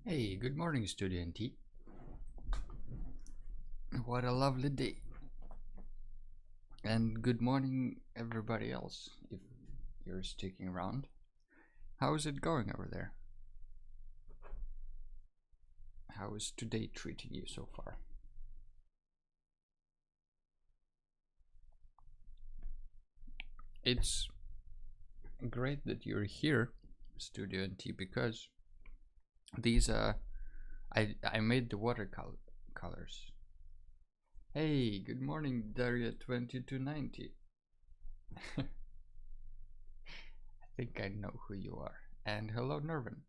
Hey, good morning, student T. What a lovely day. And good morning, everybody else, if you're sticking around. How is it going over there? How is today treating you so far? It's great that you're here, student T, because these I made the watercolors. Hey, good morning, Daria 2290. I think I know who you are. And hello, Nervin.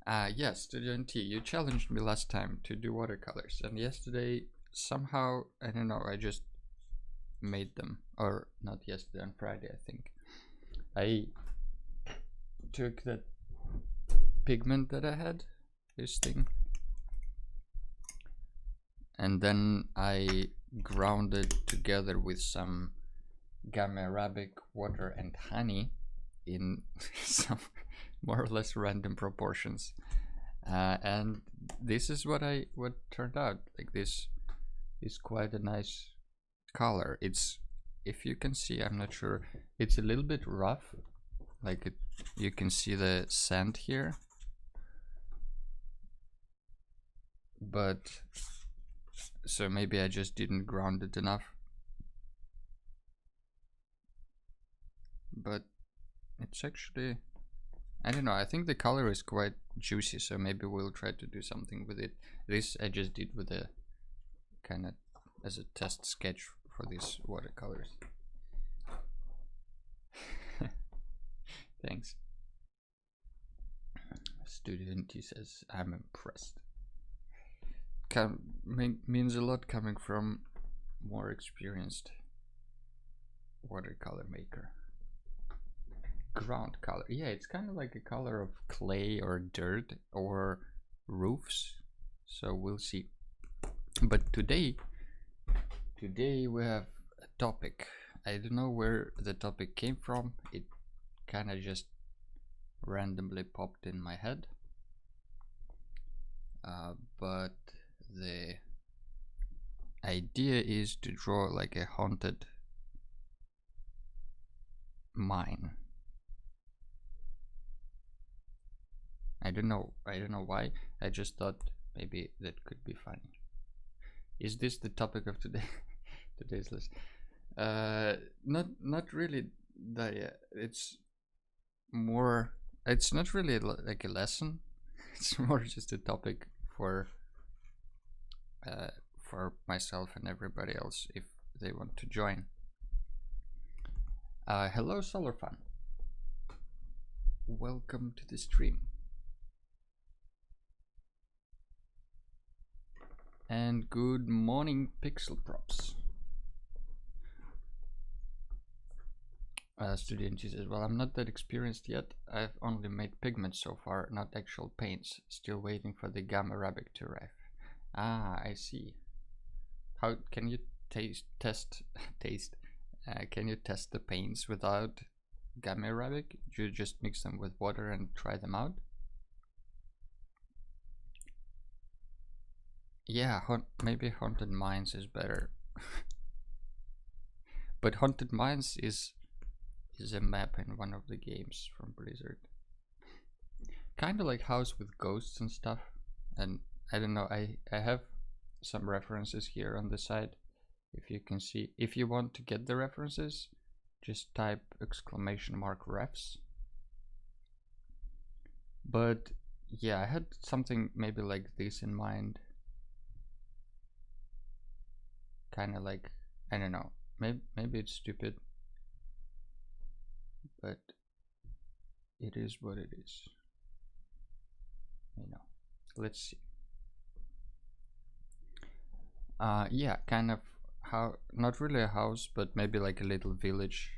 Yes, student T, you challenged me last time to do watercolors, and yesterday somehow, I don't know, I just made them. Or not yesterday, on Friday, I think. I took that pigment that I had, this thing, and then I ground it together with some gamma arabic water and honey in some more or less random proportions, and this is what turned out. Like, this is quite a nice color. It's, if you can see, I'm not sure, it's a little bit rough, like you can see the sand here, but so maybe I just didn't ground it enough, but it's actually, I don't know, I think the color is quite juicy, so maybe we'll try to do something with it. This I just did with a kind of as a test sketch for these watercolors. Thanks. Student, he says, I'm impressed. Means a lot coming from more experienced watercolor maker. Ground color, yeah, it's kind of like a color of clay or dirt or roofs, so we'll see. But today we have a topic. I don't know where the topic came from. It kind of just randomly popped in my head, but the idea is to draw like a haunted mine. I don't know why. I just thought maybe that could be funny. Is this the topic of today's list? Not really that yet. It's more, it's not really like a lesson. It's more just a topic for myself and everybody else if they want to join. Hello, Solar Fun. Welcome to the stream. And good morning, Pixel Props. Student says, well, I'm not that experienced yet. I've only made pigments so far, not actual paints. Still waiting for the gamma arabic to arrive. Ah, I see. How can you can you test the paints without gamma arabic? Do you just mix them with water and try them out? Yeah, maybe Haunted Mines is better. But Haunted Mines is a map in one of the games from Blizzard. Kind of like House with Ghosts and stuff. And I don't know, I have some references here on the side. If you can see, if you want to get the references, just type !refs. But yeah, I had something maybe like this in mind. Kind of like, I don't know, maybe it's stupid, but it is what it is, you know. Let's see. Yeah, kind of how, not really a house, but maybe like a little village.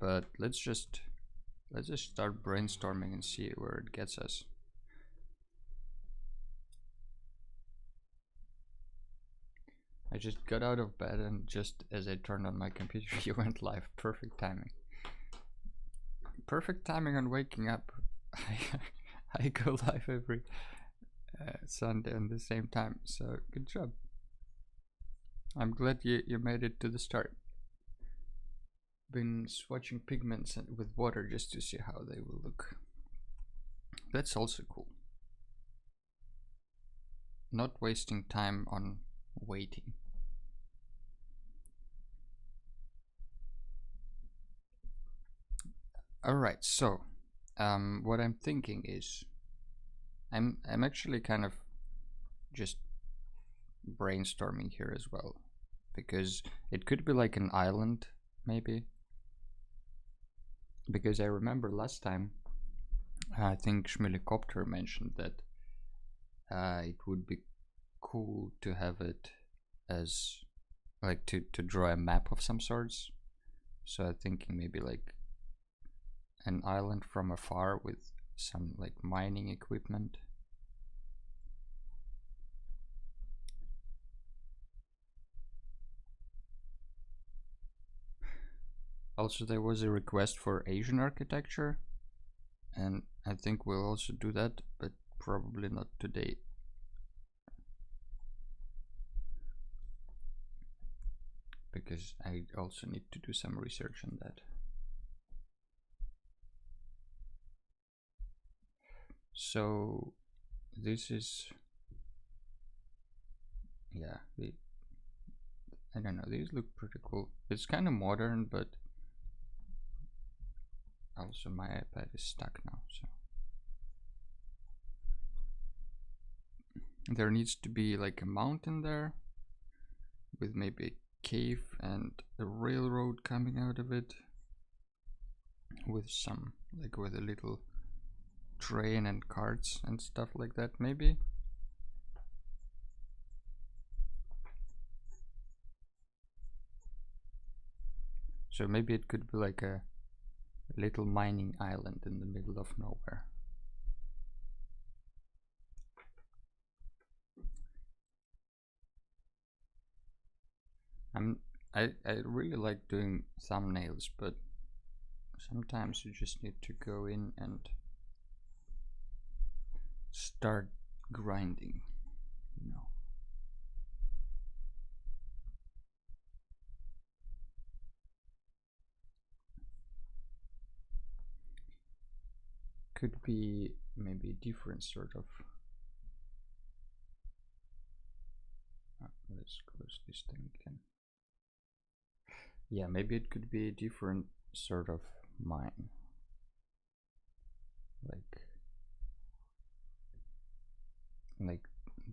But let's just start brainstorming and see where it gets us. I just got out of bed, and just as I turned on my computer, you went live. Perfect timing. Perfect timing on waking up. I I go live every Sunday at the same time, so good job. I'm glad you made it to the start. Been swatching pigments with water just to see how they will look. That's also cool. Not wasting time on waiting. Alright, so what I'm thinking is I'm actually kind of just brainstorming here as well, because it could be like an island maybe, because I remember last time I think Schmilikopter mentioned that it would be cool to have it as like to draw a map of some sorts. So I'm thinking maybe like an island from afar with some like mining equipment. Also, there was a request for Asian architecture, and I think we'll also do that, but probably not today. Because I also need to do some research on that. So this is, yeah, I don't know, these look pretty cool. It's kind of modern, but also my iPad is stuck now, so there needs to be like a mountain there with maybe a cave and a railroad coming out of it with some, like with a little train and carts and stuff like that maybe. So maybe it could be like a little mining island in the middle of nowhere. I really like doing thumbnails, but sometimes you just need to go in and start grinding, you know. Could be maybe a different sort of let's close this thing again. Yeah, maybe it could be a different sort of mine, like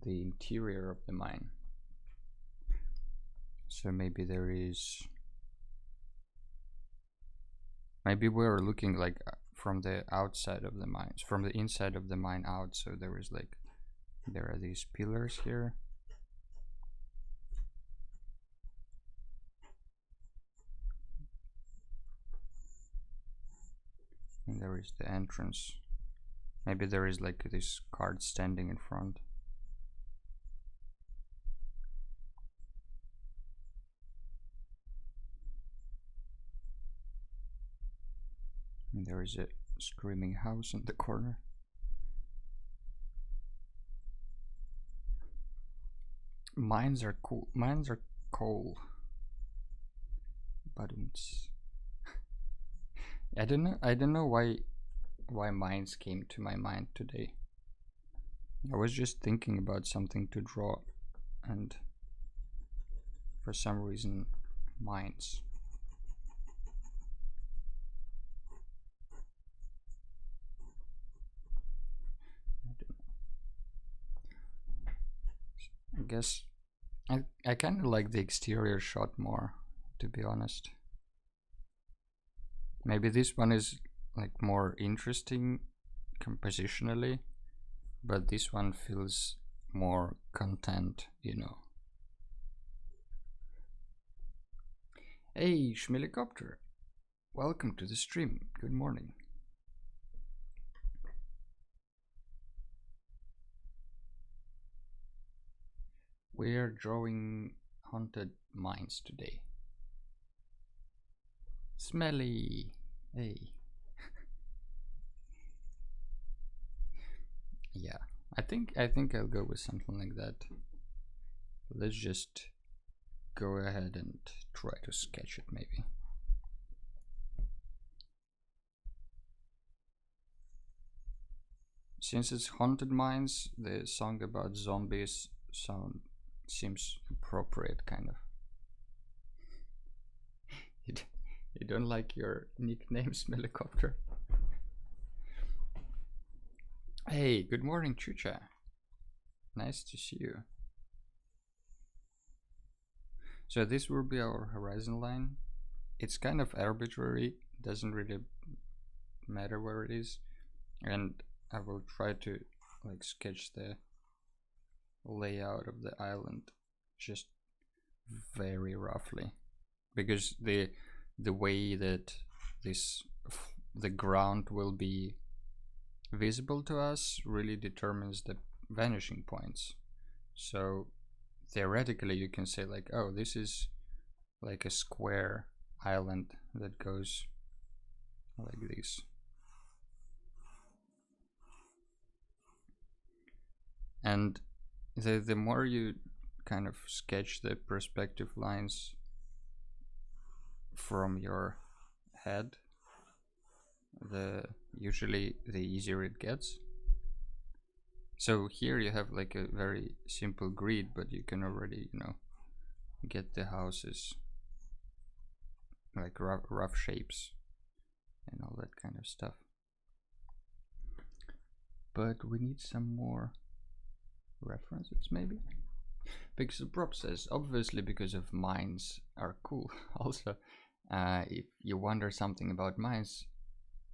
the interior of the mine. So maybe there is, maybe we're looking like from the outside of the mines, from the inside of the mine out. So there is like, there are these pillars here. And there is the entrance. Maybe there is like this card standing in front. And there is a screaming house in the corner. Mines are cool. Mines are coal. Buttons. I don't know why mines came to my mind today. I was just thinking about something to draw, and for some reason mines. I guess I kind of like the exterior shot more, to be honest. Maybe this one is like more interesting compositionally, but this one feels more content, you know. Hey, Schmilikopter, welcome to the stream. Good morning. We're drawing haunted mines today. Smelly. Hey. Yeah, I think I'll go with something like that. Let's just go ahead and try to sketch it maybe. Since it's Haunted Mines, the song about zombies seems appropriate, kind of. You don't like your nickname, Smellicopter? Hey, good morning, Chucha. Nice to see you. So this will be our horizon line. It's kind of arbitrary, doesn't really matter where it is. And I will try to like sketch the layout of the island just very roughly, because the way that the ground will be visible to us really determines the vanishing points. So theoretically you can say like, oh, this is like a square island that goes like this. And the more you kind of sketch the perspective lines from your head, usually the easier it gets. So here you have like a very simple grid, but you can already, get the houses like rough shapes and all that kind of stuff. But we need some more references maybe, because the prop says obviously because of mines are cool. Also, if you wonder something about mines,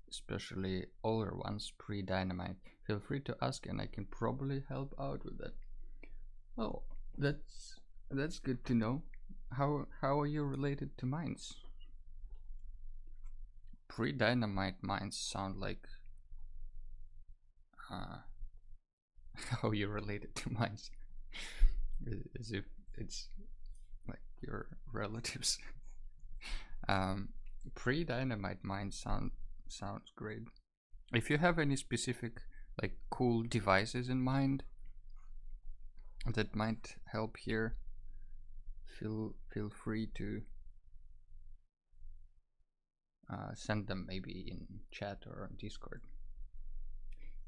especially older ones pre-dynamite, feel free to ask and I can probably help out with that. Oh, that's good to know. How are you related to mines? Pre-dynamite mines sound like how you related to mines, as if it's like your relatives. Pre-dynamite mines sounds great. If you have any specific like cool devices in mind that might help here, feel free to send them maybe in chat or on Discord.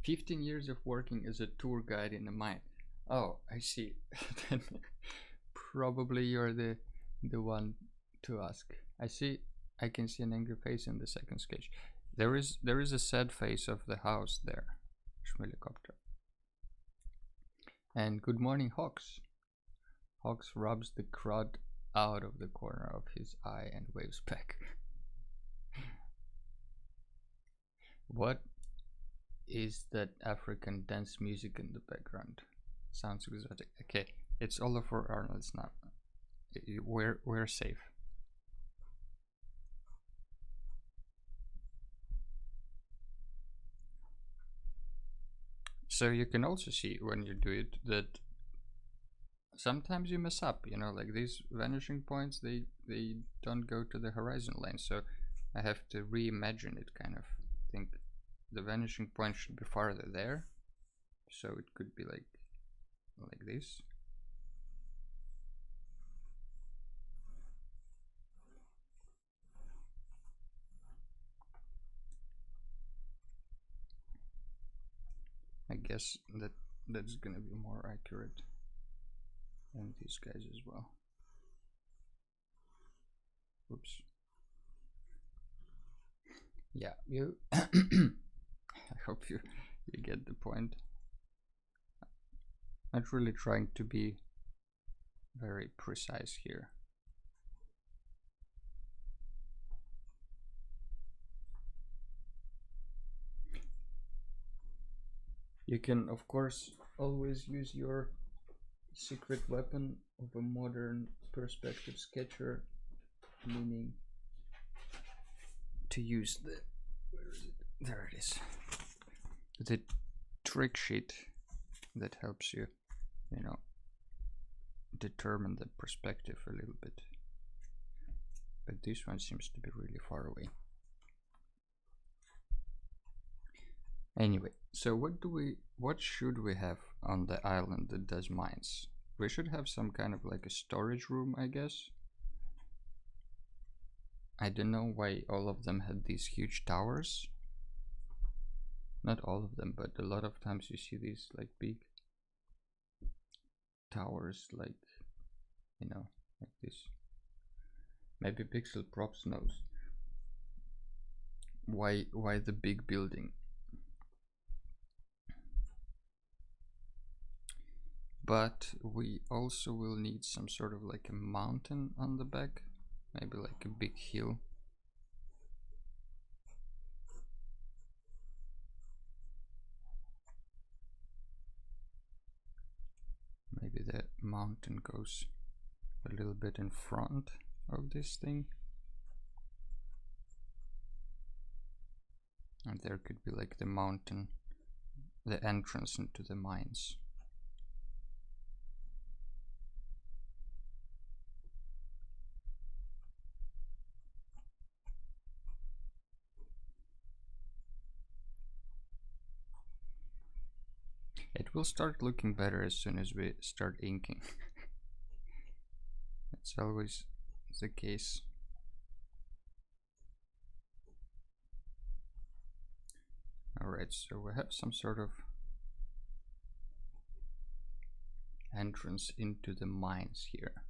15 years of working as a tour guide in a mine. Oh, I see. Then probably you're the one to ask. I can see an angry face in the second sketch. There is a sad face of the house there, Schmelicopter. And good morning, Hawks. Hawks rubs the crud out of the corner of his eye and waves back. What is that African dance music in the background? Sounds exotic. Okay, it's Oliver Arnold's now. We're safe. So you can also see when you do it that sometimes you mess up, like these vanishing points, they don't go to the horizon line, so I have to reimagine it, kind of think the vanishing point should be farther there, so it could be like this. I guess that's gonna be more accurate, and these guys as well. Oops. Yeah, you I hope you get the point. Not really trying to be very precise here. You can of course always use your secret weapon of a modern perspective sketcher, meaning to use the, where is it? There it is. The trick sheet that helps you, determine the perspective a little bit. But this one seems to be really far away. Anyway, so what should we have on the island that does mines? We should have some kind of like a storage room, I guess. I don't know why all of them had these huge towers. Not all of them, but a lot of times you see these like big towers, like, you know, like this. Maybe Pixel Props knows why the big building. But we also will need some sort of like a mountain on the back, maybe like a big hill. Maybe the mountain goes a little bit in front of this thing. And there could be like the mountain, the entrance into the mines. It will start looking better as soon as we start inking. It's always the case. Alright, so we have some sort of entrance into the mines here.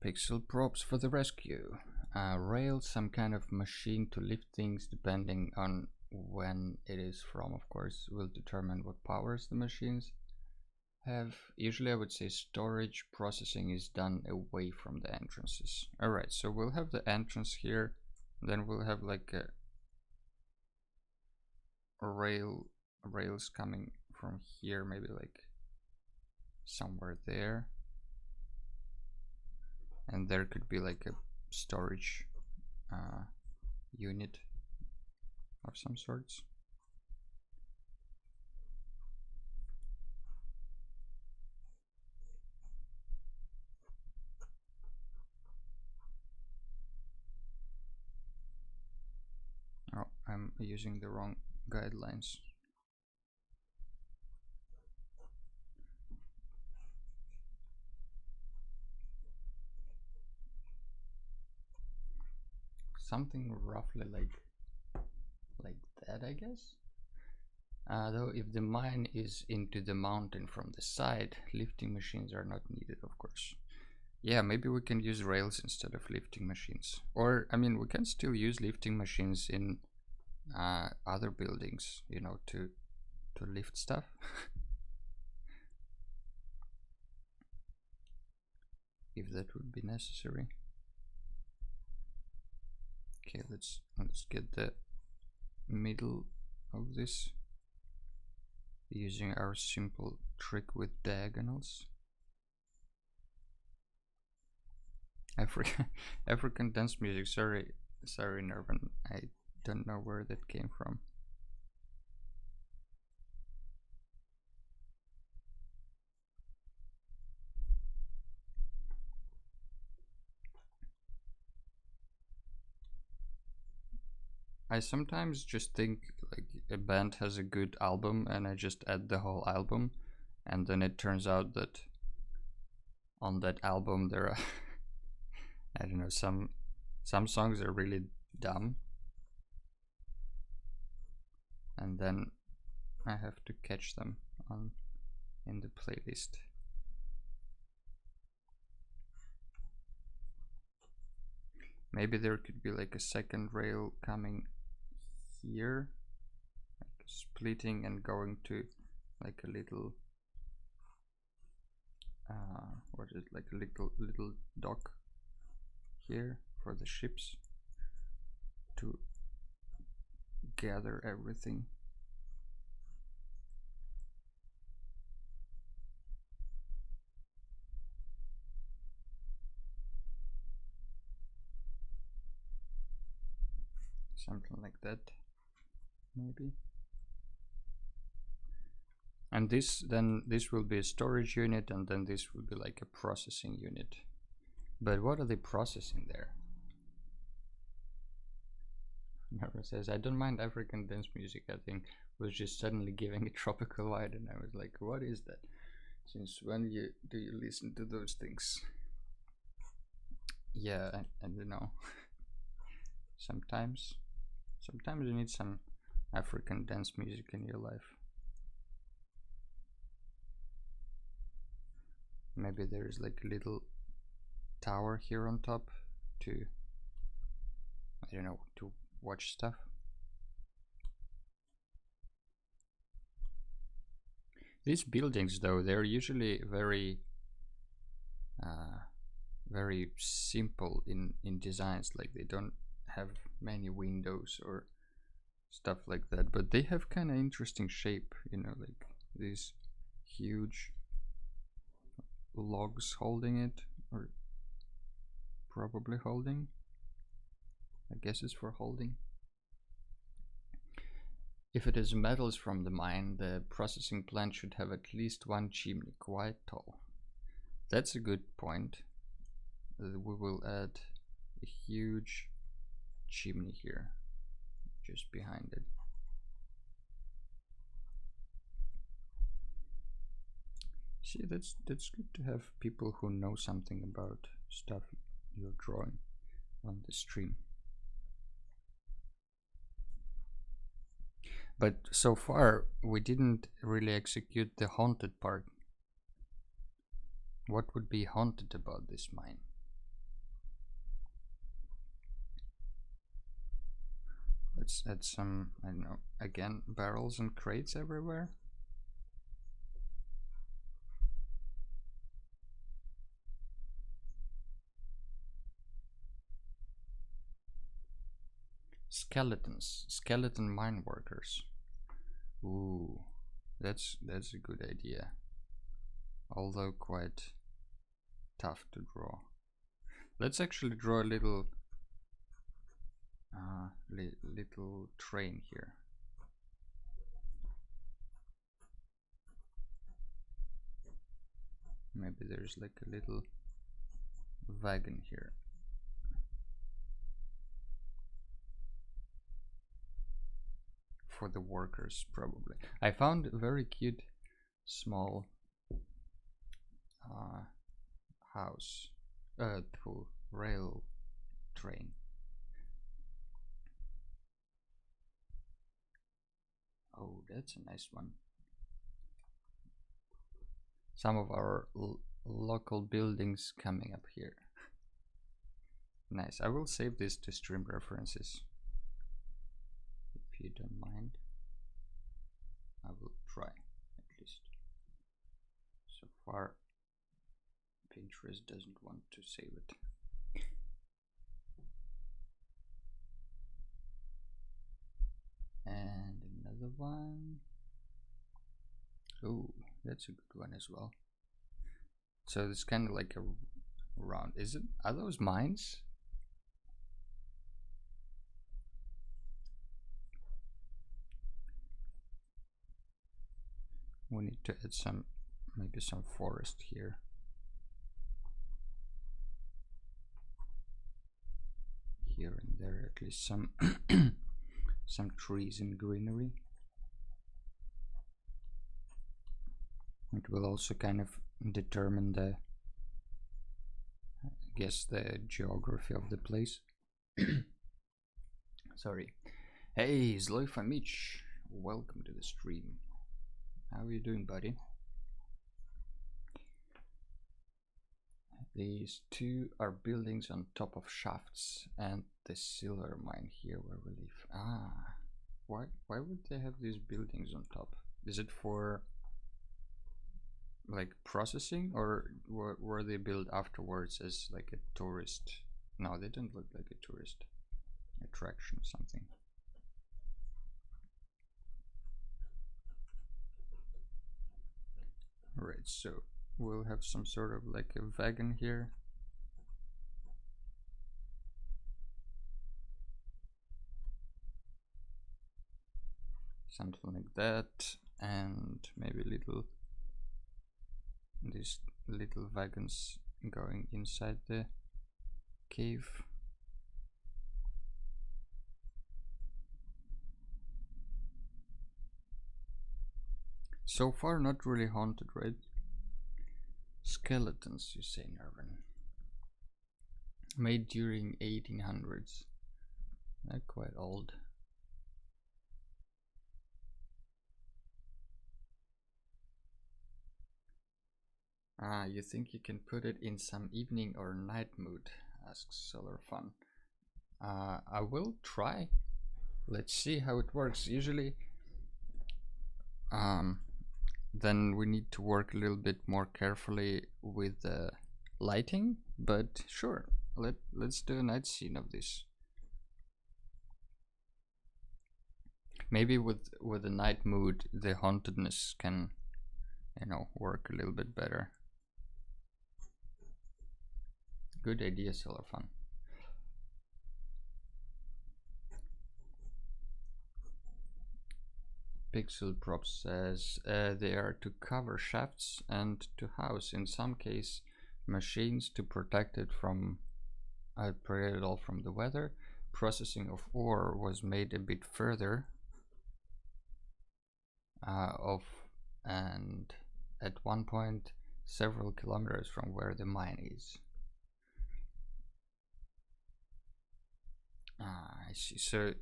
Pixel props for the rescue. Rail, some kind of machine to lift things, depending on when it is from, of course, will determine what powers the machines have. Usually I would say storage processing is done away from the entrances. Alright, so we'll have the entrance here, then we'll have like a rails coming from here, maybe like somewhere there. And there could be like a storage unit of some sorts. Oh, I'm using the wrong guidelines. Something roughly like that, I guess. Though if the mine is into the mountain from the side, lifting machines are not needed, of course. Yeah, maybe we can use rails instead of lifting machines. Or, I mean, we can still use lifting machines in other buildings, you know, to lift stuff. If that would be necessary. Okay, let's get the middle of this using our simple trick with diagonals. African dance music. Sorry, Nervan. I don't know where that came from. I sometimes just think like a band has a good album and I just add the whole album, and then it turns out that on that album there are I don't know, some songs are really dumb, and then I have to catch them in the playlist. Maybe there could be like a second rail coming here, like splitting and going to like a little what is it, like a little dock here for the ships to gather everything. Something like that, maybe. And this will be a storage unit, and then this will be like a processing unit. But what are they processing there? Nara says, I don't mind African dance music. I think was just suddenly giving a tropical vibe, and I was like, what is that? Since when do you listen to those things? Yeah, I don't know. Sometimes you need some African dance music in your life. Maybe there's like a little tower here on top to, I don't know, to watch stuff. These buildings though, they're usually very very simple in designs, like they don't have many windows or stuff like that, but they have kind of interesting shape, you know, like these huge logs holding it, or probably holding, I guess it's for holding. If it is metals from the mine, the processing plant should have at least one chimney, quite tall. That's a good point. We will add a huge chimney here, just behind it. See, that's good to have people who know something about stuff you're drawing on the stream. But so far, we didn't really execute the haunted part. What would be haunted about this mine? Let's add some, I don't know, again, barrels and crates everywhere. Skeletons, skeleton mine workers. Ooh, that's a good idea. Although quite tough to draw. Let's actually draw a little little train here. Maybe there's like a little wagon here. For the workers, probably. I found a very cute small house, rail train. Oh, that's a nice one. Some of our local buildings coming up here. Nice. I will save this to stream references, if you don't mind. I will try, at least. So far, Pinterest doesn't want to save it. And another one. Oh, that's a good one as well. So it's kind of like a round. Are those mines? We need to add maybe some forest here. Here and there, at least some some trees and greenery. It will also kind of determine the, I guess, the geography of the place. Sorry. Hey, Zloifa Mitch, welcome to the stream. How are you doing, buddy? These two are buildings on top of shafts, and the silver mine here where we live. Ah, why would they have these buildings on top? Is it for like processing, or were they built afterwards as like a tourist? No, they don't look like a tourist attraction or something. Alright, so we'll have some sort of like a wagon here. Something like that, and maybe these little wagons going inside the cave. So far, not really haunted, right? Skeletons, you say, Nervin. Made during 1800s. Not quite old. Ah, you think you can put it in some evening or night mood? Asks Solar Fun. I will try. Let's see how it works. Usually, then we need to work a little bit more carefully with the lighting, but sure, let's do a night scene of this. Maybe with the night mood, the hauntedness can, work a little bit better. Good idea, Solar Fun. Pixel Props says they are to cover shafts and to house, in some case, machines to protect it from from the weather. Processing of ore was made a bit further and at one point several kilometers from where the mine is. I see. So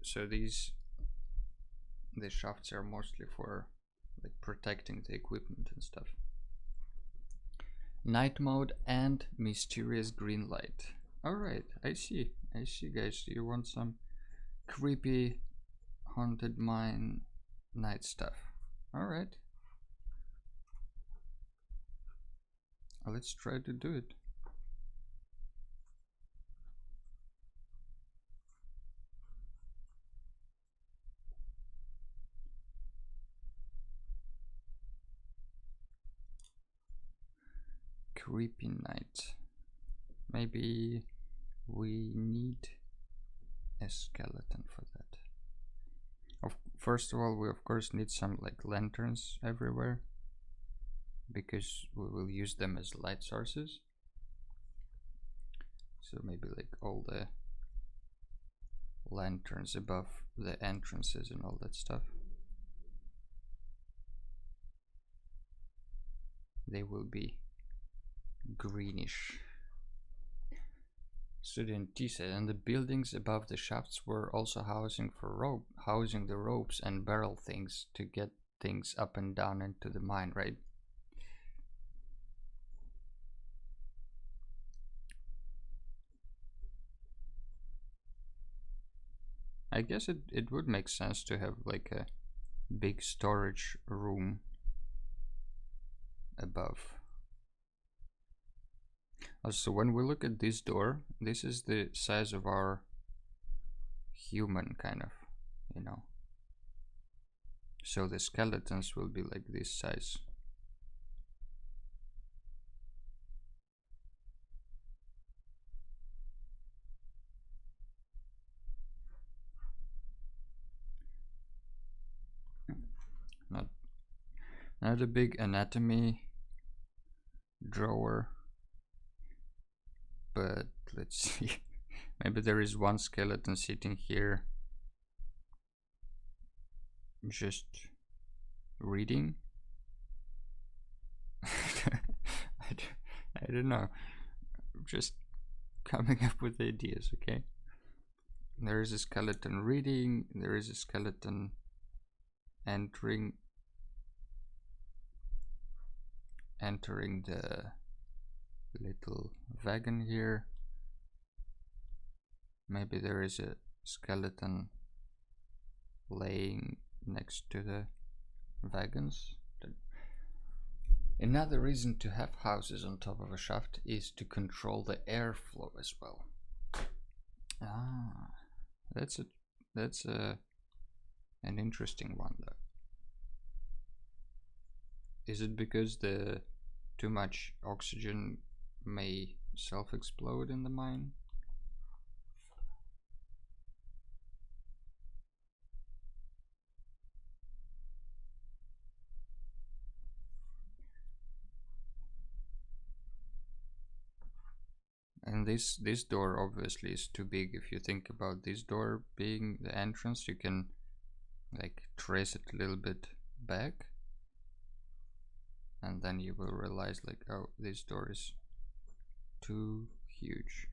the shafts are mostly for like protecting the equipment and stuff. Night mode and mysterious green light. Alright, I see guys. You want some creepy haunted mine night stuff. Alright. Let's try to do it. Creepy night. Maybe we need a skeleton for that. First of all, we of course need some like lanterns everywhere, because we will use them as light sources. So maybe like all the lanterns above the entrances and all that stuff. They will be greenish. Student T said, and the buildings above the shafts were also housing the ropes and barrel things to get things up and down into the mine, right? I guess it would make sense to have like a big storage room above. Also, when we look at this door, this is the size of our human, kind of, So the skeletons will be like this size. Not a big anatomy drawer, but let's see. Maybe there is one skeleton sitting here just reading. I don't know, just coming up with ideas. Okay, there is a skeleton reading, there is a skeleton entering the little wagon here. Maybe there is a skeleton laying next to the wagons. Another reason to have houses on top of a shaft is to control the airflow as well. Ah, that's an interesting one though. Is it because the too much oxygen may self-explode in the mine? And this door obviously is too big. If you think about this door being the entrance, you can like trace it a little bit back. and then you will realize like, oh, this door is too huge.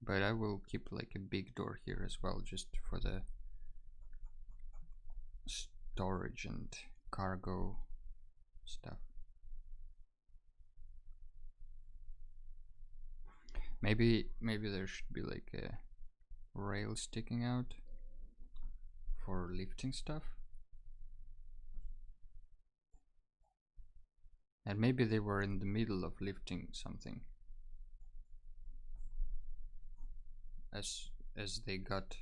But I will keep like a big door here as well, just for the storage and cargo stuff. Maybe there should be like a rail sticking out for lifting stuff. And maybe they were in the middle of lifting something as they got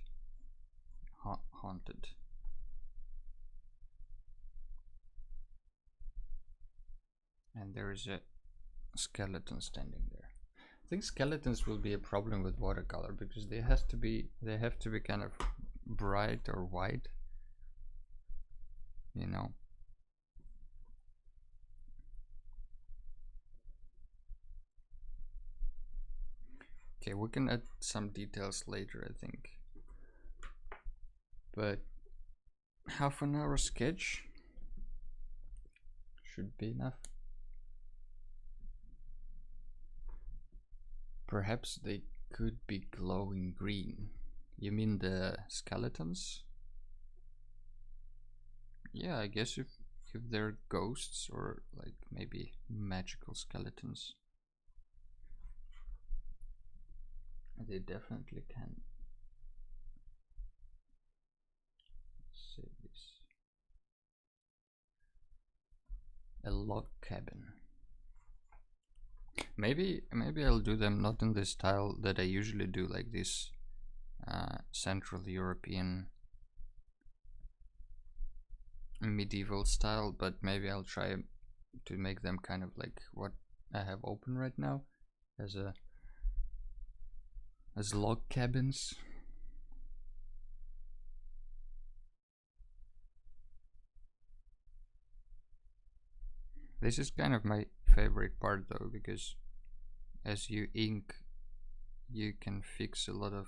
haunted. And there is a skeleton standing there. I think skeletons will be a problem with watercolor because they have to be kind of bright or white, you know. Okay, we can add some details later, I think. But half an hour sketch should be enough. Perhaps they could be glowing green. You mean the skeletons? Yeah, I guess if they're ghosts or like maybe magical skeletons, they definitely can. Let's save this. A log cabin. Maybe I'll do them not in the style that I usually do, like this Central European medieval style, but maybe I'll try to make them kind of like what I have open right now as log cabins. This is kind of my favorite part though, because as you ink, you can fix a lot of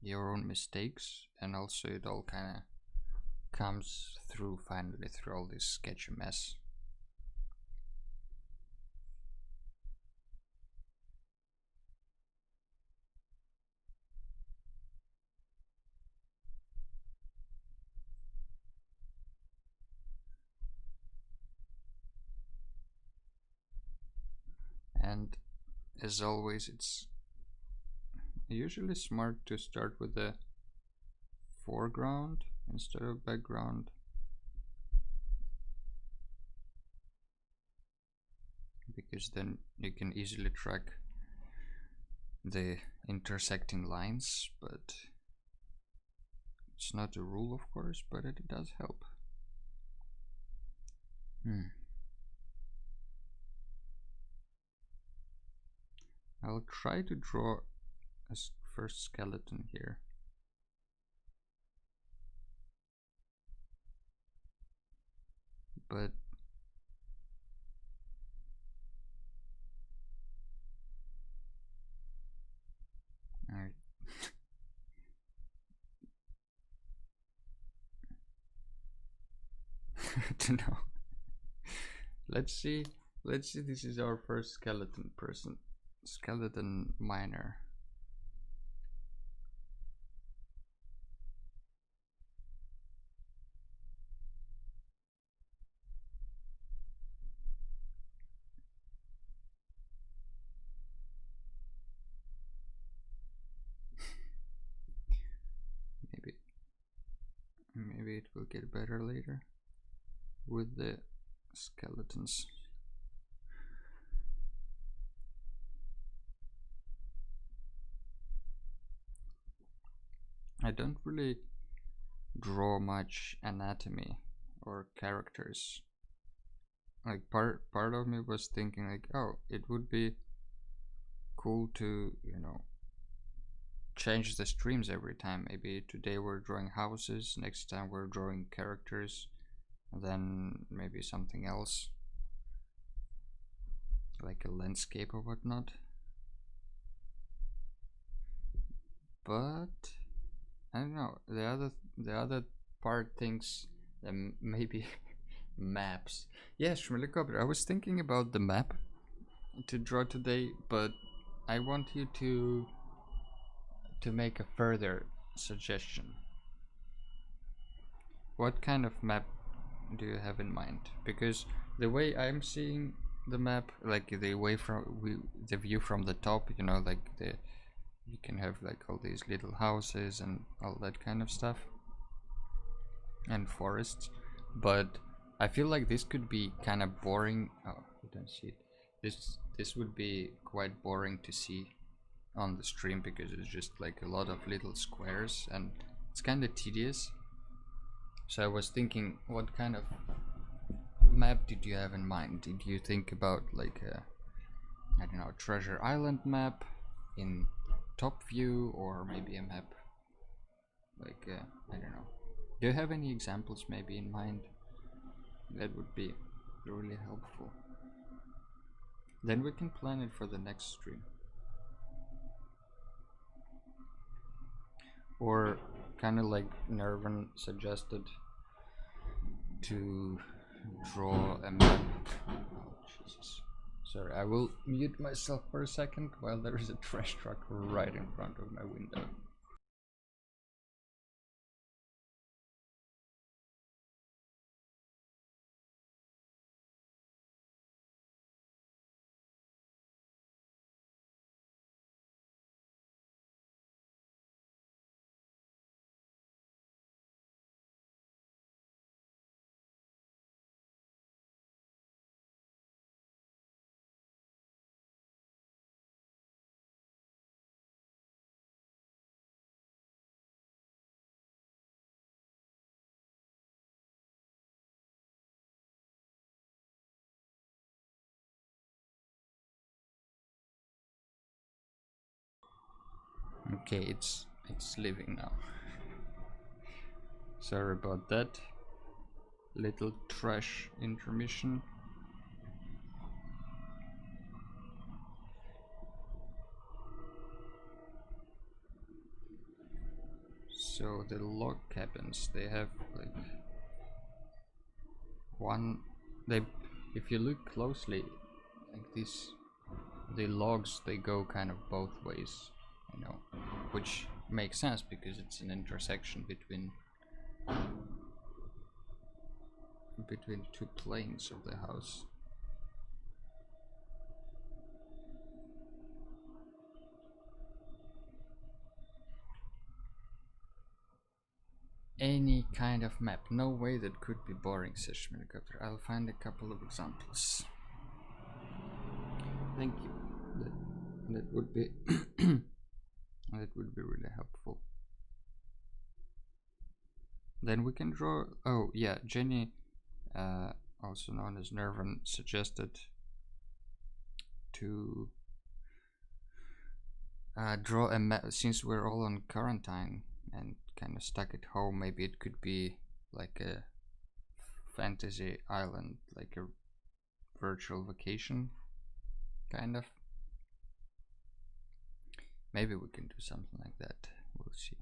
your own mistakes, and also it all kind of comes through finally through all this sketchy mess. And as always, it's usually smart to start with the foreground instead of background, because then you can easily track the intersecting lines, but it's not a rule, of course, but it does help. I'll try to draw a first skeleton here. But I don't know. Let's see. This is our first skeleton person. Skeleton miner. Maybe it will get better later with the skeletons. I don't really draw much anatomy or characters. Like part of me was thinking like, oh, it would be cool to, you know, change the streams every time. Maybe today we're drawing houses, next time we're drawing characters, and then maybe something else, like a landscape or whatnot. But I don't know. The other part thinks maybe maps. Yes, Schmilikopter. I was thinking about the map to draw today, but I want you to make a further suggestion. What kind of map do you have in mind? Because the way I'm seeing the map, like the view from the top, you know, like you can have like all these little houses and all that kind of stuff, and forests, but I feel like this could be kind of boring. Oh, you don't see it. This would be quite boring to see on the stream because it's just like a lot of little squares and it's kind of tedious. So I was thinking, what kind of map did you have in mind? Did you think about like a, I don't know, Treasure Island map in top view, or maybe a map like I don't know. Do you have any examples maybe in mind? That would be really helpful. Then we can plan it for the next stream. Or kind of like Nervan suggested, to draw a map. Oh, Jesus. Sorry, I will mute myself for a second while there is a trash truck right in front of my window. Okay, it's leaving now. Sorry about that. Little trash intermission. So the log cabins, they have like one, they, if you look closely, like this, the logs, they go kind of both ways, you know, which makes sense because it's an intersection between two planes of the house. Any kind of map, no way that could be boring, says Schmilicopter. I'll find a couple of examples. Thank you. That would be that would be really helpful. Then we can draw. Oh yeah, Jenny, also known as Nervan, suggested to draw a map. Since we're all on quarantine and kind of stuck at home, maybe it could be like a fantasy island, like a virtual vacation, kind of. Maybe we can do something like that. We'll see.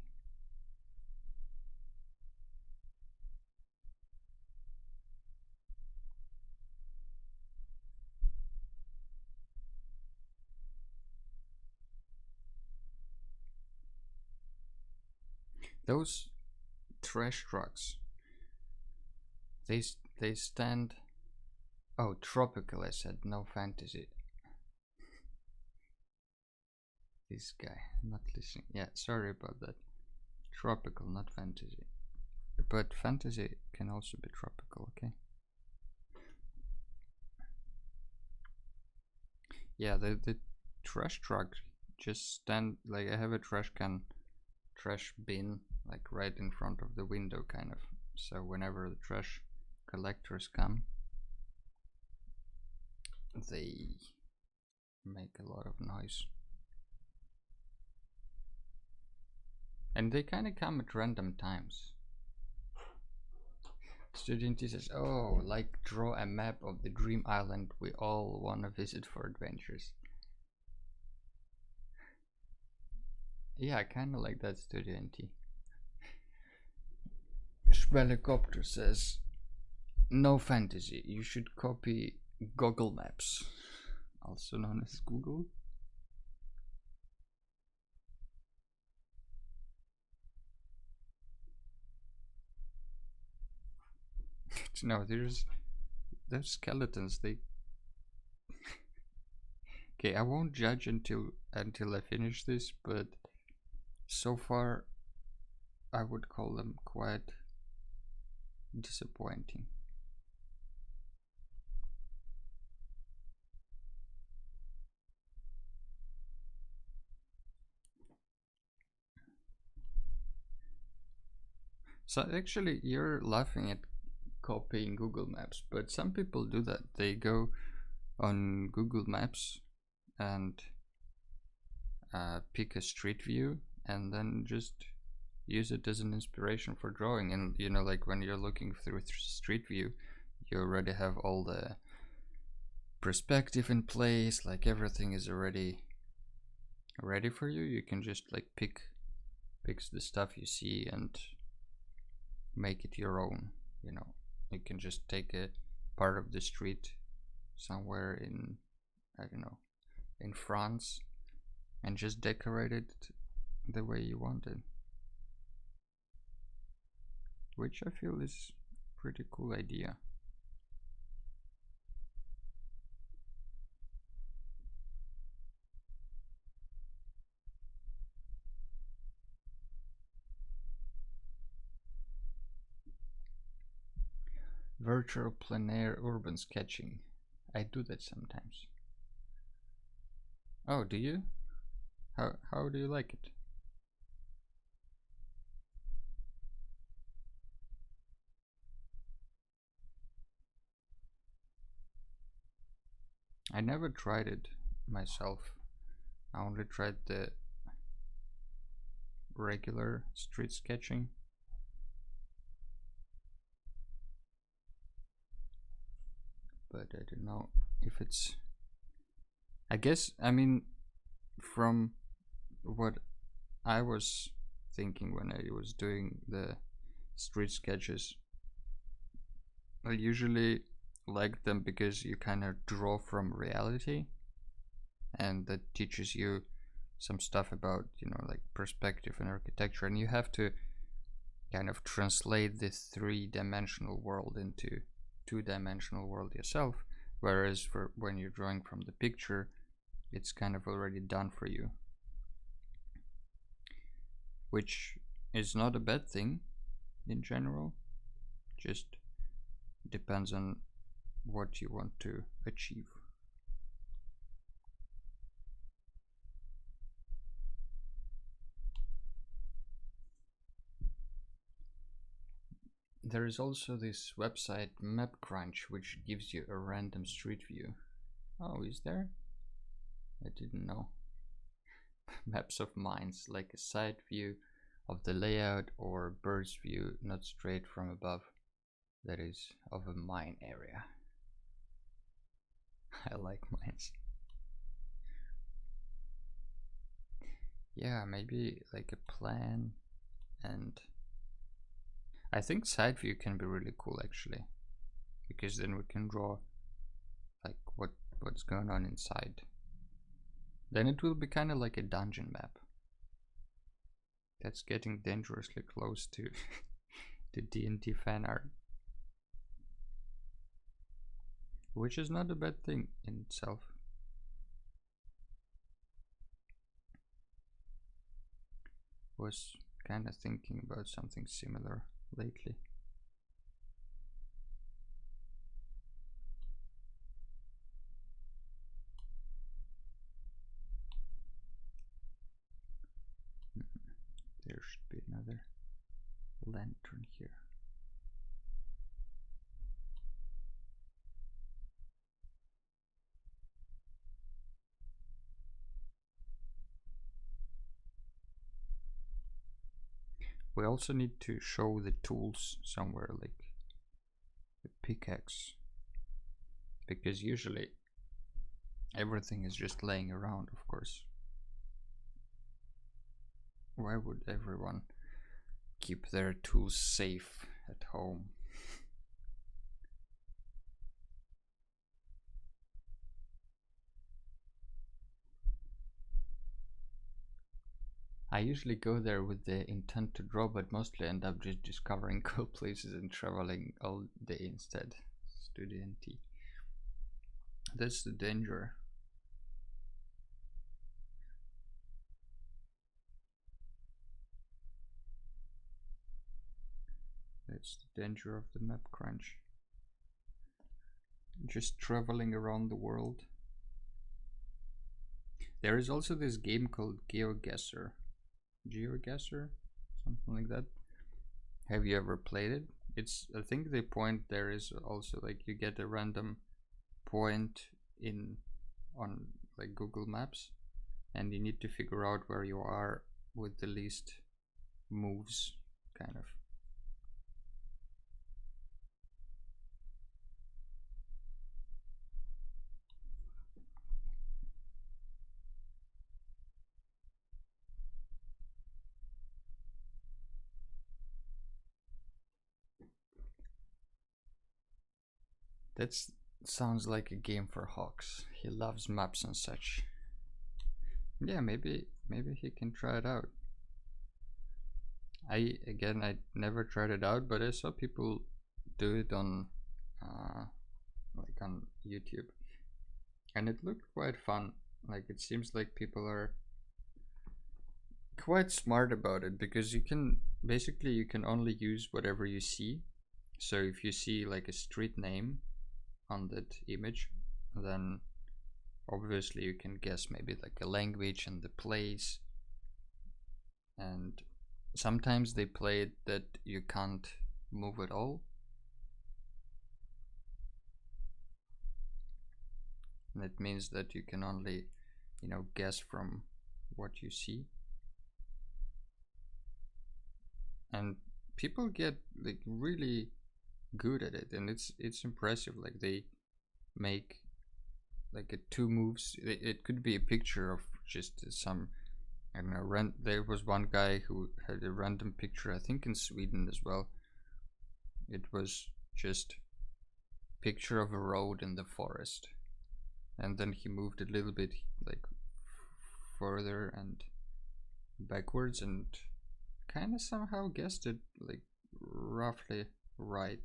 Those trash trucks, they stand. Oh, tropical, I said, no fantasy. This guy not listening. Yeah, sorry about that. Tropical, not fantasy. But fantasy can also be tropical, okay? Yeah, the trash truck just stand, like I have a trash bin like right in front of the window, kind of. So whenever the trash collectors come, they make a lot of noise. And they kind of come at random times. Student says, oh, like draw a map of the dream island we all want to visit for adventures. Yeah, kind of like that, Student. Helicopter says, no fantasy. You should copy Google Maps, also known as Google. No, there's those skeletons. They. Okay, I won't judge until I finish this, but so far, I would call them quite disappointing. So actually, you're laughing at copying Google Maps, but some people do that. They go on Google Maps and pick a street view and then just use it as an inspiration for drawing. And you know, like when you're looking through street view, you already have all the perspective in place, like everything is already ready for you. You can just like pick the stuff you see and make it your own. You know, you can just take a part of the street somewhere in, I don't know, in France, and just decorate it the way you want it, which I feel is a pretty cool idea. Virtual plein air urban sketching. I do that sometimes. Oh, do you? How do you like it? I never tried it myself. I only tried the regular street sketching. But I don't know if it's. I guess, I mean, from what I was thinking when I was doing the street sketches, I usually like them because you kind of draw from reality, and that teaches you some stuff about, you know, like perspective and architecture, and you have to kind of translate this three-dimensional world into two-dimensional world yourself, whereas for when you're drawing from the picture, it's kind of already done for you, which is not a bad thing in general, just depends on what you want to achieve. There is also this website MapCrunch, which gives you a random street view. Oh, is there? I didn't know. Maps of mines, like a side view of the layout or bird's view, not straight from above, that is of a mine area. I like mines. Yeah, maybe like a plan, and I think side view can be really cool actually, because then we can draw like what's going on inside. Then it will be kind of like a dungeon map. That's getting dangerously close to the D&D fan art, which is not a bad thing in itself. Was kind of thinking about something similar lately. There should be another lantern here. We also need to show the tools somewhere, like the pickaxe, because usually everything is just laying around, of course. Why would everyone keep their tools safe at home. I usually go there with the intent to draw, but mostly end up just discovering cool places and traveling all day instead. Studenti. That's the danger. That's the danger of the map crunch. Just traveling around the world. There is also this game called GeoGuessr. GeoGuessr? Something like that. Have you ever played it? It's, I think the point there is also like you get a random point in on like Google Maps, and you need to figure out where you are with the least moves, kind of. That sounds like a game for Hawks. He loves maps and such. Yeah, maybe he can try it out. I never tried it out, but I saw people do it on like on YouTube, and it looked quite fun. Like it seems like people are quite smart about it, because you can basically you can only use whatever you see. So if you see like a street name on that image, then obviously you can guess maybe like a language and the place. And sometimes they play it that you can't move at all, and it means that you can only, you know, guess from what you see. And people get like really good at it, and it's impressive. Like they make like a two moves. It could be a picture of just some, I don't know, there was one guy who had a random picture, I think in Sweden as well. It was just picture of a road in the forest, and then he moved a little bit like further and backwards, and kind of somehow guessed it like roughly right,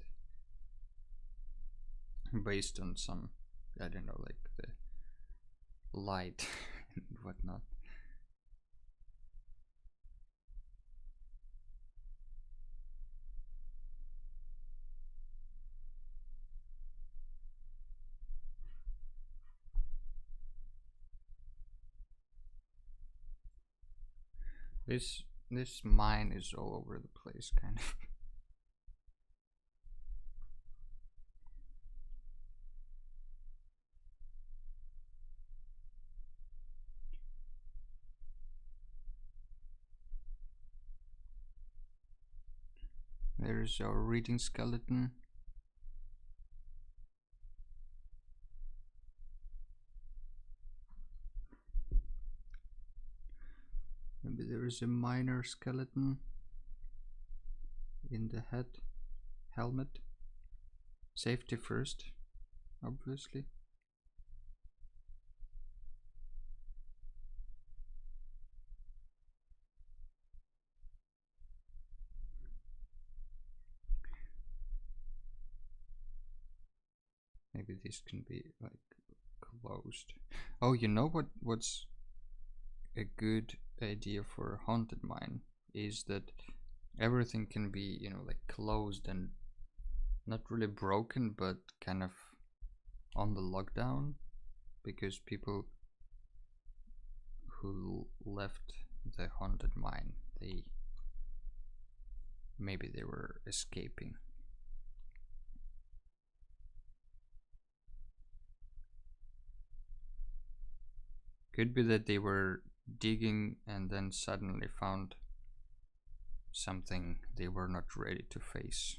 based on some, I don't know, like the light and whatnot. This mine is all over the place, kind of. There's our reading skeleton. Maybe there is a miner skeleton in the head helmet. Safety first, obviously. Maybe this can be like closed. Oh, you know what's a good idea for a haunted mine is that everything can be, you know, like closed and not really broken, but kind of on the lockdown, because people who left the haunted mine, maybe they were escaping. Could be that they were digging and then suddenly found something they were not ready to face.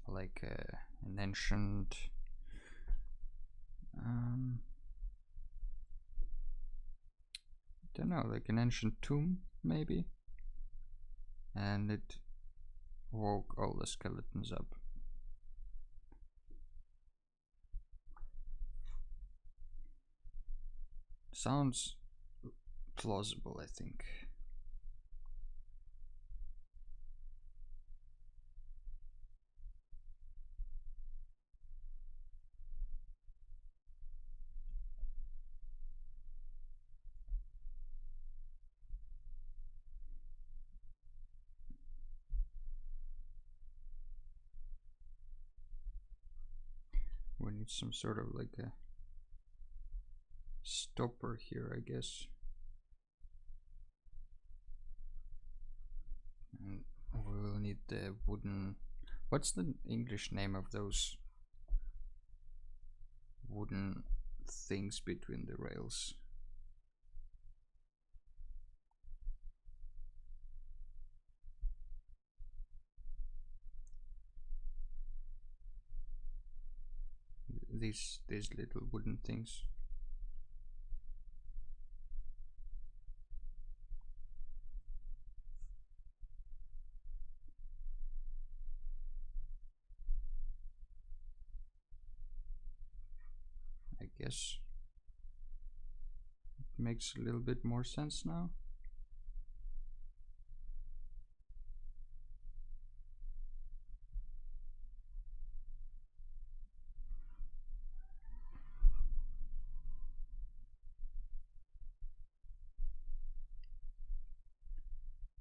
Like an ancient Don't know, like an ancient tomb, maybe? And it woke all the skeletons up. Sounds plausible, I think. We need some sort of like a stopper here, I guess. And we will need the wooden... What's the English name of those wooden things between the rails? These little wooden things. I guess it makes a little bit more sense now.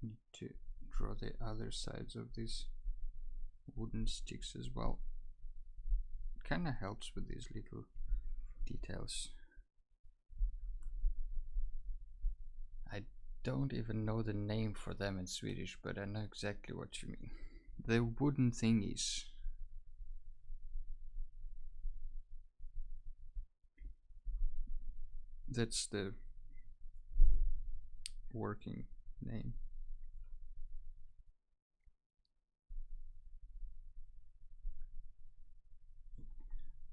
Need to draw the other sides of these wooden sticks as well. It kind of helps with these little details. I don't even know the name for them in Swedish, but I know exactly what you mean. The wooden thingies. That's the working name.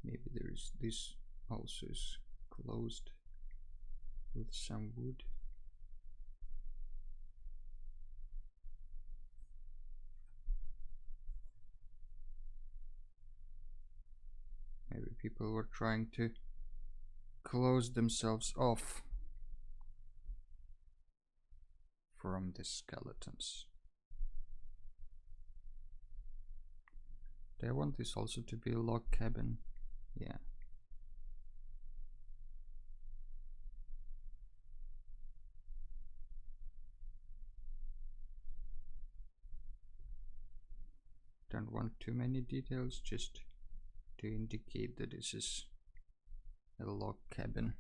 Maybe there's this also is closed with some wood. Maybe people were trying to close themselves off from the skeletons. Do I want this also to be a log cabin? Yeah. Don't want too many details, just to indicate that this is a log cabin.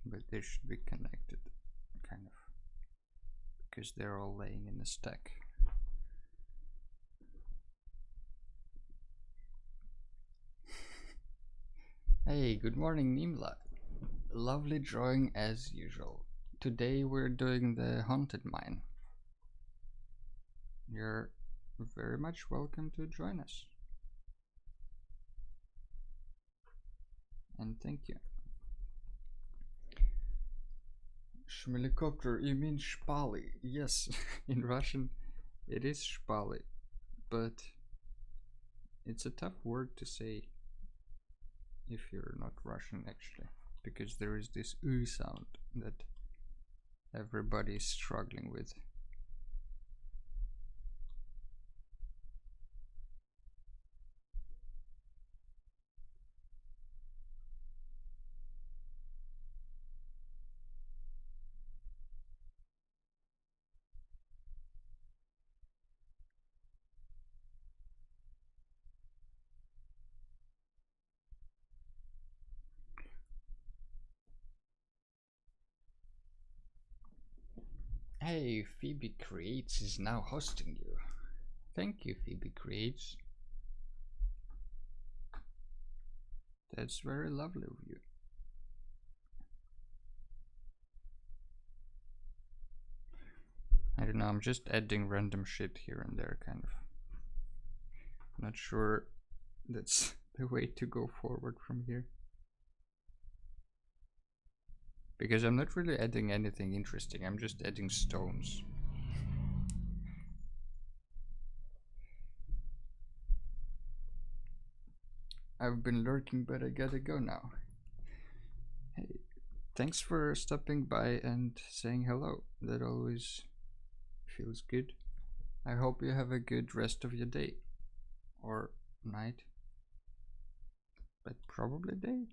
But they should be connected, kind of, because they're all laying in a stack. Hey, good morning, Nimla. Lovely drawing as usual. Today we're doing the haunted mine. You're very much welcome to join us. And thank you. Schmelikopter, you mean Spali? Yes, in Russian it is Spali, but it's a tough word to say if you're not Russian actually, because there is this U sound that everybody's struggling with. Hey, Phoebe Creates is now hosting you. Thank you, Phoebe Creates. That's very lovely of you. I don't know, I'm just adding random shit here and there, kind of. Not sure that's the way to go forward from here. Because I'm not really adding anything interesting, I'm just adding stones. I've been lurking, but I gotta go now. Hey, thanks for stopping by and saying hello. That always feels good. I hope you have a good rest of your day. Or night. But probably day.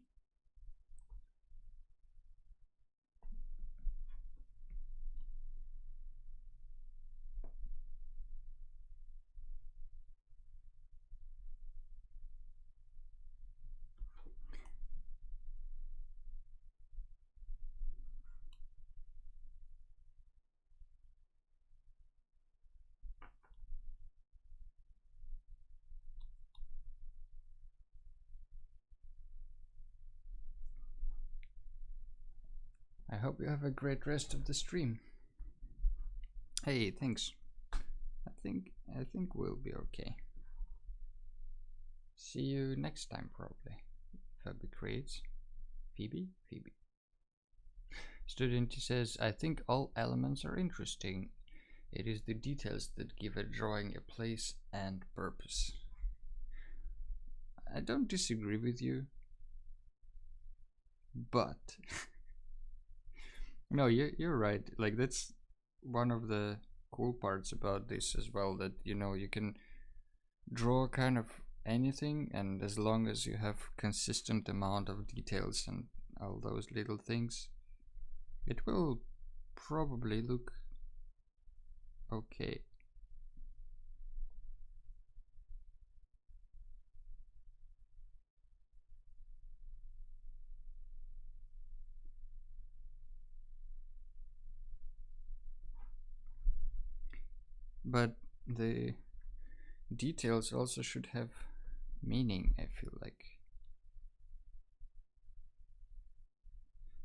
I hope you have a great rest of the stream. Hey, thanks. I think we'll be okay. See you next time, probably. Phoebe creates. Phoebe? Student says, I think all elements are interesting. It is the details that give a drawing a place and purpose. I don't disagree with you, but no, you're right. Like, that's one of the cool parts about this as well, that you can draw kind of anything, and as long as you have consistent amount of details and all those little things, it will probably look okay. But the details also should have meaning, I feel like.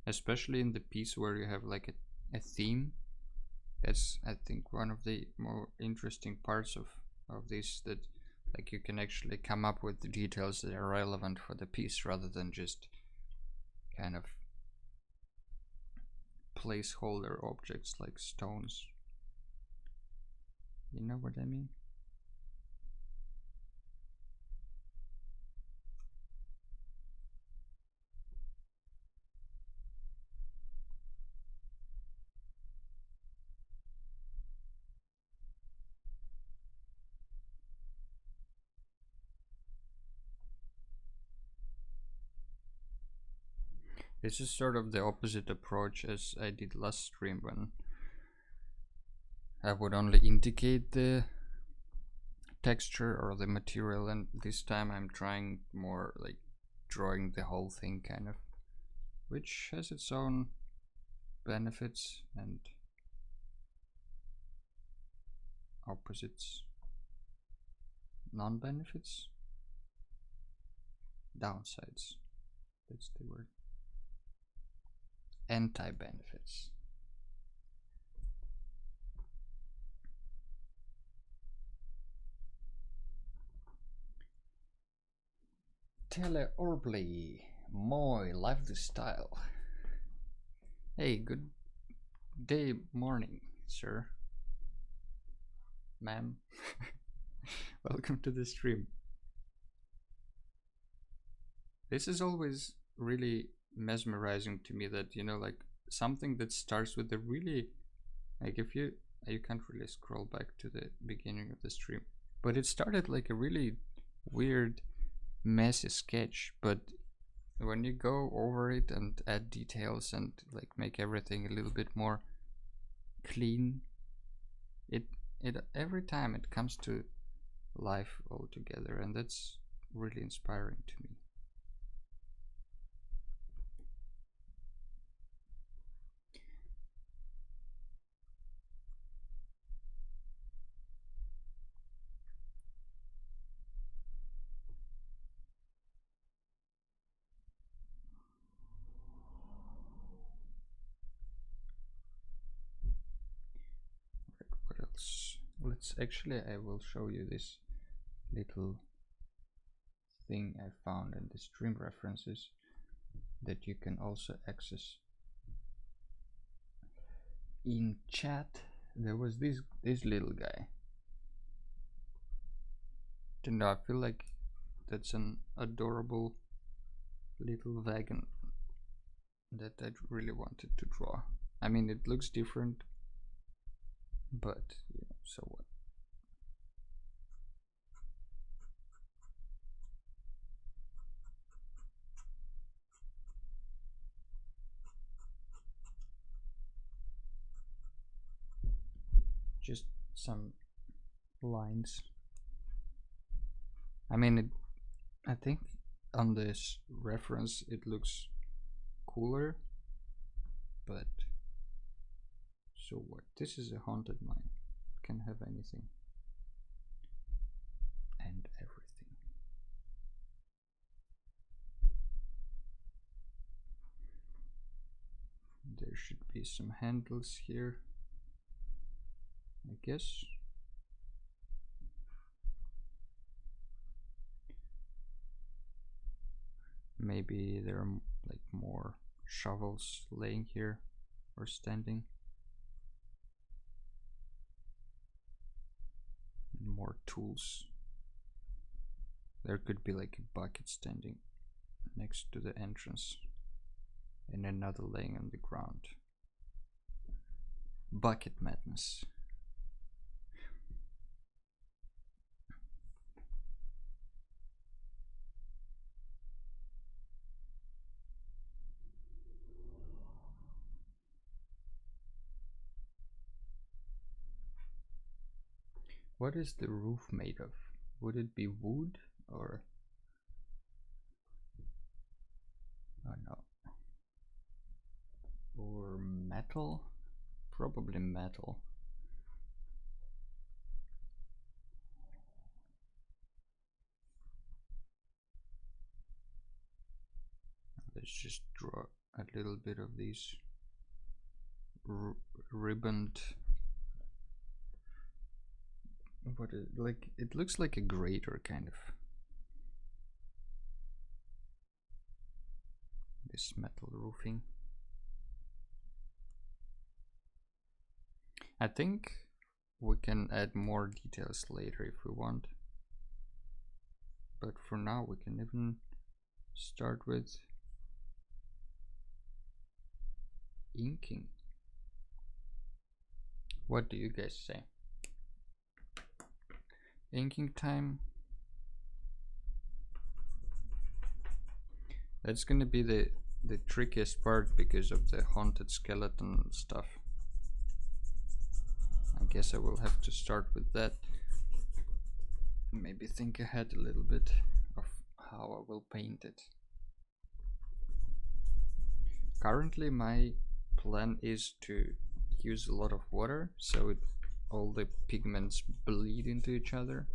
Especially in the piece where you have like a theme. That's, I think, one of the more interesting parts of this, that like you can actually come up with the details that are relevant for the piece rather than just kind of placeholder objects like stones. You know what I mean? This is sort of the opposite approach as I did last stream, when I would only indicate the texture or the material, and this time I'm trying more like drawing the whole thing, kind of, which has its own benefits and opposites, non-benefits, downsides, that's the word, anti-benefits. Tele Orbley, moi lifestyle. Hey, good day, morning, sir, ma'am. Welcome to the stream. This is always really mesmerizing to me, that like something that starts with a really, like, if you can't really scroll back to the beginning of the stream, but it started like a really weird messy sketch, but when you go over it and add details and like make everything a little bit more clean, it every time it comes to life altogether, and that's really inspiring to me. let's actually, I will show you this little thing I found in the stream references that you can also access in chat. There was this little guy. And I feel like that's an adorable little wagon that I really wanted to draw. I mean, it looks different, but you know, so what? Just some lines. I mean, I think on this reference it looks cooler, but so what? This is a haunted mine. It can have anything and everything. There should be some handles here, I guess. Maybe there are like more shovels laying here or standing. And more tools. There could be like a bucket standing next to the entrance and another laying on the ground. Bucket madness. What is the roof made of? Would it be wood or... oh no. Or metal? Probably metal. Let's just draw a little bit of these ribboned... what is it? Like, it looks like a grater kind of. This metal roofing. I think we can add more details later if we want. But for now we can even start with inking. What do you guys say? Inking time. That's gonna be the trickiest part because of the haunted skeleton stuff. I guess I will have to start with that. Maybe think ahead a little bit of how I will paint it. Currently my plan is to use a lot of water so all the pigments bleed into each other.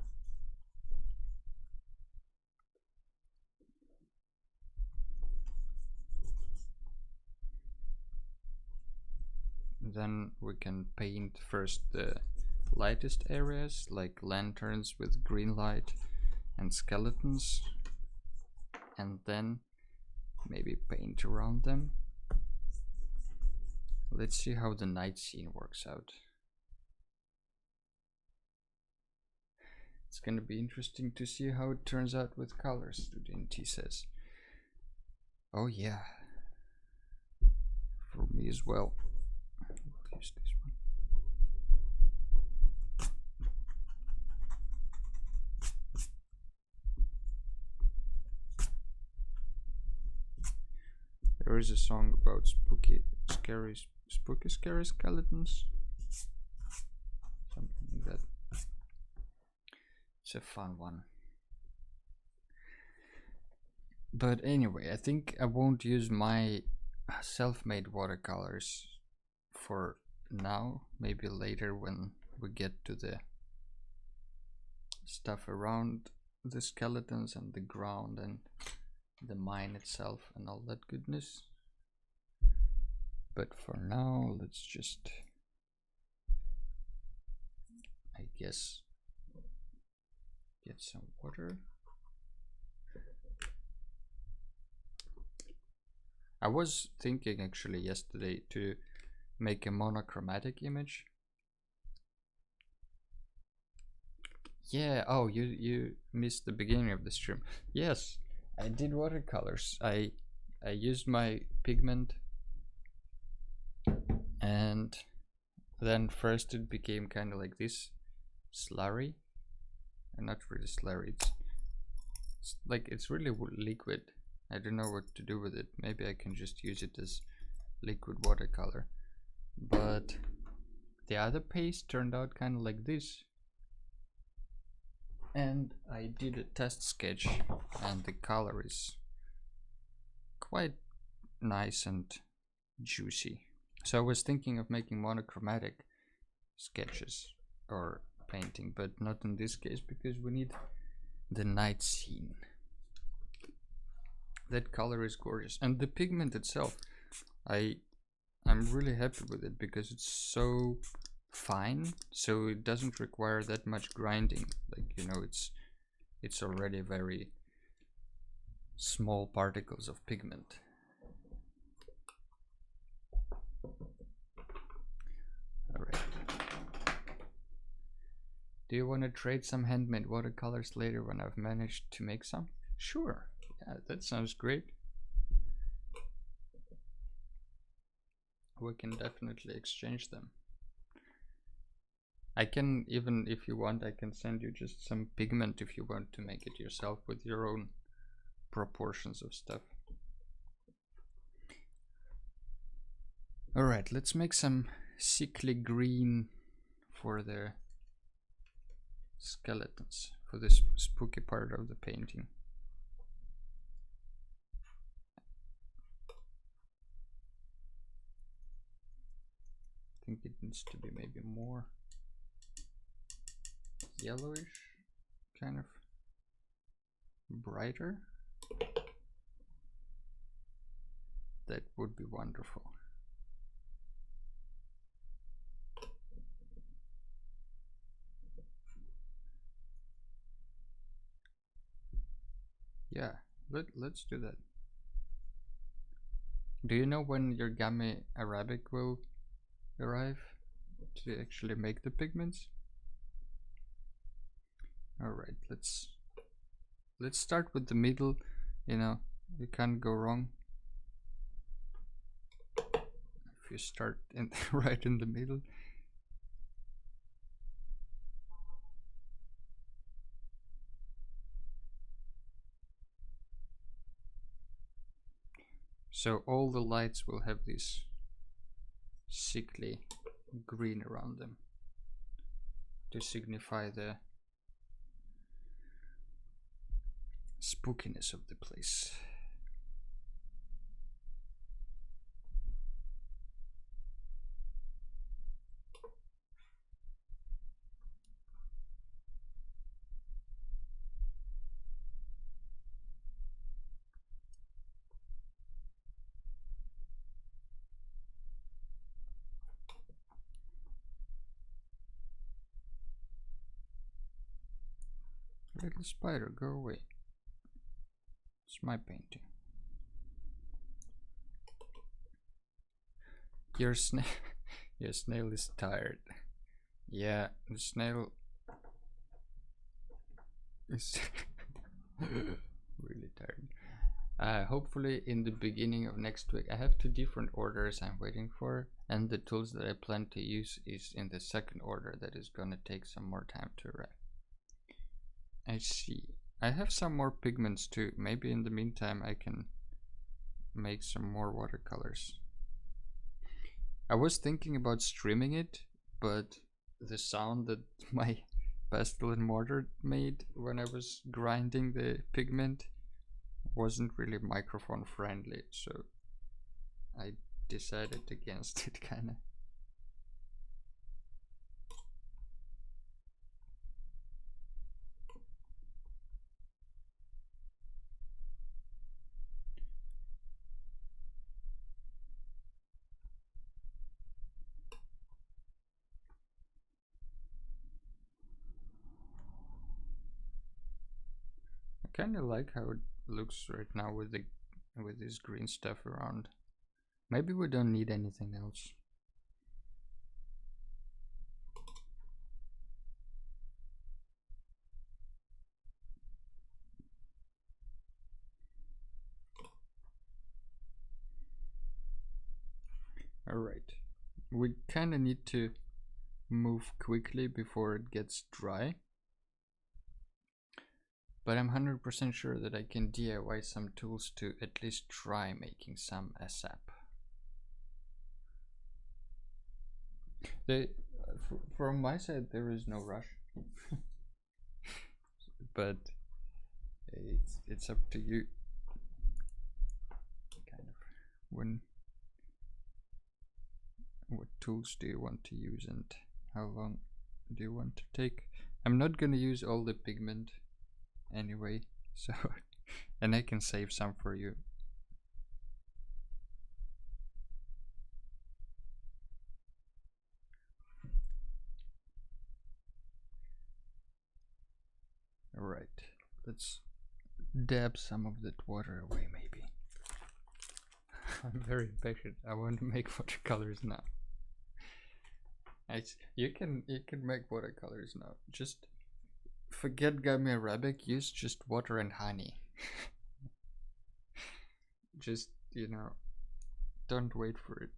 Then we can paint first the lightest areas like lanterns with green light and skeletons, and then maybe paint around them. Let's see how the night scene works out. It's gonna be interesting to see how it turns out with colors, Student T says. Oh yeah, for me as well. We'll use this one. There is a song about spooky, scary skeletons. Something like that. It's a fun one. But anyway, I think I won't use my self-made watercolors for now. Maybe later when we get to the stuff around the skeletons and the ground and the mine itself and all that goodness. But for now, let's just, I guess get some water. I was thinking actually yesterday to make a monochromatic image. Yeah, oh, you missed the beginning of the stream. Yes, I did watercolors. I used my pigment, and then first it became kind of like this slurry, and not really slurry. It's like it's really liquid. I don't know what to do with it. Maybe I can just use it as liquid watercolor. But the other paste turned out kind of like this. And I did a test sketch, and the color is quite nice and juicy. So I was thinking of making monochromatic sketches or painting, but not in this case because we need the night scene. That color is gorgeous, and the pigment itself, I'm really happy with it because it's so fine, so it doesn't require that much grinding. Like, you know, it's already very small particles of pigment. All right. Do you want to trade some handmade watercolors later when I've managed to make some? Sure. Yeah, that sounds great. We can definitely exchange them. I can, even if you want, I can send you just some pigment if you want to make it yourself with your own proportions of stuff. Alright, let's make some sickly green for the skeletons, for this spooky part of the painting. I think it needs to be maybe more yellowish, kind of brighter. That would be wonderful. Yeah, let's do that. Do you know when your Game Arabic will arrive to actually make the pigments? Alright, let's start with the middle. You know, you can't go wrong if you start in right in the middle. So all the lights will have this sickly green around them to signify the spookiness of the place. Little spider, go away. It's my painting. Your snail your snail is tired. Yeah, the snail is really tired. Hopefully in the beginning of next week. I have 2 different orders I'm waiting for, and the tools that I plan to use is in the second order that is gonna take some more time to arrive. I see. I have some more pigments too. Maybe in the meantime I can make some more watercolors. I was thinking about streaming it, but the sound that my pestle and mortar made when I was grinding the pigment wasn't really microphone friendly, so I decided against it, kinda. kind of like how it looks right now with this green stuff around. Maybe we don't need anything else. Alright, we kind of need to move quickly before it gets dry, but I'm 100% sure that I can DIY some tools to at least try making some ASAP. From my side there is no rush, but it's up to you kind of what tools do you want to use and how long do you want to take. I'm not gonna use all the pigment anyway, so and I can save some for you. Alright, let's dab some of that water away maybe. I'm very impatient. I want to make watercolors now. You can make watercolors now. Just forget gummy arabic, use just water and honey. Just, you know, don't wait for it.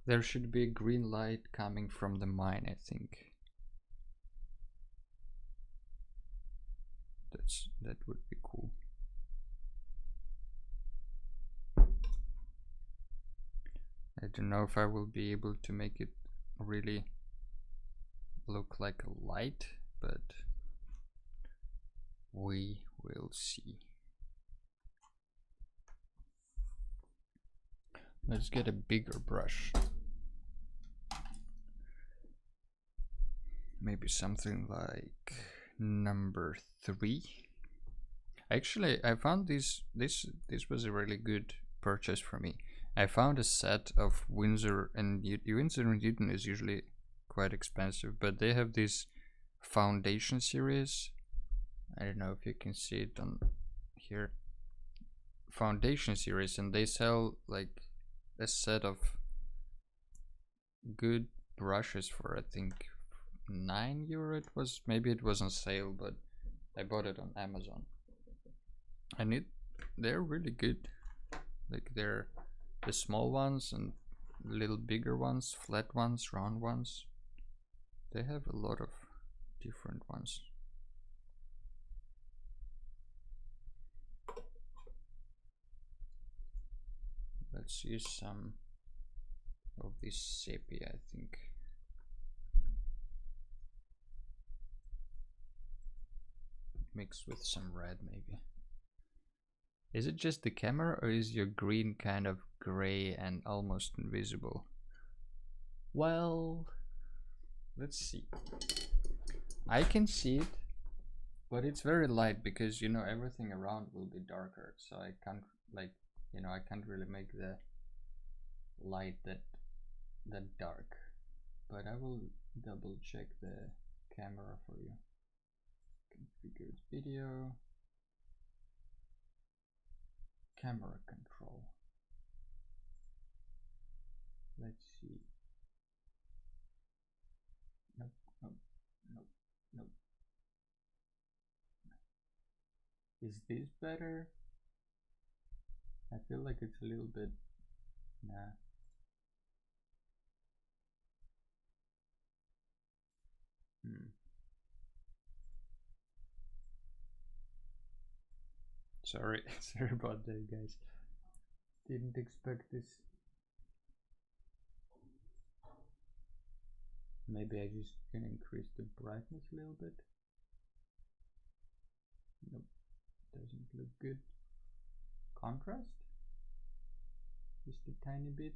There should be a green light coming from the mine, I think. That would be cool. I don't know if I will be able to make it really look like a light, but we will see. Let's get a bigger brush. Maybe something like number 3. Actually, I found this was a really good purchase for me. I found a set of Winsor and Newton is usually quite expensive, but they have this foundation series. I don't know if you can see it on here. Foundation series, and they sell like a set of good brushes for I think €9. It was, maybe it was on sale, but I bought it on Amazon, and they're really good. Like they're the small ones and little bigger ones, flat ones, round ones. They have a lot of different ones. Let's use some of this sepia, I think. Mixed with some red maybe. Is it just the camera, or is your green kind of gray and almost invisible? Well, let's see. I can see it, but it's very light because, you know, everything around will be darker, so I can't, like, you know, I can't really make the light that dark. But I will double check the camera for you. Configured video, camera control. Let's see. Nope, nope, nope, nope. Is this better? I feel like it's a little bit, nah. Sorry, sorry about that, guys. Didn't expect this. Maybe I just can increase the brightness a little bit. Nope, doesn't look good. Contrast? Just a tiny bit.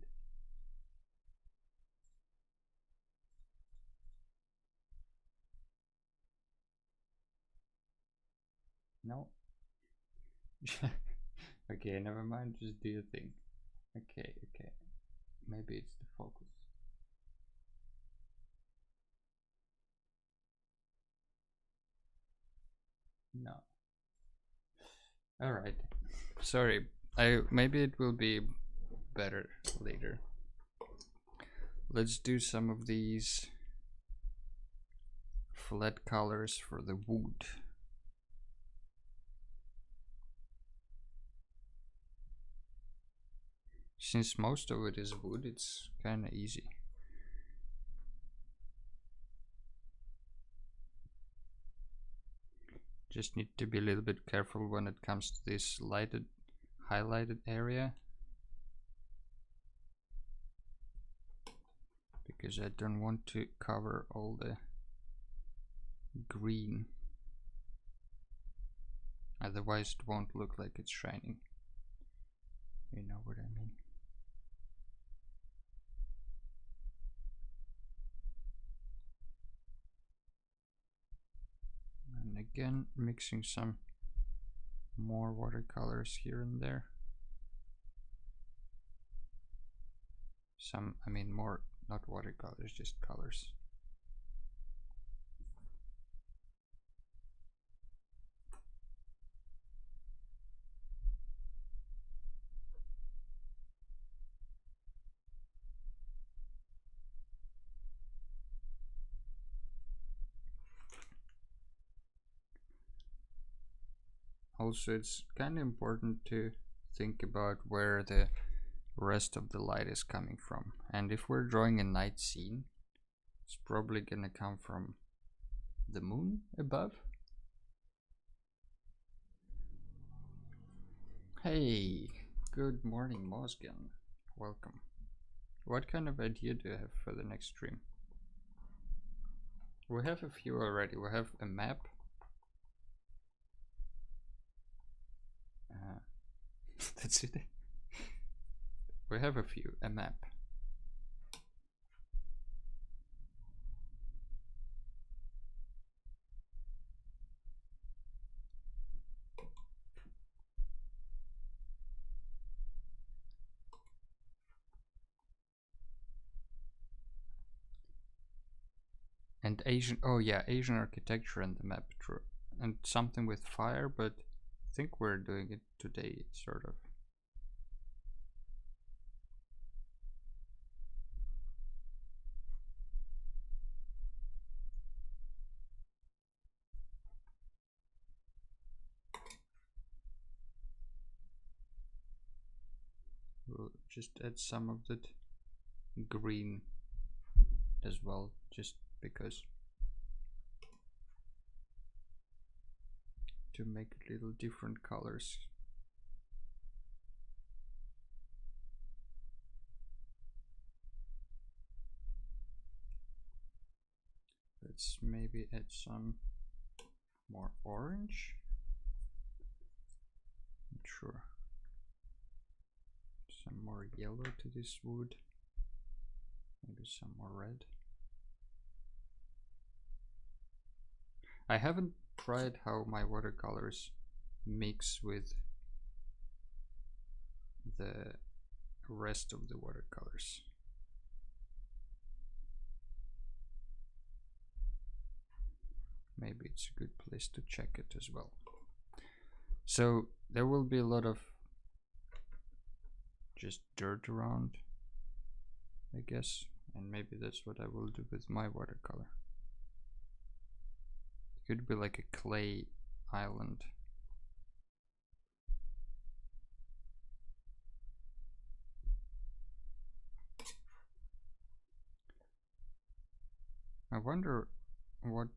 No. Okay, never mind, just do your thing. Okay, okay. Maybe it's the focus. No. Alright. Sorry. Maybe it will be better later. Let's do some of these flat colors for the wood. Since most of it is wood, it's kind of easy. Just need to be a little bit careful when it comes to this highlighted area, because I don't want to cover all the green. Otherwise it won't look like it's shining. You know what I mean. And again, mixing some more watercolors here and there. I mean more, not watercolors, just colors. Also, it's kind of important to think about where the rest of the light is coming from. And if we're drawing a night scene, it's probably gonna come from the moon above. Hey, good morning, Mosgan. Welcome. What kind of idea do you have for the next stream? We have a few already. We have a map. That's it. We have a map. And Asian, oh yeah, Asian architecture and the map, true. And something with fire, but I think we're doing it today, sort of. We'll just add some of that green as well, just because, to make little different colors. Let's maybe add some more orange. Not sure. Some more yellow to this wood. Maybe some more red. I haven't tried how my watercolors mix with the rest of the watercolors. Maybe it's a good place to check it as well. So there will be a lot of just dirt around, I guess, and maybe that's what I will do with my watercolor. It could be like a clay island. I wonder what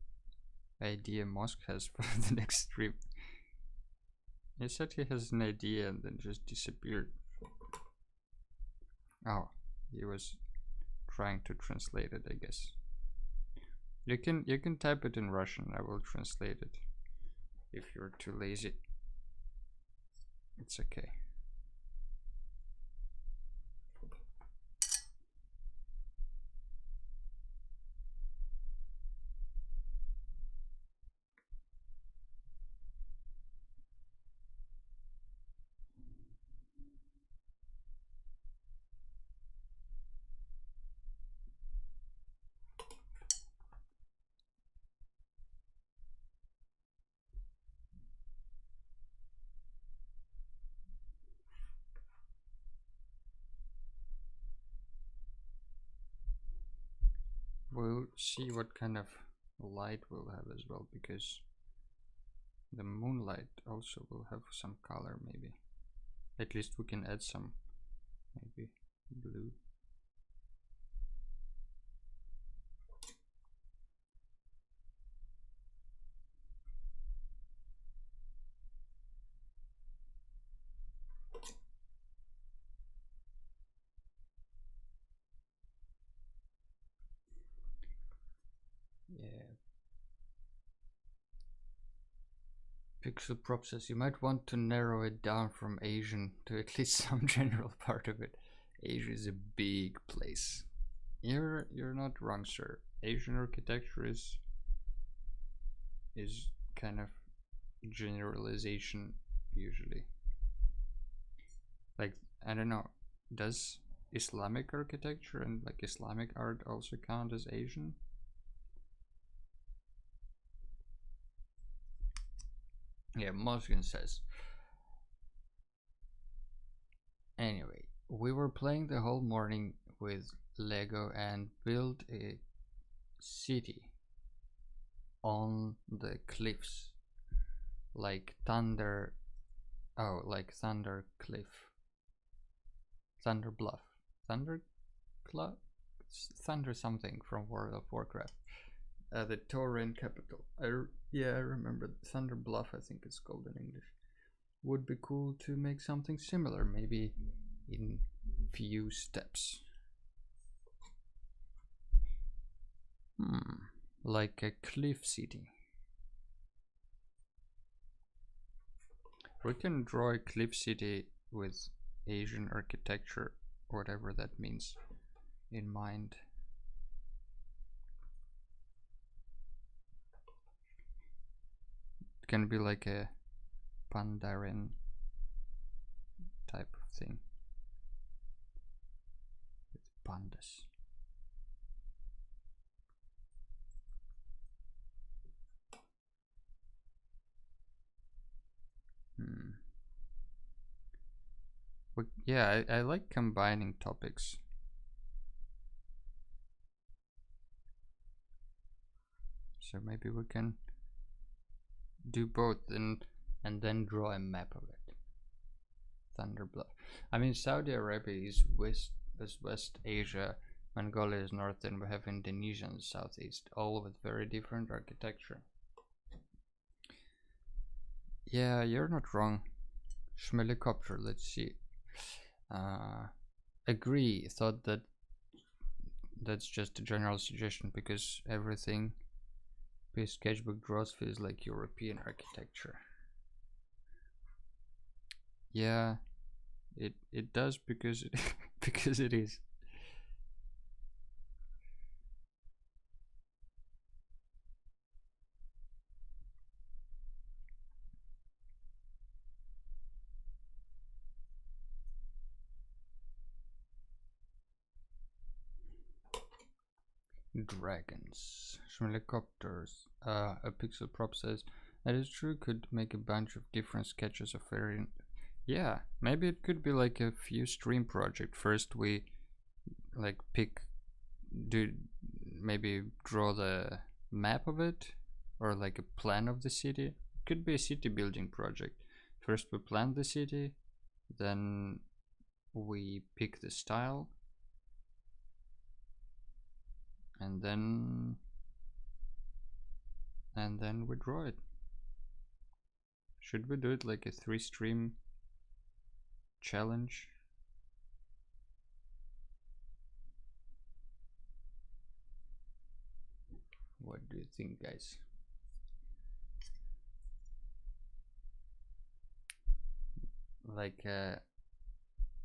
idea Mosk has for the next stream. He said he has an idea and then just disappeared. Oh, he was trying to translate it, I guess. You can type it in Russian. I will translate it. If you're too lazy, it's okay. We'll see what kind of light we'll have as well, because the moonlight also will have some color, maybe. At least we can add some, maybe blue. Yeah. Pixel Prop says you might want to narrow it down from Asian to at least some general part of it. Asia is a big place. You're not wrong, sir. Asian architecture is kind of generalization usually. Like, I don't know, does Islamic architecture and like Islamic art also count as Asian? Yeah, Moskin says. Anyway, we were playing the whole morning with Lego and built a city on the cliffs, like Thunder. Oh, like Thunder Cliff, Thunder Bluff, Thunder Club, Thunder something from World of Warcraft. The Tauren capital. Yeah, I remember Thunder Bluff. I think it's called in English. Would be cool to make something similar, maybe in few steps. Like a cliff city. We can draw a cliff city with Asian architecture, whatever that means, in mind. It can be like a Pandaren type of thing with pandas. But yeah, I like combining topics. So maybe we can do both and then draw a map of it. Thunder Bluff. I mean, Saudi Arabia is West Asia, Mongolia is north, and we have Indonesia in the southeast, all with very different architecture. Yeah, you're not wrong. Schmelicopter, let's see. Agree, thought that that's just a general suggestion because everything P sketchbook draws feels like European architecture. Yeah, it does because it because it is. Dragons, helicopters. A pixel prop says that is true. Could make a bunch of different sketches of variant. Yeah, maybe it could be like a few stream project. First we like maybe draw the map of it or like a plan of the city. Could be a city building project. First we plan the city, then we pick the style, and then we draw it. Should we do it like a 3-stream challenge? What do you think, guys? Like a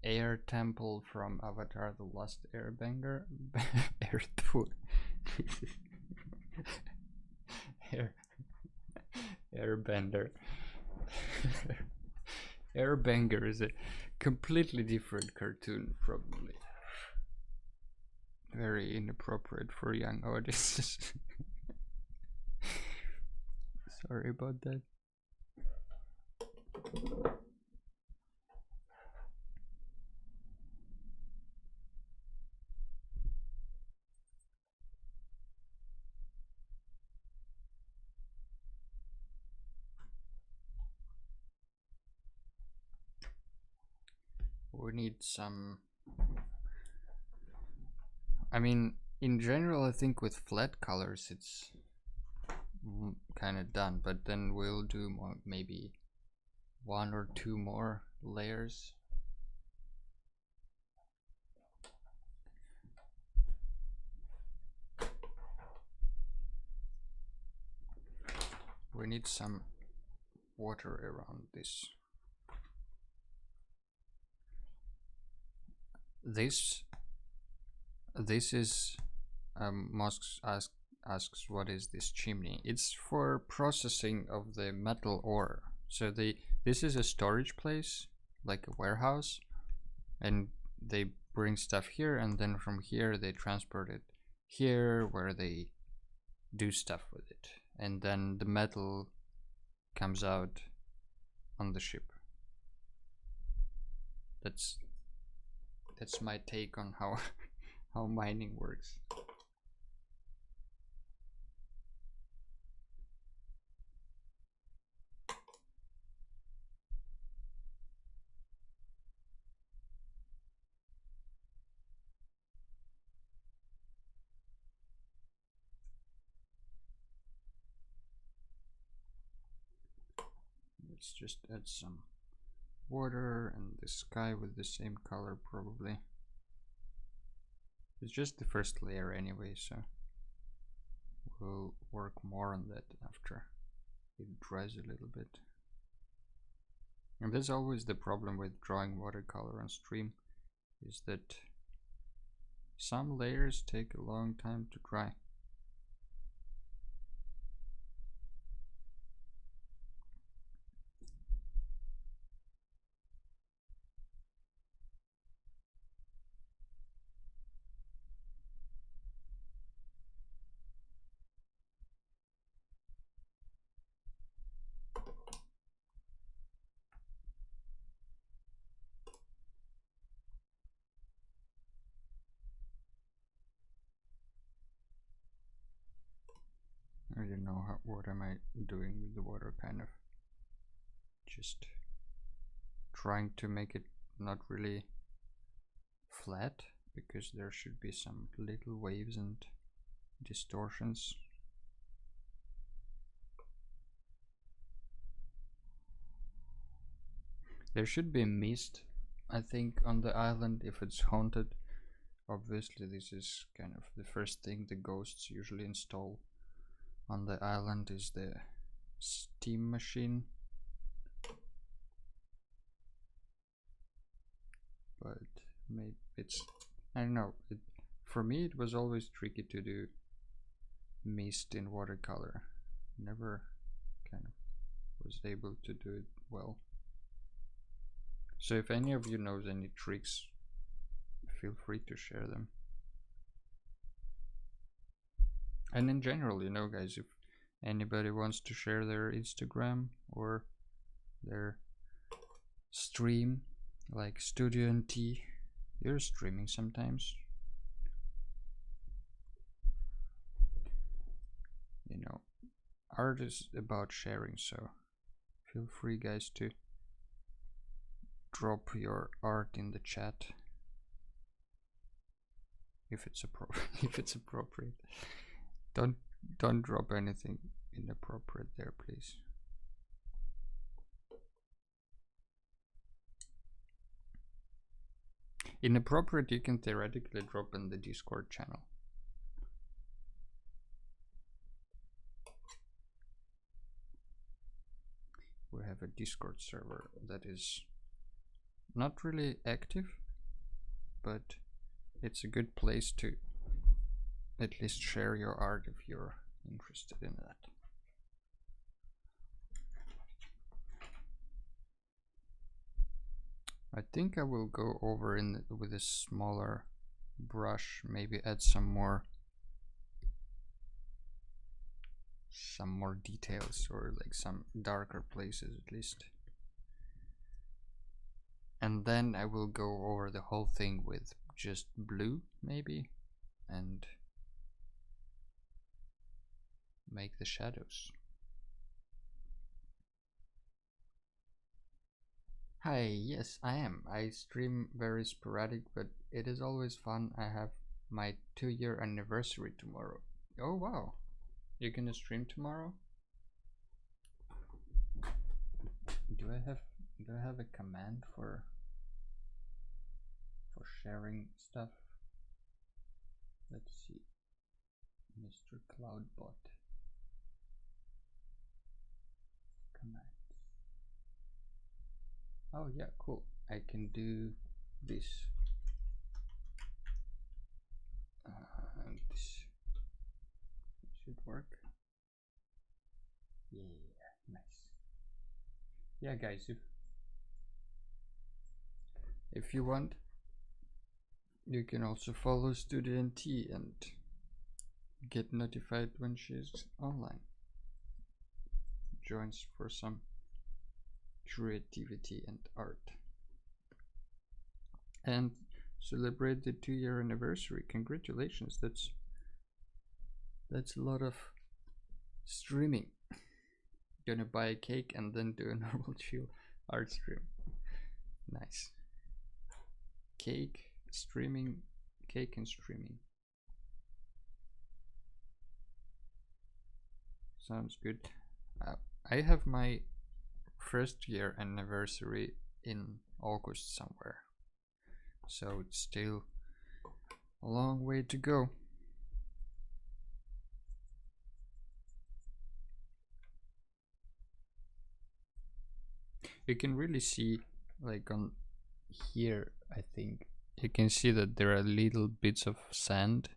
air temple from Avatar: The Last Airbender. Airbender. Airbanger is a completely different cartoon, probably. Very inappropriate for young audiences. Sorry about that. we need some. I mean, in general, I think with flat colors it's kind of done, but then we'll do more, maybe one or two more layers. We need some water around this. This is Musk asks what is this chimney? It's for processing of the metal ore. So this is a storage place, like a warehouse, and they bring stuff here, and then from here they transport it here where they do stuff with it, and then the metal comes out on the ship. That's my take on how how mining works. Let's just add some water and the sky with the same color probably. It's just the first layer anyway, so we'll work more on that after it dries a little bit. And that's always the problem with drawing watercolor on stream, is that some layers take a long time to dry. I don't know what am I doing with the water, kind of just trying to make it not really flat, because there should be some little waves and distortions. There should be mist, I think, on the island if it's haunted. Obviously this is kind of the first thing the ghosts usually install on the island, is the steam machine. But maybe it's, I don't know, for me it was always tricky to do mist in watercolor. Never kind of was able to do it well. So if any of you knows any tricks, feel free to share them. And in general, you know guys, if anybody wants to share their Instagram or their stream, like Studio NT, you're streaming sometimes, you know, art is about sharing, so feel free guys to drop your art in the chat if it's if it's appropriate. Don't drop anything inappropriate there, please. Inappropriate you can theoretically drop in the Discord channel. We have a Discord server that is not really active, but it's a good place to at least share your art if you're interested in that. I think I will go over with a smaller brush, maybe add some more details, or like some darker places at least. And then I will go over the whole thing with just blue maybe, and make the shadows. Hi, yes, I am. I stream very sporadic, but it is always fun. I have my 2-year anniversary tomorrow. Oh wow, you're gonna stream tomorrow? Do I have a command for sharing stuff? Let's see. Mr. Cloudbot command. Oh yeah, cool. I can do this. This should work. Yeah, nice. Yeah, guys, if you want, you can also follow Student T and get notified when she's online. Joins for some creativity and art. And celebrate the 2-year anniversary. Congratulations. That's a lot of streaming. Gonna buy a cake and then do a normal chill art stream. Nice. Cake streaming, cake and streaming. Sounds good. I have my first year anniversary in August somewhere, so it's still a long way to go. You can really see, like on here, I think you can see that there are little bits of sand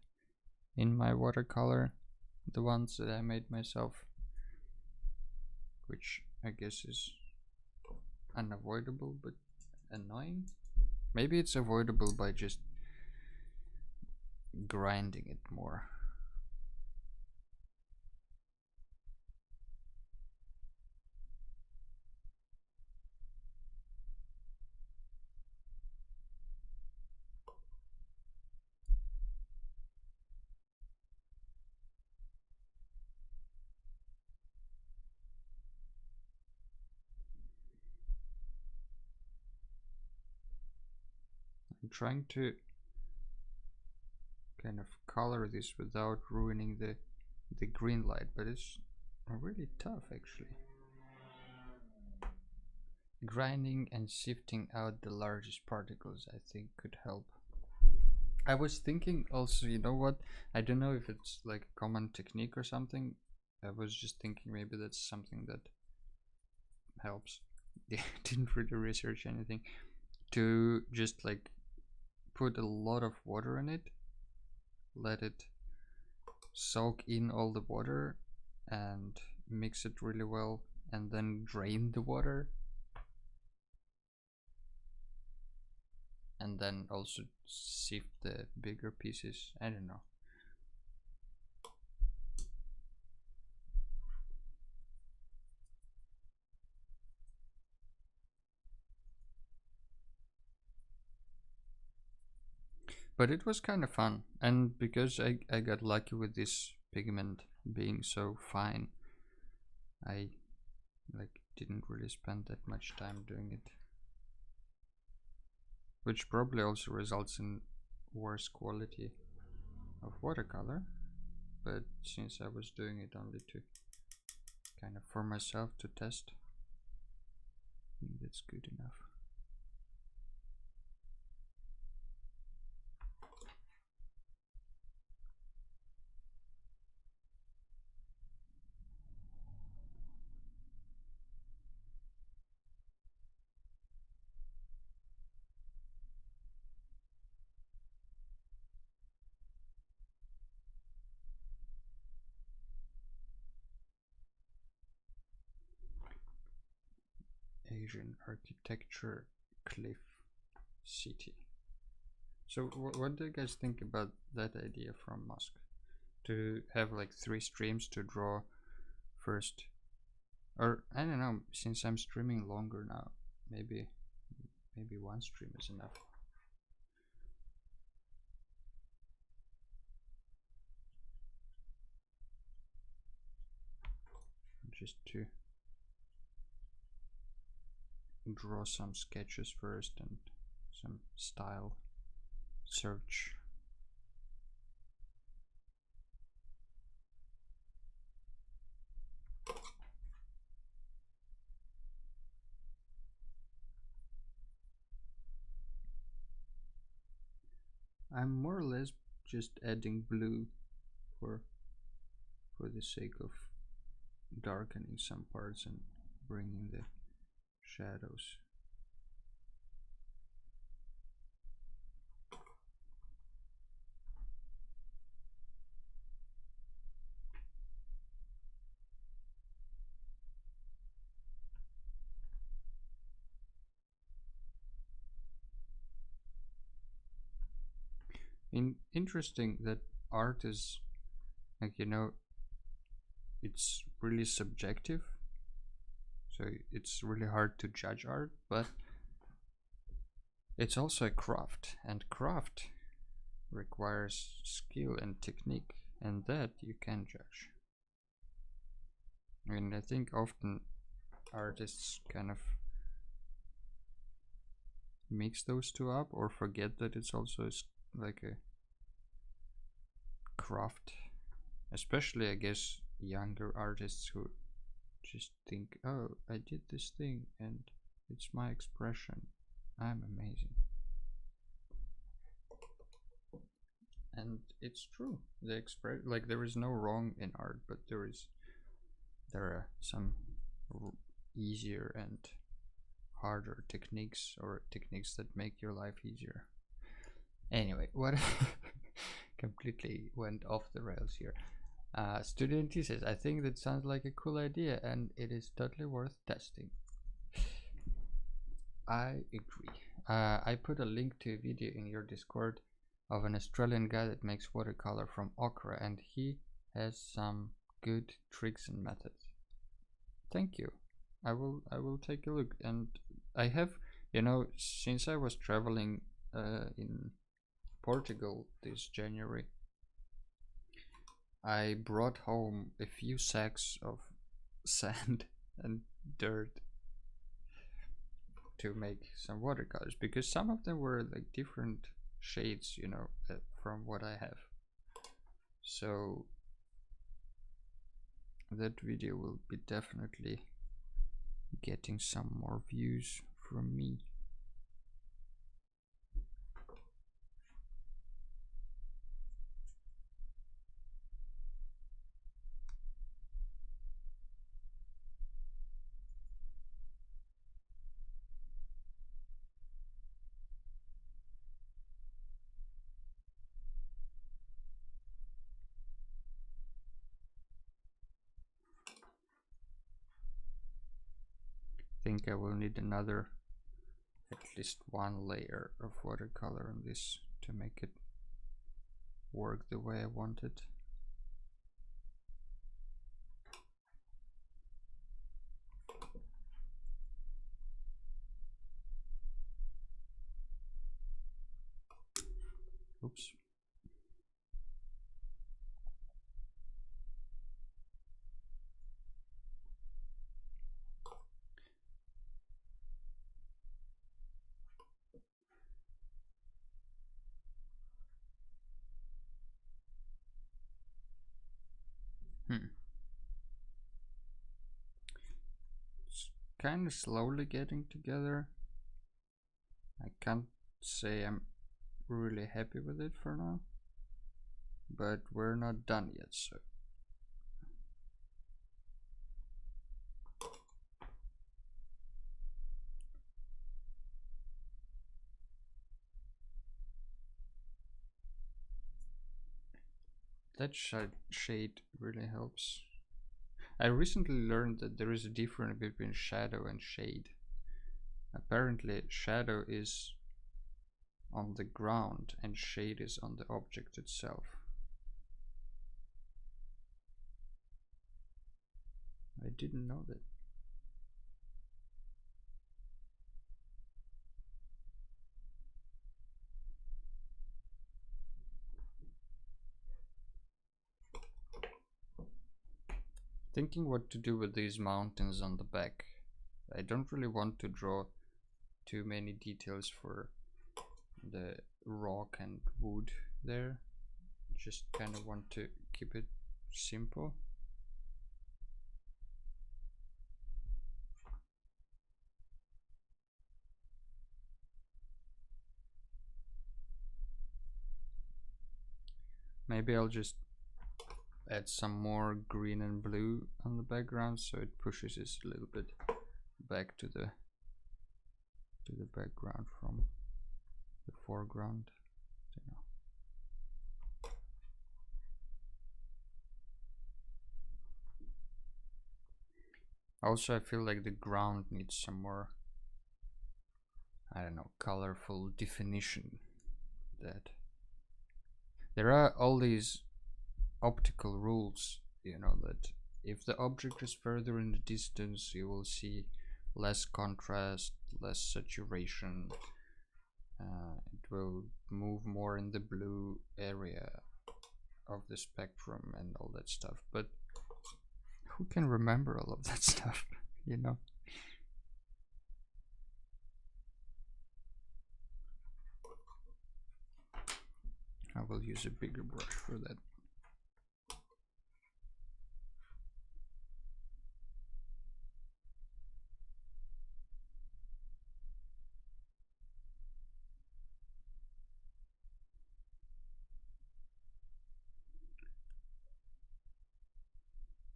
in my watercolor, the ones that I made myself, which I guess is unavoidable but annoying. Maybe it's avoidable by just grinding it more. I'm trying to kind of color this without ruining the green light, but it's really tough actually. Grinding and sifting out the largest particles, I think, could help. I was thinking also, you know what? I don't know if it's like a common technique or something. I was just thinking maybe that's something that helps. Didn't really research anything. To just like put a lot of water in it, let it soak in all the water and mix it really well, and then drain the water, and then also sift the bigger pieces. I don't know. But it was kind of fun, and because I got lucky with this pigment being so fine, I like didn't really spend that much time doing it, which probably also results in worse quality of watercolor. But since I was doing it only to kind of for myself to test, I think that's good enough. Asian architecture cliff city. So what do you guys think about that idea from Musk? To have like 3 streams to draw first, or I don't know, since I'm streaming longer now, maybe 1 stream is enough. Just to draw some sketches first and some style search. I'm more or less just adding blue for the sake of darkening some parts and bringing the shadows. Interesting that art is, like, it's really subjective, so it's really hard to judge art, but it's also a craft, and craft requires skill and technique, and that you can judge. I mean, I think often artists kind of mix those two up or forget that it's also like a craft, especially I guess younger artists who just think, oh, I did this thing and it's my expression, I'm amazing. And it's true, the express, like, there is no wrong in art, but there are some easier and harder techniques, or techniques that make your life easier. Anyway, what completely went off the rails here. Student T says, I think that sounds like a cool idea and it is totally worth testing. I agree. I put a link to a video in your Discord of an Australian guy that makes watercolor from ochre, and he has some good tricks and methods. Thank you. I will take a look. And I have, since I was traveling in Portugal this January, I brought home a few sacks of sand and dirt to make some watercolors, because some of them were like different shades, from what I have. So that video will be definitely getting some more views from me. I think I will need another, at least one layer of watercolor on this to make it work the way I want it. Oops. It's kind of slowly getting together. I can't say I'm really happy with it for now, but we're not done yet, so. That shade really helps. I recently learned that there is a difference between shadow and shade. Apparently, shadow is on the ground and shade is on the object itself. I didn't know that. Thinking what to do with these mountains on the back. I don't really want to draw too many details for the rock and wood there. Just kind of want to keep it simple. Maybe I'll just add some more green and blue on the background so it pushes us a little bit back to the background from the foreground. Also, I feel like the ground needs some more, I don't know, colorful definition. That there are all these optical rules, you know, that if the object is further in the distance, you will see less contrast, less saturation. It will move more in the blue area of the spectrum and all that stuff. But who can remember all of that stuff, you know? I will use a bigger brush for that.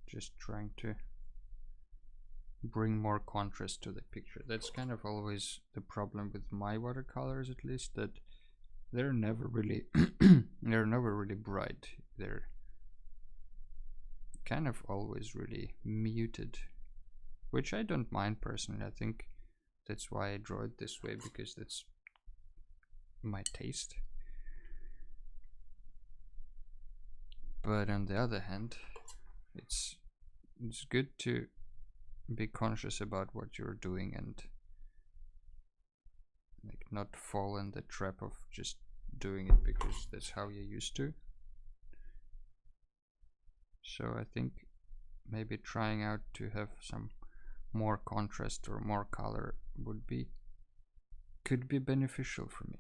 Just trying to bring more contrast to the picture. That's kind of always the problem with my watercolors, at least, that they're never really they're never really bright. They're kind of always really muted, which I don't mind personally. I think that's why I draw it this way, because that's my taste. But on the other hand, it's good to be conscious about what you're doing and like not fall in the trap of just doing it because that's how you used to. So I think maybe trying out to have some more contrast or more color could be beneficial for me.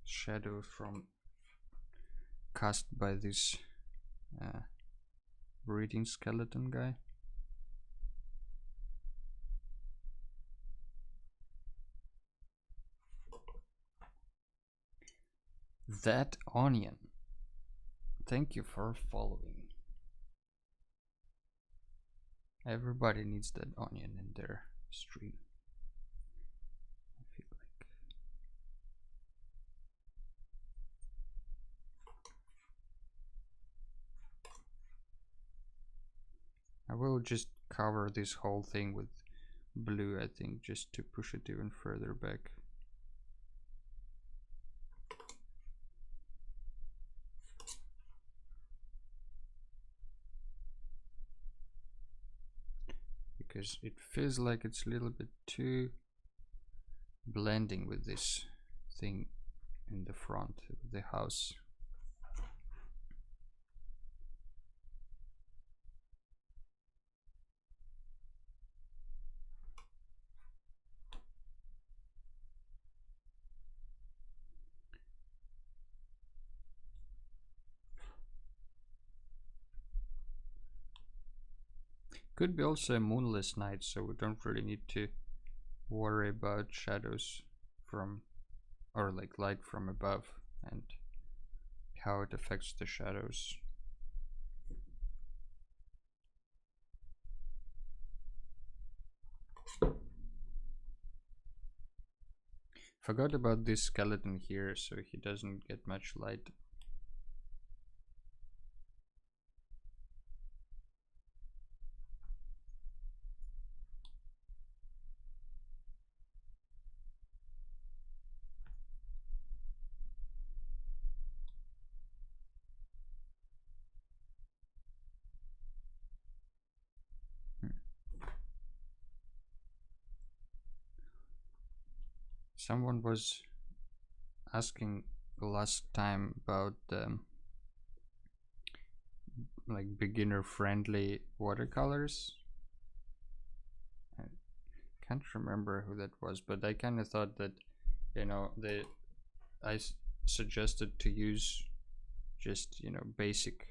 Shadow from cast by this breeding skeleton guy. That onion. Thank you for following. Everybody needs that onion in their stream. I feel like. I will just cover this whole thing with blue, I think, just to push it even further back. Because it feels like it's a little bit too blending with this thing in the front of the house. Could be also a moonless night, so we don't really need to worry about shadows from, or like light from above and how it affects the shadows. Forgot about this skeleton here, so he doesn't get much light. Someone was asking last time about like beginner friendly watercolors. I can't remember who that was, but I kind of thought that, you know, I suggested to use just, you know, basic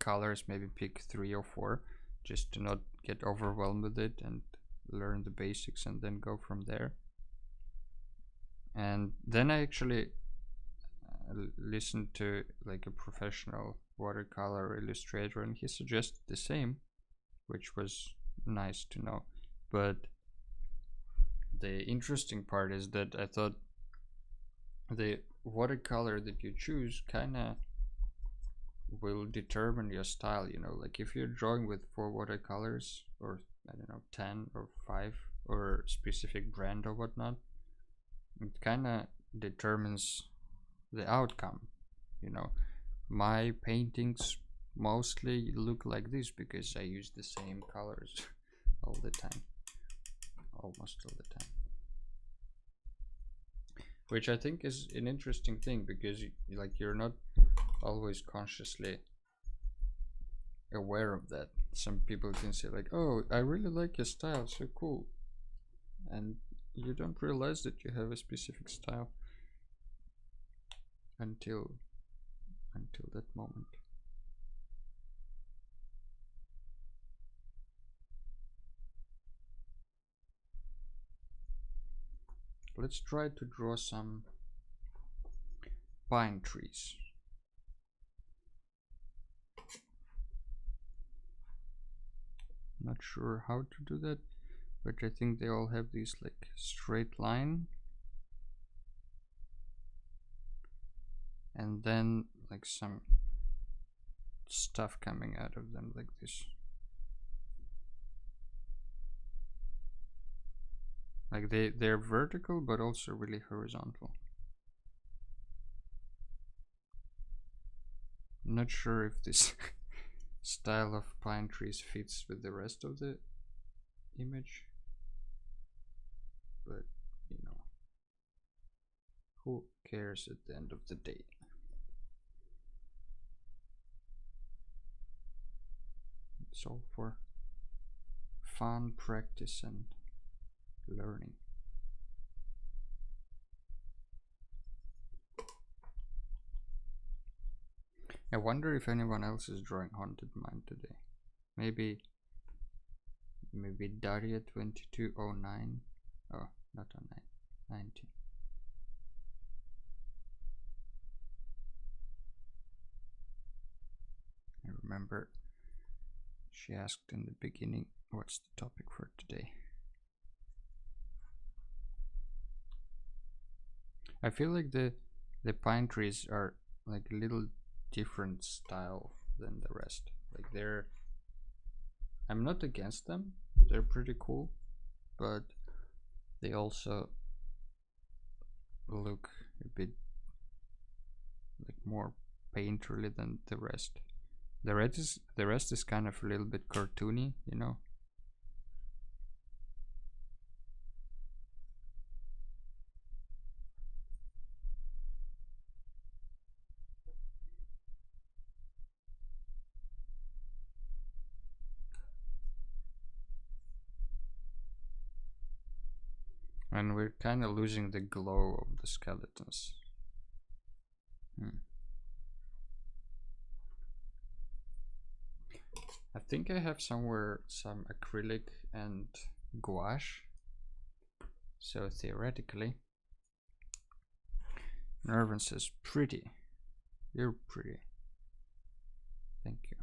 colors, maybe pick 3 or 4, just to not get overwhelmed with it and learn the basics and then go from there. And then I actually listened to like a professional watercolor illustrator, and he suggested the same, which was nice to know. But the interesting part is that I thought the watercolor that you choose kind of will determine your style, you know. Like if you're drawing with 4 watercolors, or I don't know, 10 or 5, or specific brand or whatnot, it kind of determines the outcome, you know. My paintings mostly look like this because I use the same colors all the time, almost all the time, which I think is an interesting thing, because you're not always consciously aware of that. Some people can say like, oh, I really like your style, so cool, and you don't realize that you have a specific style until that moment. Let's try to draw some pine trees. Not sure how to do that, but I think they all have this like straight line, and then like some stuff coming out of them like this. Like they're vertical but also really horizontal. I'm not sure if this style of pine trees fits with the rest of the image, but you know, who cares at the end of the day? It's all for fun, practice, and learning. I wonder if anyone else is drawing Haunted Mine today. Maybe Daria 2209. Oh, not 09, 19. I remember she asked in the beginning, what's the topic for today? I feel like the pine trees are like a little different style than the rest. Like I'm not against them, they're pretty cool, but they also look a bit like more painterly than the rest. The rest is kind of a little bit cartoony, you know. And we're kind of losing the glow of the skeletons. I think I have somewhere some acrylic and gouache. So theoretically, Nervin says, pretty. You're pretty. Thank you.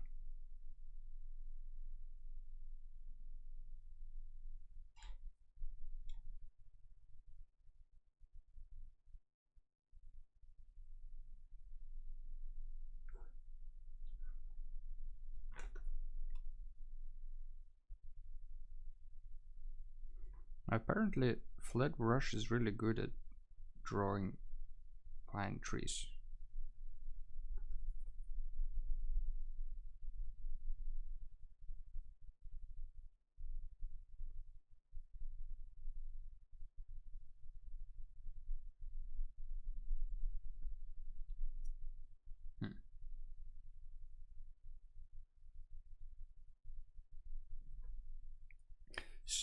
Apparently, flat brush is really good at drawing pine trees.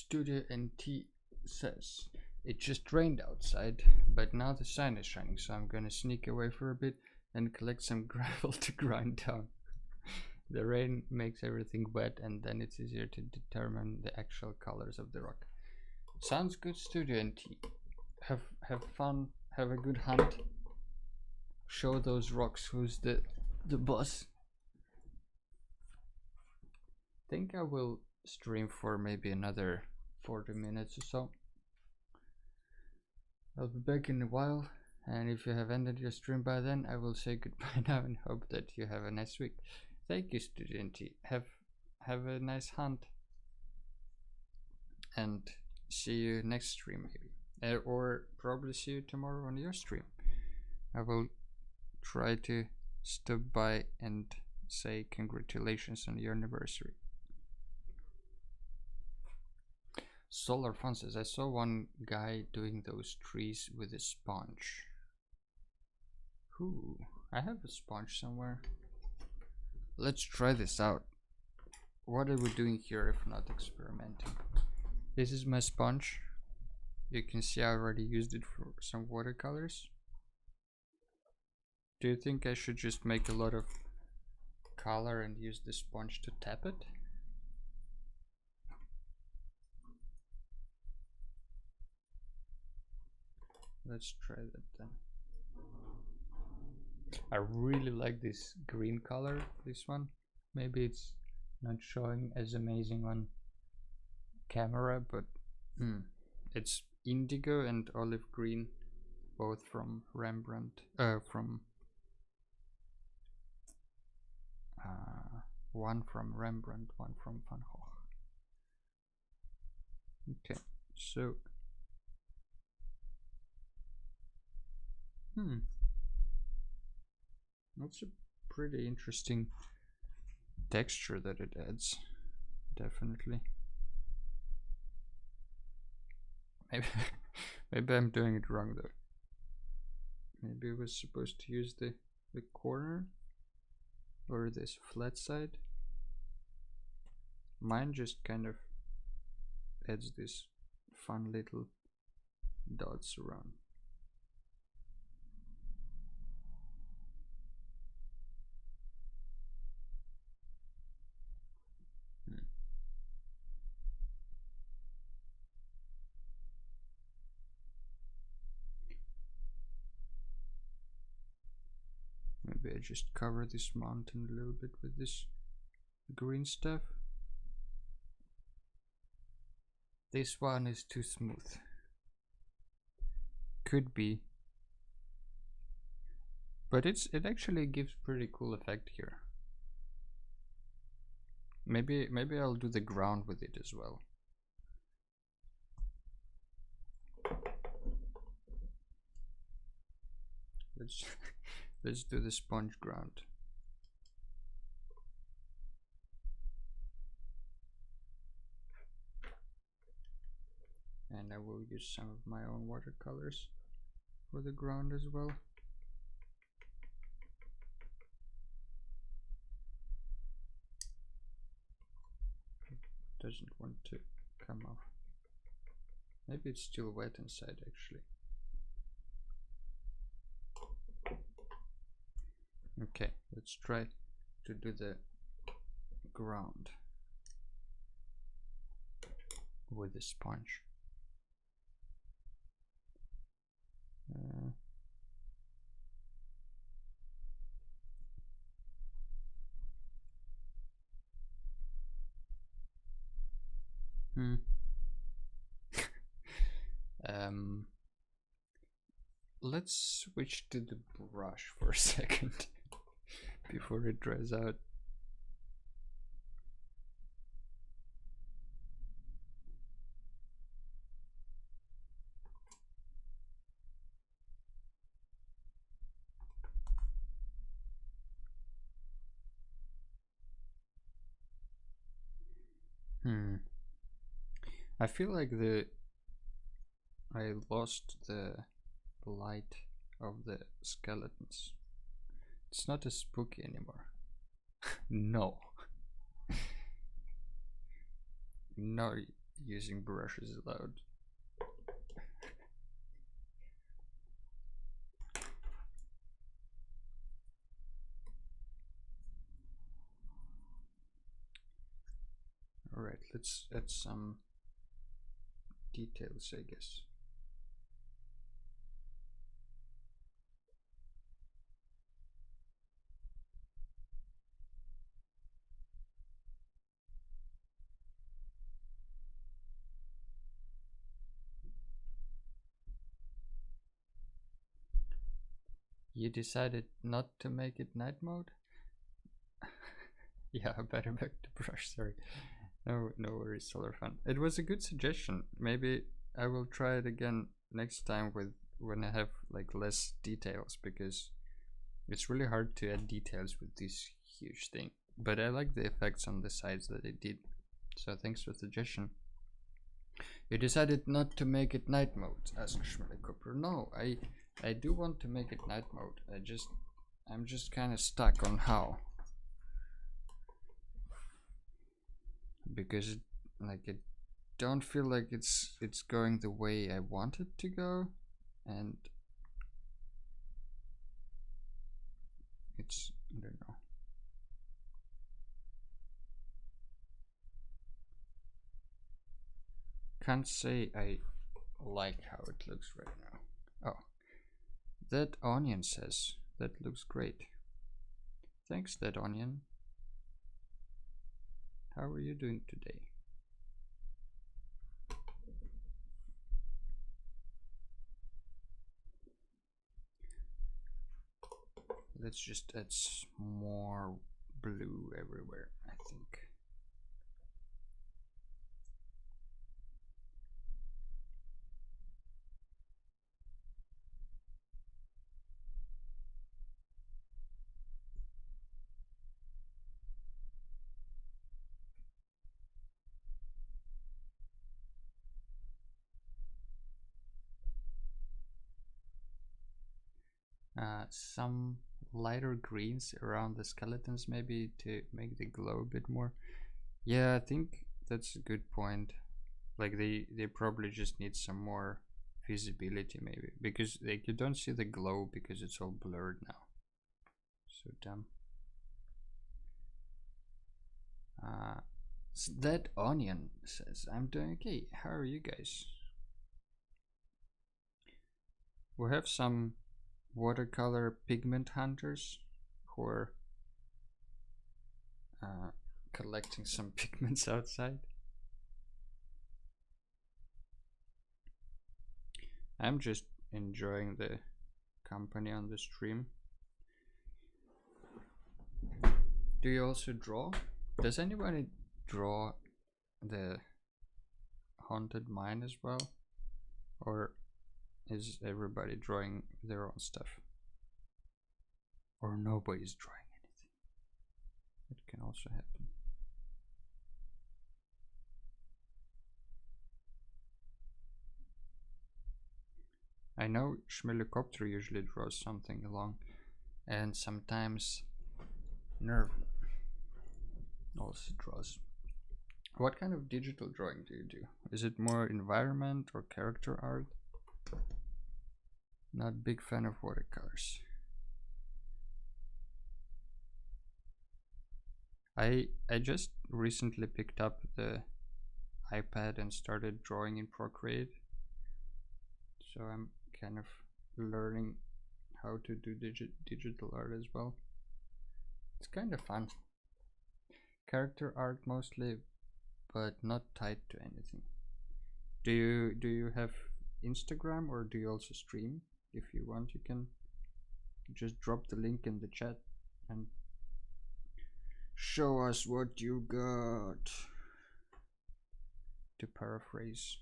Studio NT says it just rained outside, but now the sun is shining, so I'm gonna sneak away for a bit and collect some gravel to grind down. The rain makes everything wet, and then it's easier to determine the actual colors of the rock. Sounds good, Studio NT. Have fun, have a good hunt. Show those rocks who's the boss. Think I will stream for maybe another 40 minutes or so. I'll be back in a while, and if you have ended your stream by then, I will say goodbye now and hope that you have a nice week. Thank you, Student. Have a nice hunt, and see you next stream maybe, or probably see you tomorrow on your stream. I will try to stop by and say congratulations on your anniversary. Solar Fun says, I saw one guy doing those trees with a sponge. Ooh, I have a sponge somewhere. Let's try this out. What are we doing here if not experimenting? This is my sponge. You can see I already used it for some watercolors. Do you think I should just make a lot of color and use the sponge to tap it? Let's try that then. I really like this green color, this one. Maybe it's not showing as amazing on camera, but it's indigo and olive green, both from Rembrandt, one from Rembrandt, one from Van Gogh. Okay, so that's a pretty interesting texture that it adds, definitely. Maybe I'm doing it wrong though. Maybe I was supposed to use the corner or this flat side. Mine just kind of adds this fun little dots around. Maybe I just cover this mountain a little bit with this green stuff. This one is too smooth. Could be. But it actually gives pretty cool effect here. Maybe I'll do the ground with it as well. Let's do the sponge ground. And I will use some of my own watercolors for the ground as well. It doesn't want to come off. Maybe it's still wet inside actually. Okay, let's try to do the ground with the sponge. Let's switch to the brush for a second before it dries out. I feel like I lost the light of the skeletons. It's not as spooky anymore. No. No, using brushes allowed. Alright, let's add some details, I guess. You decided not to make it night mode? Yeah, better back to brush, sorry. No worries, Solar Fun. It was a good suggestion. Maybe I will try it again next time with when I have like less details, because it's really hard to add details with this huge thing. But I like the effects on the sides that it did. So thanks for the suggestion. You decided not to make it night mode, asked Schmelicopter. No, I do want to make it night mode. I'm just kind of stuck on how. Because it don't feel like it's going the way I want it to go, and it's, I don't know. Can't say I like how it looks right now. Oh, that onion says that looks great. Thanks, that onion. How are you doing today? Let's just add more blue everywhere, I think. Some lighter greens around the skeletons, maybe, to make the glow a bit more. Yeah, I think that's a good point. Like they probably just need some more visibility, maybe, because like you don't see the glow because it's all blurred now. So dumb. That onion says, I'm doing okay. How are you guys? We have some watercolor pigment hunters who are collecting some pigments outside. I'm just enjoying the company on the stream. Do you also draw? Does anybody draw the haunted mine as well? Or is everybody drawing their own stuff? Or nobody's drawing anything? It can also happen. I know Schmelicopter usually draws something along, and sometimes Nerve also draws. What kind of digital drawing do you do? Is it more environment or character art? Not big fan of watercolors. I just recently picked up the iPad and started drawing in Procreate, so I'm kind of learning how to do digital art as well. It's kind of fun. Character art mostly, but not tied to anything. Do you have Instagram, or do you also stream? If you want, you can just drop the link in the chat and show us what you got, to paraphrase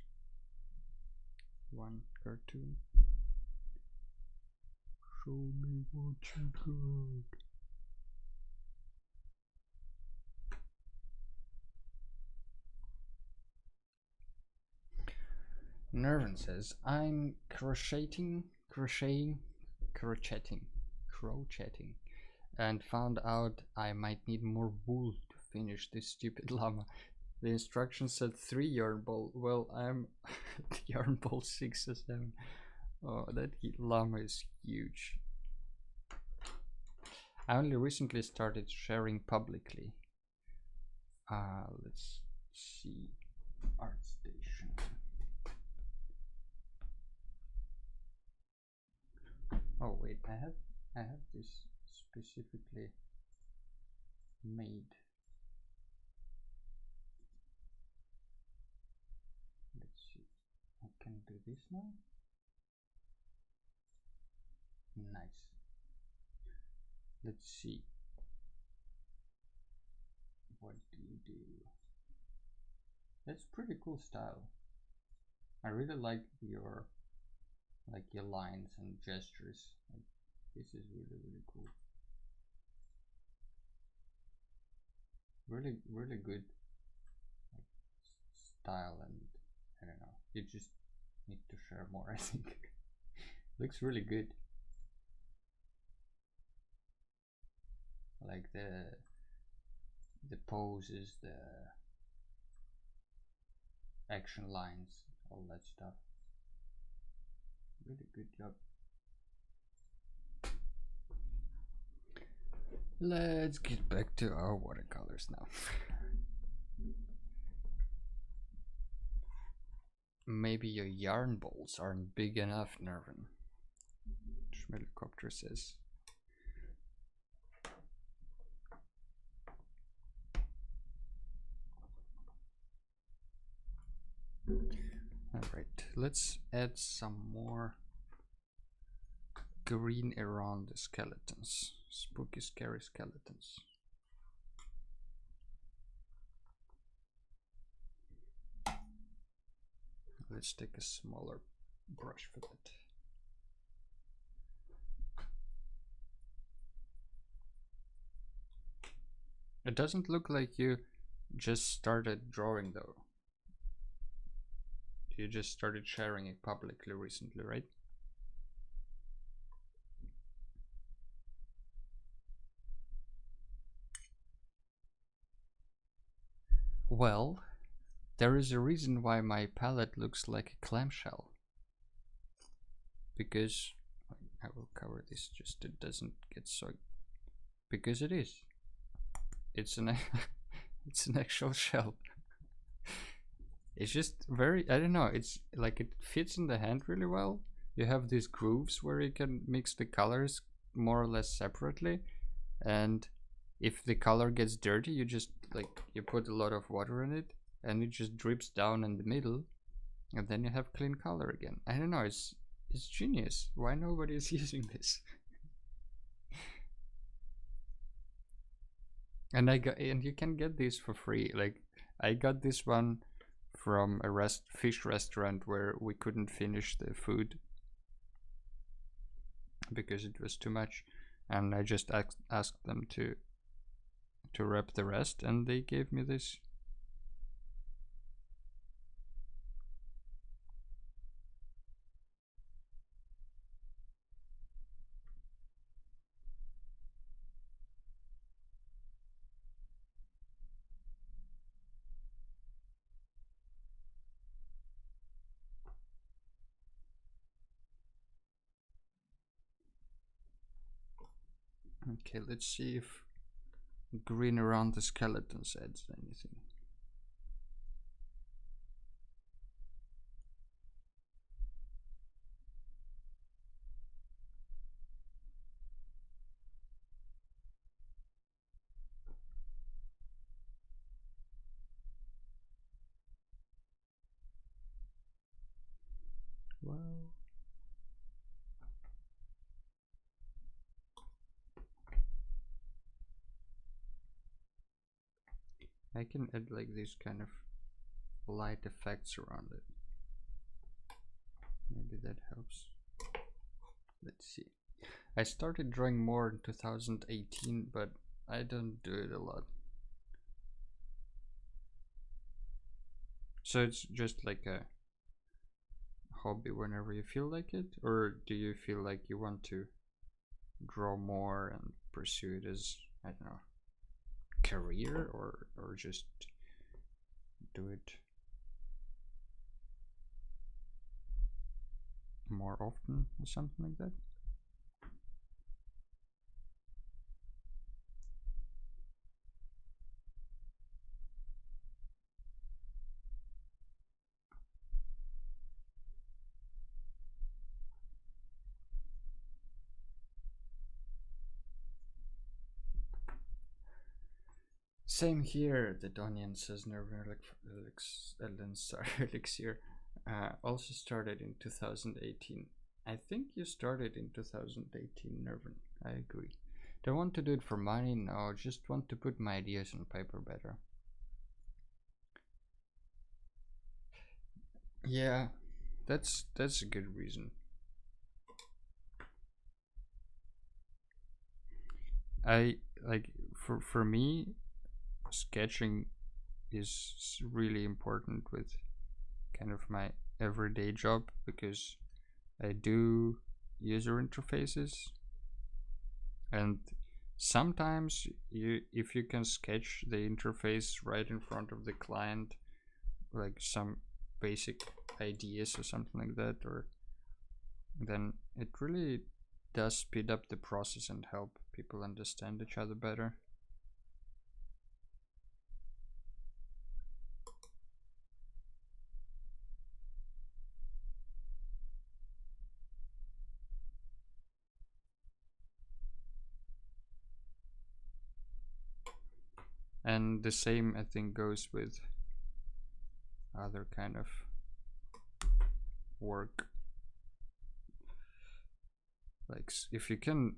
one cartoon. Show me what you got. Nervin says, I'm crocheting, and found out I might need more wool to finish this stupid llama. The instructions said 3 yarn ball. Well, I'm yarn ball 6 or 7. Oh, that llama is huge. I only recently started sharing publicly. Let's see. ArtStation. Oh wait, I have this specifically made. Let's see. I can do this now. Nice. Let's see. What do you do? That's pretty cool style. I really like your lines and gestures. Like, this is really cool. Really good like, style, and I don't know. You just need to share more. I think looks really good. Like the poses, the action lines, all that stuff. Really good job. Let's get back to our watercolors now. Maybe your yarn balls aren't big enough, Nervin. Schmelicopter says. Alright, let's add some more green around the skeletons. Spooky, scary skeletons. Let's take a smaller brush for that. It doesn't look like you just started drawing though. You just started sharing it publicly recently, right? Well, there is a reason why my palette looks like a clamshell. Because I will cover this just it doesn't get soaked. Because it is. It's an it's an actual shell. It's just very, I don't know, it's like it fits in the hand really well. You have these grooves where you can mix the colors more or less separately, and if the color gets dirty, you just you put a lot of water in it and it just drips down in the middle, and then you have clean color again. I don't know, it's genius. Why nobody is using this? And you can get these for free. Like I got this one from a fish restaurant where we couldn't finish the food because it was too much, and I just asked them to wrap the rest, and they gave me this. Okay, let's see if green around the skeletons adds anything. Well, I can add like these kind of light effects around it. Maybe that helps. Let's see. I started drawing more in 2018, but I don't do it a lot. So it's just like a hobby whenever you feel like it, or do you feel like you want to draw more and pursue it as, I don't know, career, or just do it more often or something like that. Same here, the Donian says Nerve Elixir also started in 2018. I think you started in 2018, Nervin. I agree. Don't want to do it for money, no, just want to put my ideas on paper better. Yeah, that's a good reason. I like for me, sketching is really important with kind of my everyday job because I do user interfaces, and sometimes if you can sketch the interface right in front of the client, like some basic ideas or something like that, or then it really does speed up the process and help people understand each other better. And the same I think goes with other kind of work. Like if you can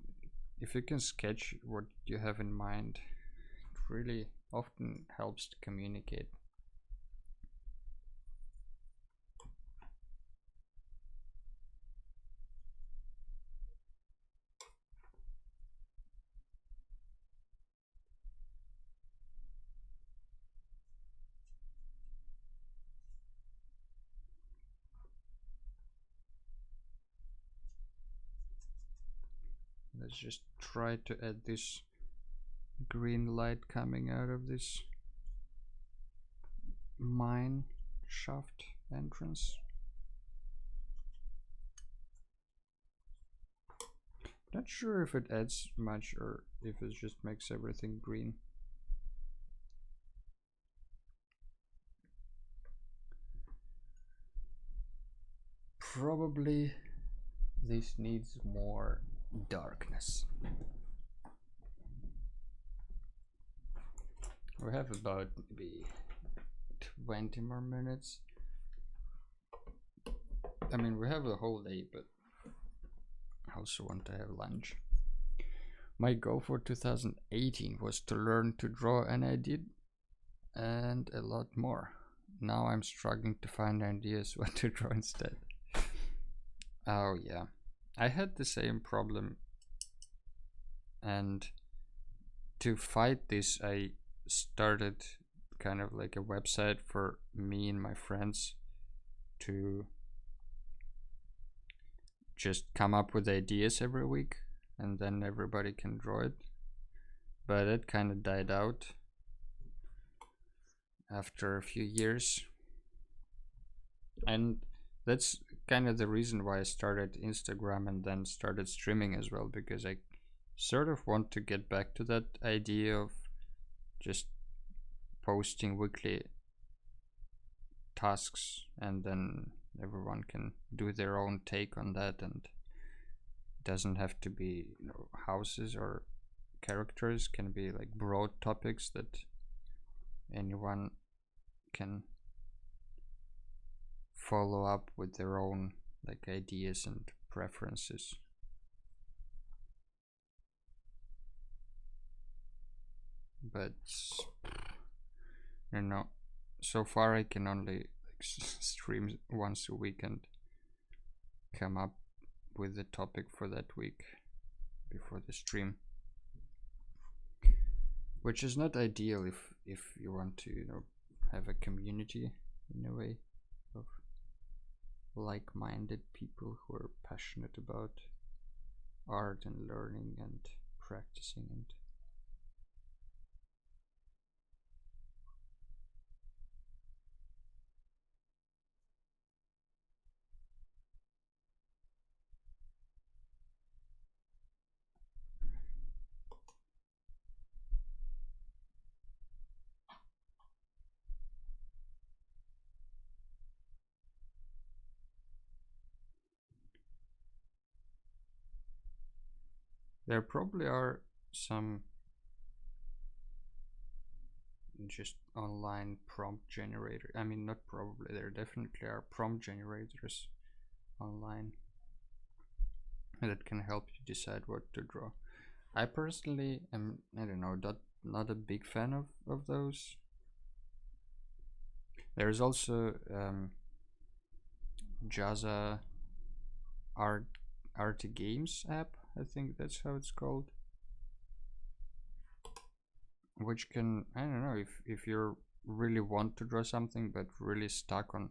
sketch what you have in mind, it really often helps to communicate. Let's just try to add this green light coming out of this mine shaft entrance. Not sure if it adds much or if it just makes everything green. Probably this needs more darkness. We have about maybe 20 more minutes. I mean, we have a whole day, but I also want to have lunch. My goal for 2018 was to learn to draw, and I did, and a lot more. Now I'm struggling to find ideas what to draw instead. Oh yeah, I had the same problem, and to fight this I started kind of like a website for me and my friends to just come up with ideas every week and then everybody can draw it, but it kind of died out after a few years, and that's kind of the reason why I started Instagram and then started streaming as well, because I sort of want to get back to that idea of just posting weekly tasks and then everyone can do their own take on that, and it doesn't have to be, you know, houses or characters, can be like broad topics that anyone can follow up with their own like ideas and preferences. But you know, so far I can only like stream once a week and come up with the topic for that week before the stream, which is not ideal if you want to, you know, have a community in a way of like-minded people who are passionate about art and learning and practicing. And There probably are some just online prompt generator. I mean, not probably, there definitely are prompt generators online that can help you decide what to draw. I personally am, I don't know, not a big fan of those. There's also Jaza Art Games app, I think that's how it's called, which can, I don't know, if you really want to draw something but really stuck on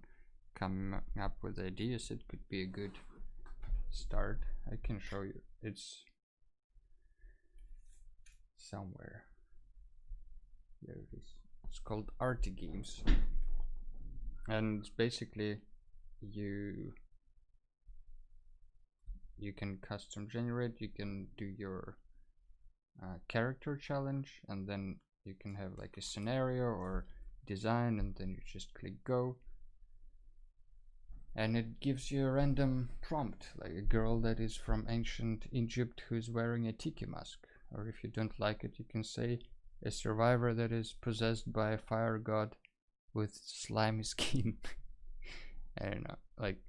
coming up with ideas, it could be a good start. I can show you, it's somewhere, there it is. It's called Art Games, and basically you can custom generate, you can do your character challenge, and then you can have like a scenario or design, and then you just click go, and it gives you a random prompt, like a girl that is from ancient Egypt who's wearing a tiki mask. Or if you don't like it, you can say a survivor that is possessed by a fire god with slimy skin. I don't know, like,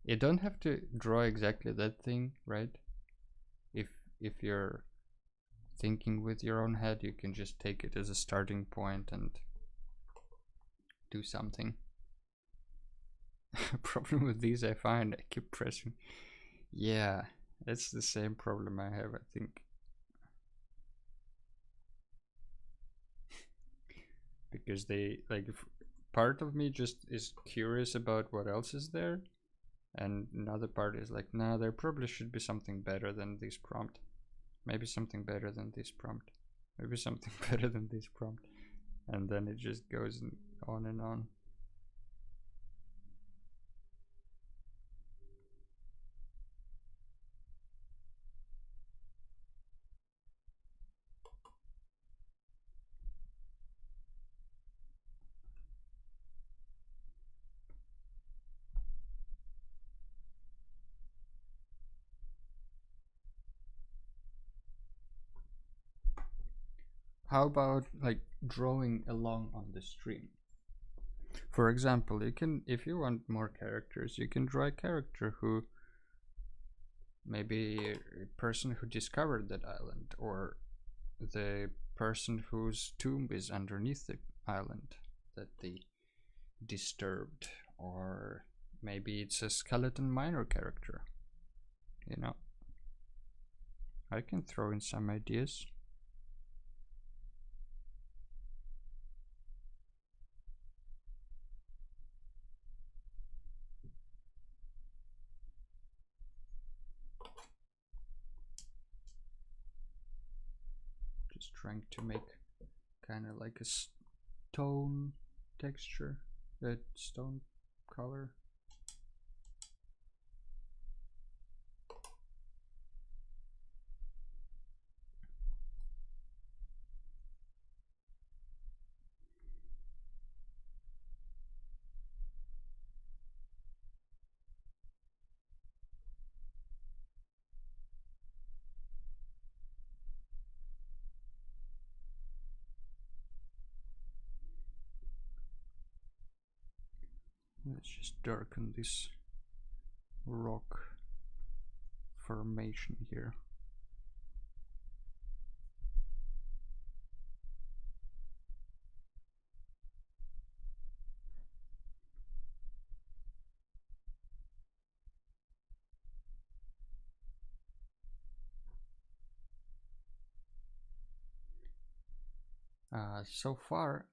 you don't have to draw exactly that thing, right? If you're thinking with your own head, you can just take it as a starting point and do something. Problem with these, I find I keep pressing. Yeah, it's the same problem I have, I think. Because they, like, part of me just is curious about what else is there, and another part is like, nah, there probably should be something better than this prompt. Maybe something better than this prompt. Maybe something better than this prompt. And then it just goes on and on. How about like drawing along on the stream? For example, you can, if you want more characters, you can draw a character who maybe a person who discovered that island, or the person whose tomb is underneath the island that they disturbed, or maybe it's a skeleton miner character. You know, I can throw in some ideas. Just trying to make kind of like a stone texture, that stone color. Let's just darken this rock formation here. So far,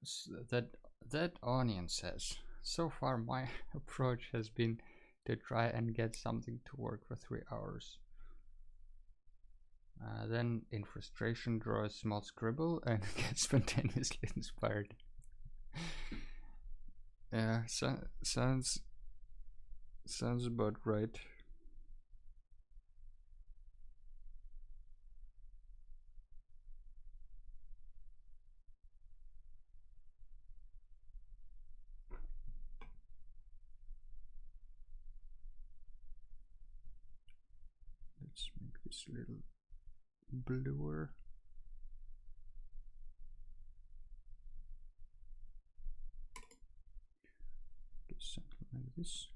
that onion says, so far my approach has been to try and get something to work for 3 hours. Then in frustration draw a small scribble and get spontaneously inspired. Yeah, sounds about right. Let's make this little bluer. Something like this.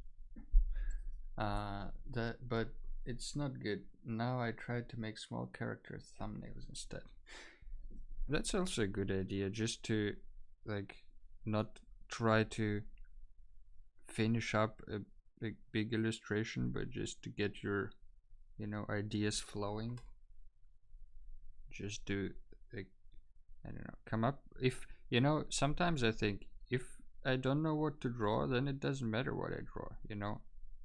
But it's not good. Now I tried to make small character thumbnails instead. That's also a good idea, just to like not try to finish up a big illustration, but just to get your, you know, ideas flowing. Just do, like, I don't know, come up. If, you know, sometimes I think if I don't know what to draw, then it doesn't matter what I draw, you know.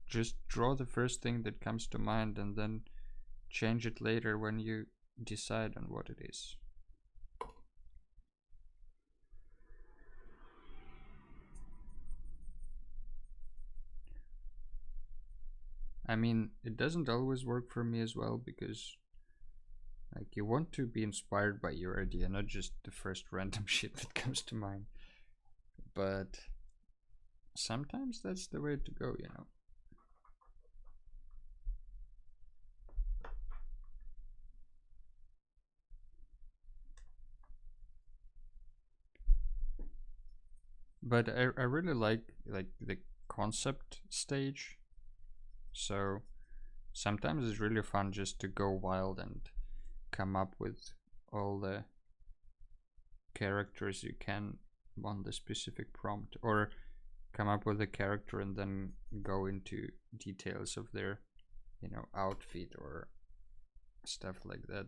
Just draw the first thing that comes to mind and then change it later when you decide on what it is. I mean, it doesn't always work for me as well, because like you want to be inspired by your idea, not just the first random shit that comes to mind. But sometimes that's the way to go, you know. But I really like the concept stage. So sometimes it's really fun just to go wild and come up with all the characters you can on the specific prompt, or come up with a character and then go into details of their, you know, outfit or stuff like that.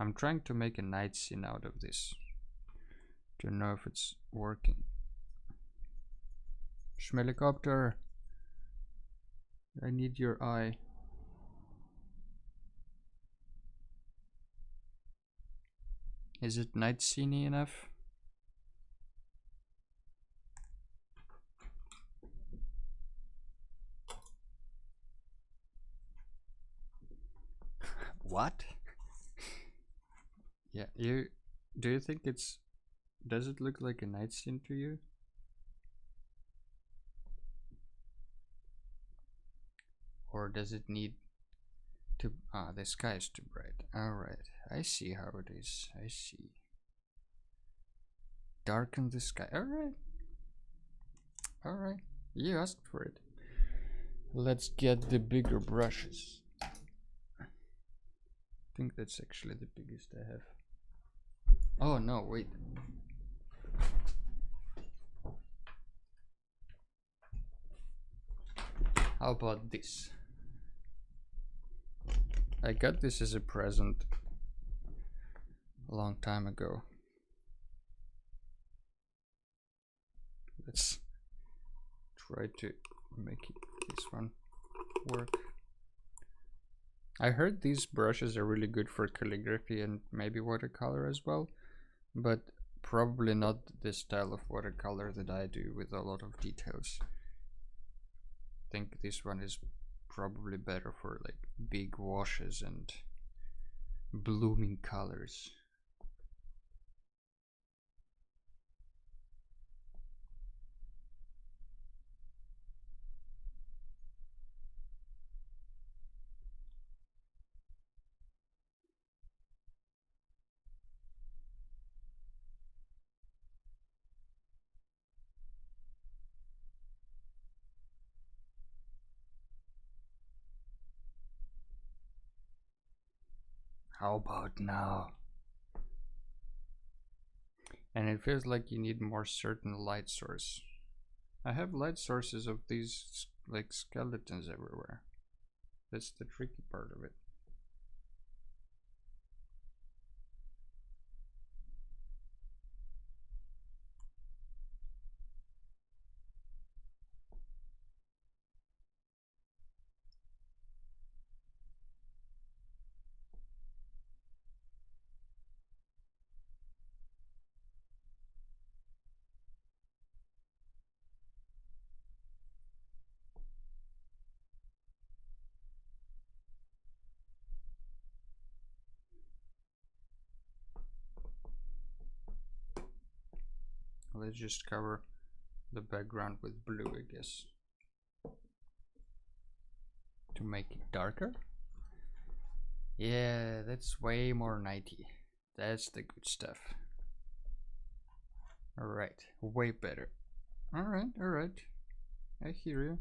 I'm trying to make a night scene out of this. Don't know if it's working. Schmelicopter, I need your eye. Is it night scene-y enough? What? Yeah, do you think it's, does it look like a night scene to you? Or does it need to, the sky is too bright. Alright, I see how it is. I see. Darken the sky. Alright. Alright. You asked for it. Let's get the bigger brushes. I think that's actually the biggest I have. Oh no, wait. How about this? I got this as a present a long time ago. Let's try to make this one work. I heard these brushes are really good for calligraphy and maybe watercolor as well, but probably not the style of watercolor that I do with a lot of details. I think this one is probably better for like big washes and blooming colors. How about now? And it feels like you need more certain light source. I have light sources of these like skeletons everywhere. That's the tricky part of it. Let's just cover the background with blue, I guess. to make it darker. Yeah, that's way more nighty. That's the good stuff. Alright, way better. Alright, alright. I hear you.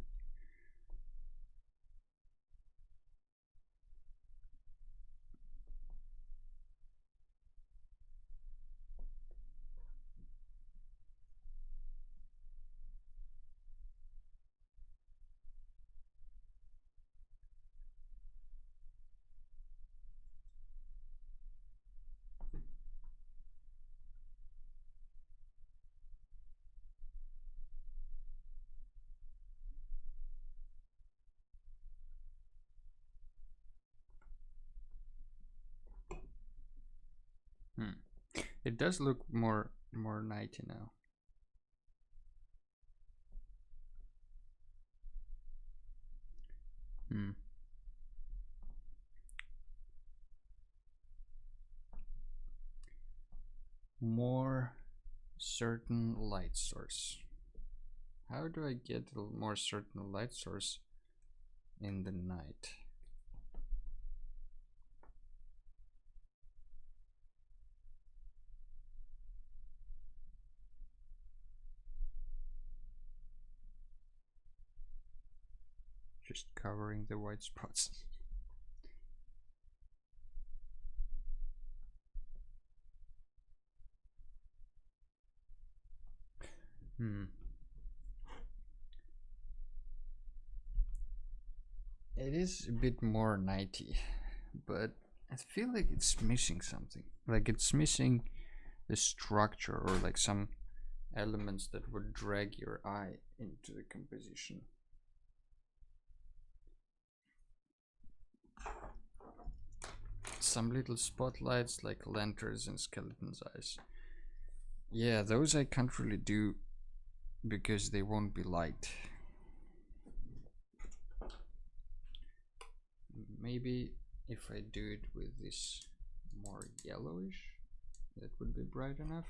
It does look more nighty now. More certain light source. How do I get a more certain light source in the night? Just covering the white spots. It is a bit more nighty, but I feel like it's missing something. Like it's missing the structure or like some elements that would drag your eye into the composition. Some little spotlights like lanterns and skeleton's eyes. Yeah, those I can't really do because they won't be light. Maybe if I do it with this more yellowish, that would be bright enough.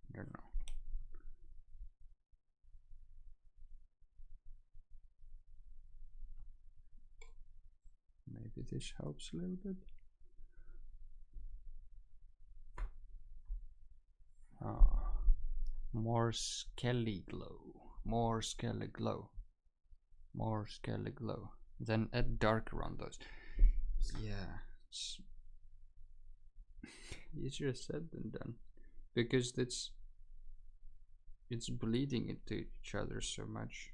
I don't know. Maybe this helps a little bit. Oh, more skelly glow, more skelly glow, more skelly glow. Then add dark around those. Yeah, it's easier said than done because it's bleeding into each other so much.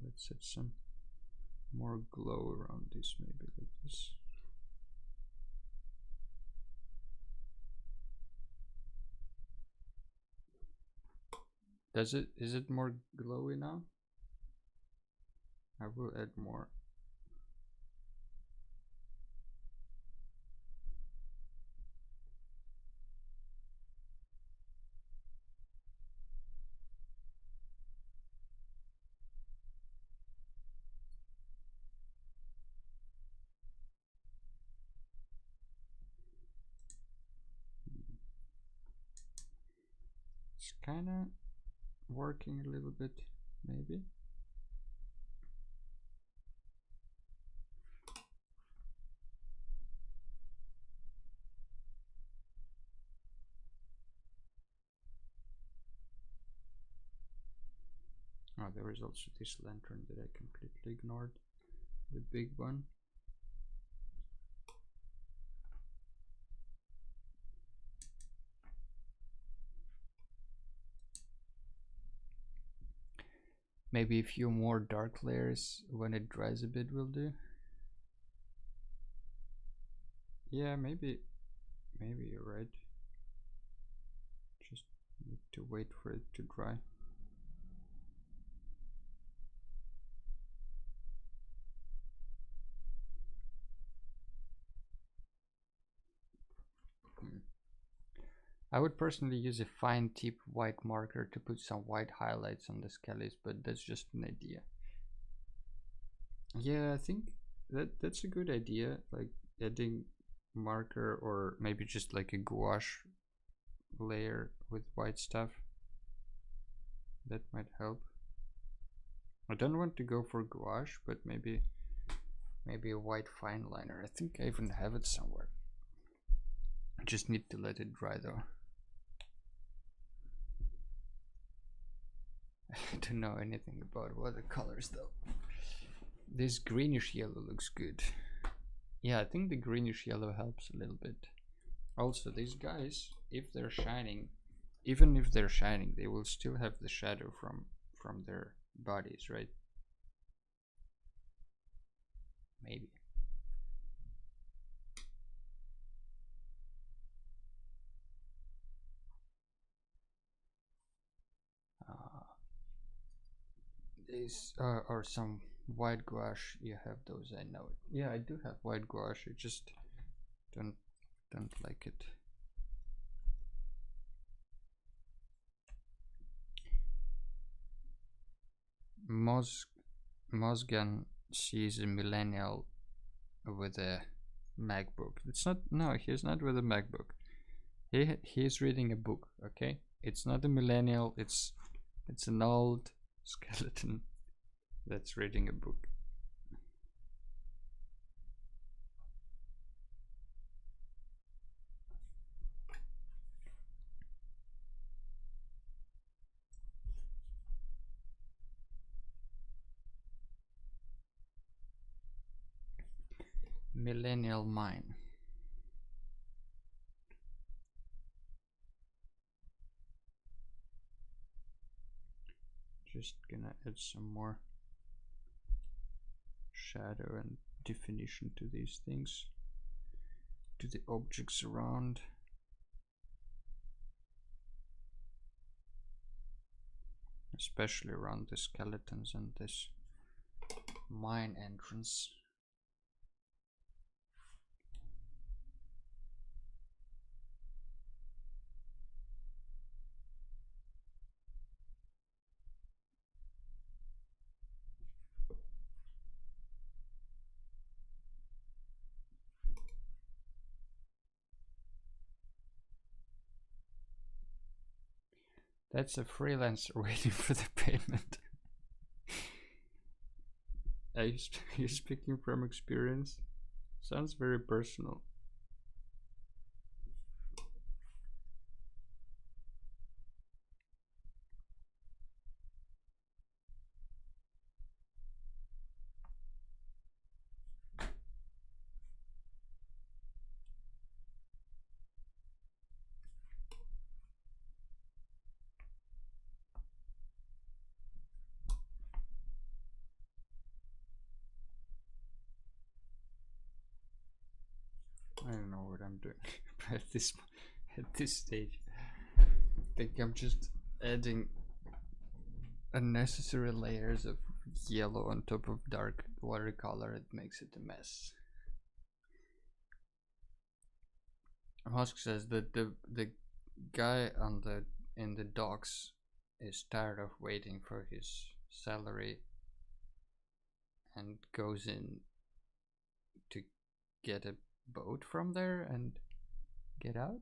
Let's add some more glow around this, maybe like this. Is it more glowy now? I will add more. It's kinda working a little bit, maybe. Oh, there is also this lantern that I completely ignored, the big one. Maybe a few more dark layers when it dries a bit will do. Yeah, maybe maybe you're right. Just need to wait for it to dry. I would personally use a fine tip white marker to put some white highlights on the skellies, but that's just an idea. Yeah, I think that's a good idea, like adding marker or maybe just like a gouache layer with white stuff. That might help. I don't want to go for gouache, but maybe a white fine liner. I think I even have it somewhere. I just need to let it dry though. I don't know anything about watercolors though. This greenish yellow looks good. Yeah, I think the greenish yellow helps a little bit. Also, these guys, if they're shining, even if they're shining, they will still have the shadow from their bodies, right? Maybe. These are some white gouache. You have those, I know it. Yeah, I do have white gouache. I just don't like it. Mosgan sees a millennial with a MacBook. It's not. No, he's not with a MacBook. He's reading a book. Okay, it's not a millennial. It's an old skeleton that's reading a book. Millennial mine. Just gonna add some more shadow and definition to these things, to the objects around. Especially around the skeletons and this mine entrance. That's a freelancer waiting for the payment. Are you speaking from experience? Sounds very personal. I don't know what I'm doing at this stage. I think I'm just adding unnecessary layers of yellow on top of dark watercolor. It makes it a mess. Husk says that the guy in the docks is tired of waiting for his salary and goes in to get a boat from there and get out.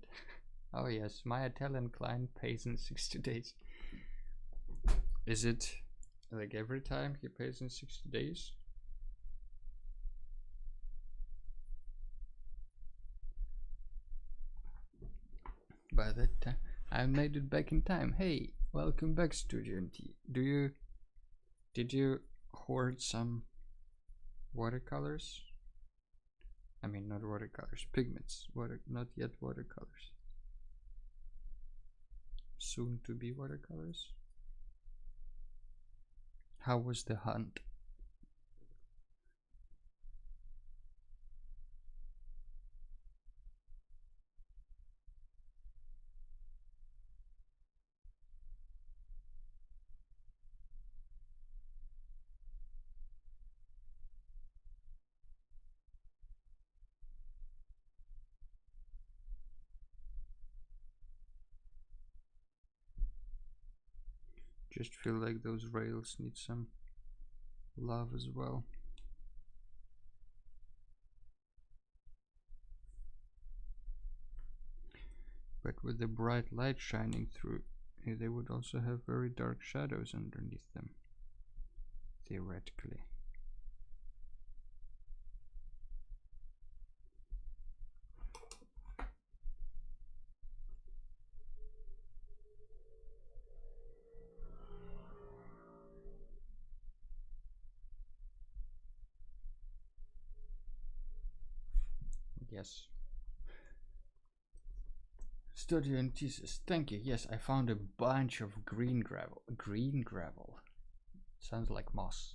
Oh yes, my Italian client pays in 60 days. Is it like every time he pays in 60 days? By that time, I made it back in time. Hey, welcome back, Studio NT. Did you hoard some watercolors? I mean, not watercolors, pigments. Not yet watercolors. Soon to be watercolors. How was the hunt? Just feel like those rails need some love as well. But with the bright light shining through, they would also have very dark shadows underneath them, theoretically. Yes. Studio and thesis. Thank you. Yes, I found a bunch of green gravel. Green gravel. Sounds like moss.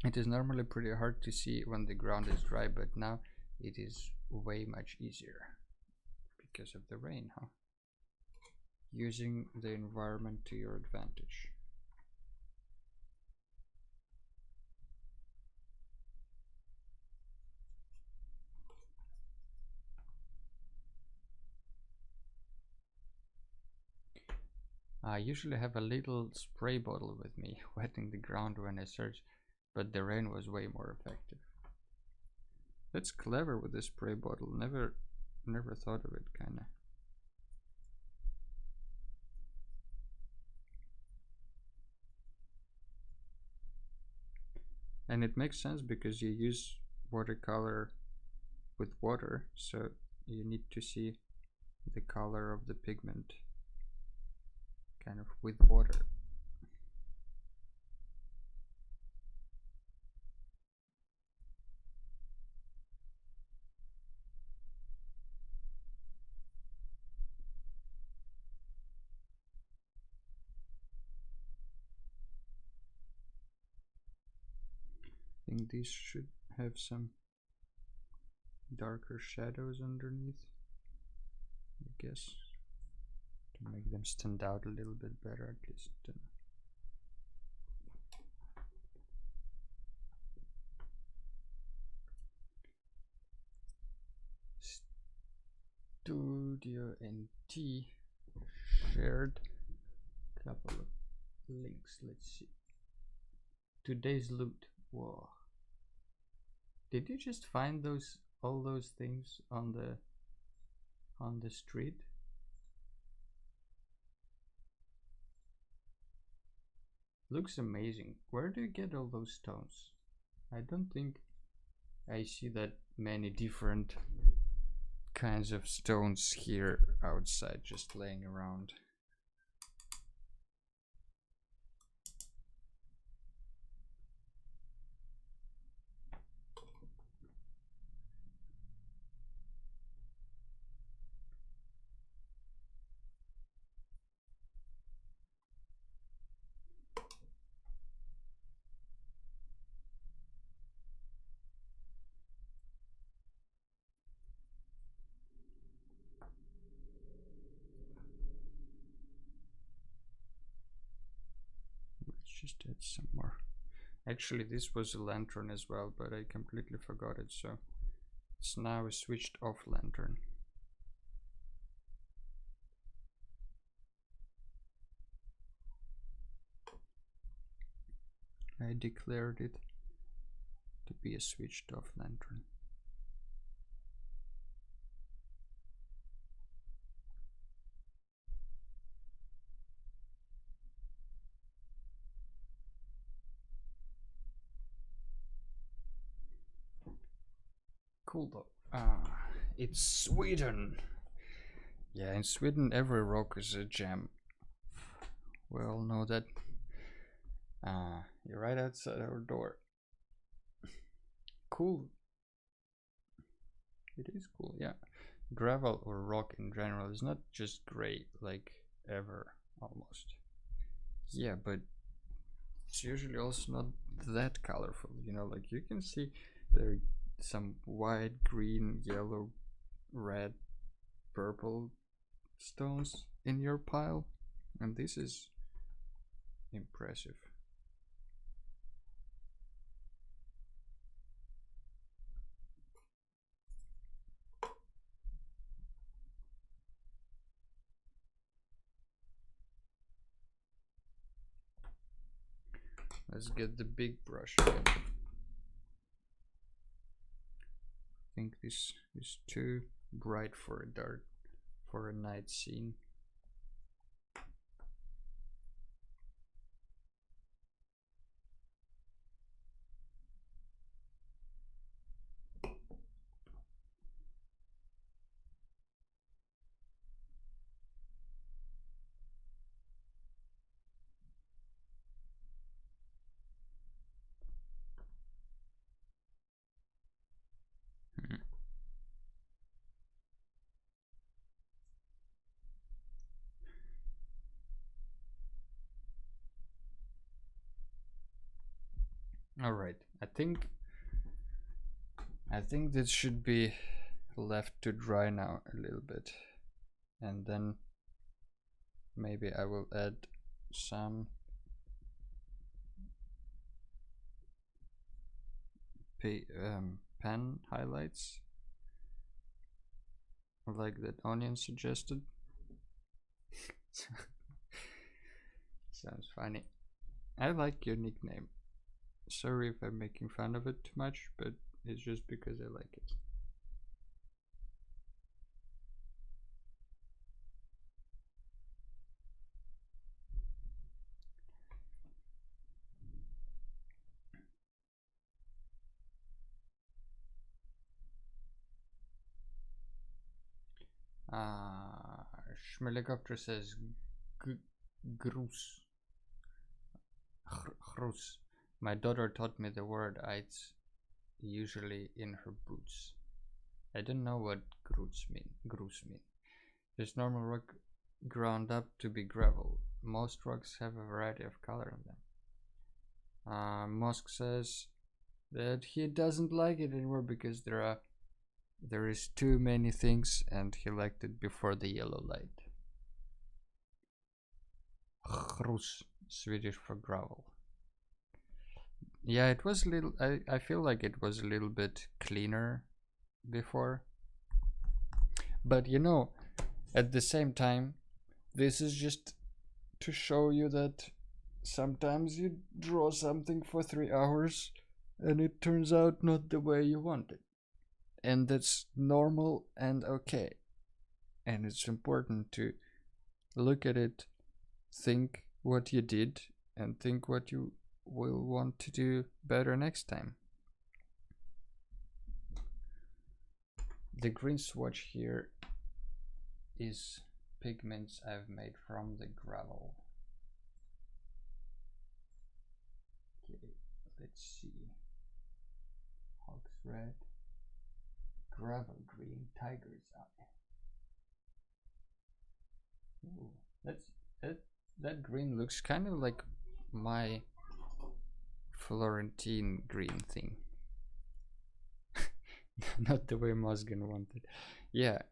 It is normally pretty hard to see when the ground is dry, but now it is way much easier because of the rain, huh? Using the environment to your advantage. I usually have a little spray bottle with me, wetting the ground when I search, but the rain was way more effective. That's clever with the spray bottle. Never thought of it, kinda. And it makes sense because you use watercolor with water, so you need to see the color of the pigment kind of with water. I think these should have some darker shadows underneath, I guess, to make them stand out a little bit better, at least. Studio and T shared a couple of links. Let's see. Today's loot. Whoa. Did you just find all those things on the street? Looks amazing. Where do you get all those stones? I don't think I see that many different kinds of stones here outside just laying around. Let's just add some more. Actually, this was a lantern as well, but I completely forgot it, so it's now a switched off lantern. I declared it to be a switched off lantern. Cool though. It's Sweden. Yeah, in Sweden every rock is a gem. We all know that. You're right outside our door. Cool. It is cool, yeah. Gravel or rock in general is not just gray, like ever, almost. Yeah, but it's usually also not that colorful, you know, like you can see there are some white, green, yellow, red, purple stones in your pile, and this is impressive. Let's get the big brush again. I think this is too bright for a night scene. All right, I think this should be left to dry now a little bit, and then maybe I will add some pen highlights like that Onion suggested. Sounds funny. I like your nickname. Sorry if I'm making fun of it too much, but it's just because I like it. Schmelikopter says grus. Grus. My daughter taught me the word. It's usually in her boots. I don't know what grus mean. There's normal rock ground up to be gravel. Most rocks have a variety of color in them. Mosk says that he doesn't like it anymore because there is too many things, and he liked it before the yellow light. Grus, Swedish for gravel. Yeah, it was a little. I feel like it was a little bit cleaner before. But you know, at the same time, this is just to show you that sometimes you draw something for 3 hours and it turns out not the way you want it. And that's normal and okay. And it's important to look at it, think what you did, and think what you will want to do better next time. The green swatch here is pigments I've made from the gravel. Okay, let's see. Hawk's red, gravel green, tiger's eye. Ooh, that green looks kind of like my Florentine green thing. Not the way Mosgan wanted. Yeah,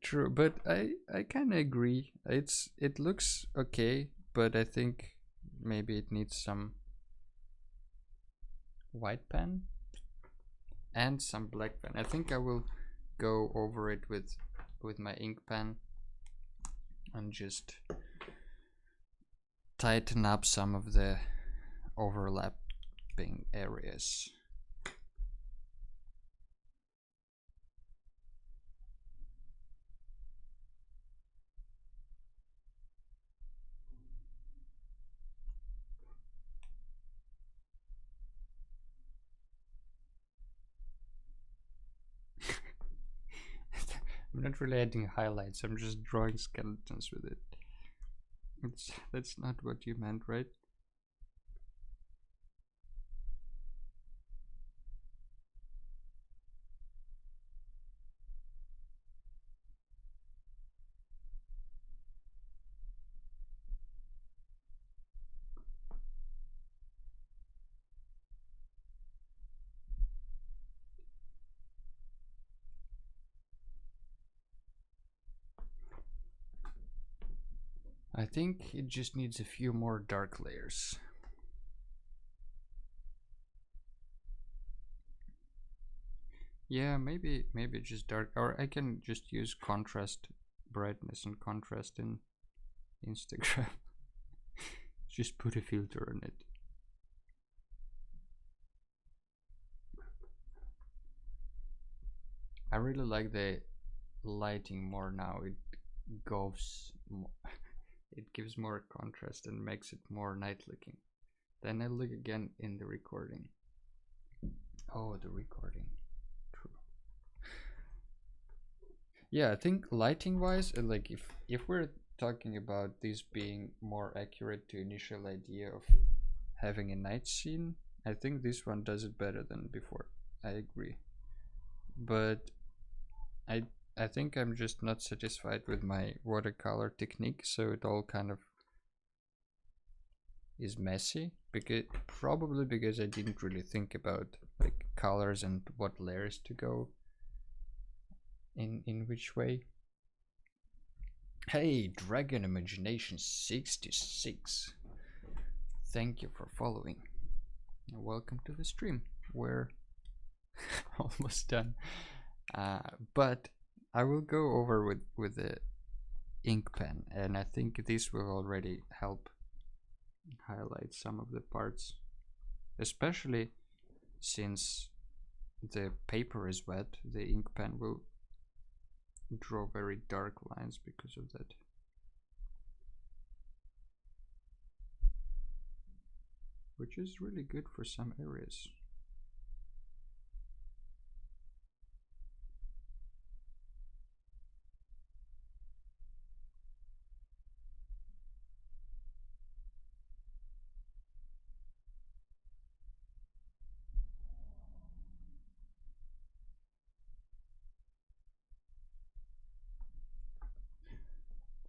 true, but I kind of agree. It looks okay, but I think maybe it needs some white pen and some black pen. I think I will go over it with my ink pen and just tighten up some of the overlapping areas. I'm not really adding highlights, I'm just drawing skeletons with it. That's not what you meant, right? I think it just needs a few more dark layers. Yeah, maybe just dark, or I can just use contrast, brightness and contrast in Instagram. Just put a filter on it. I really like the lighting more now. It goes more, it gives more contrast and makes it more night looking. Then I look again in the recording. Oh, the recording. True. Yeah, I think lighting wise, like if we're talking about this being more accurate to initial idea of having a night scene, I think this one does it better than before. I agree. But I I think I'm just not satisfied with my watercolor technique, so it all kind of is messy, because probably because I didn't really think about like colors and what layers to go in which way. Hey, Dragon Imagination 66. Thank you for following. Welcome to the stream. We're almost done. But I will go over with the ink pen, and I think this will already help highlight some of the parts, especially since the paper is wet. The ink pen will draw very dark lines because of that. Which is really good for some areas.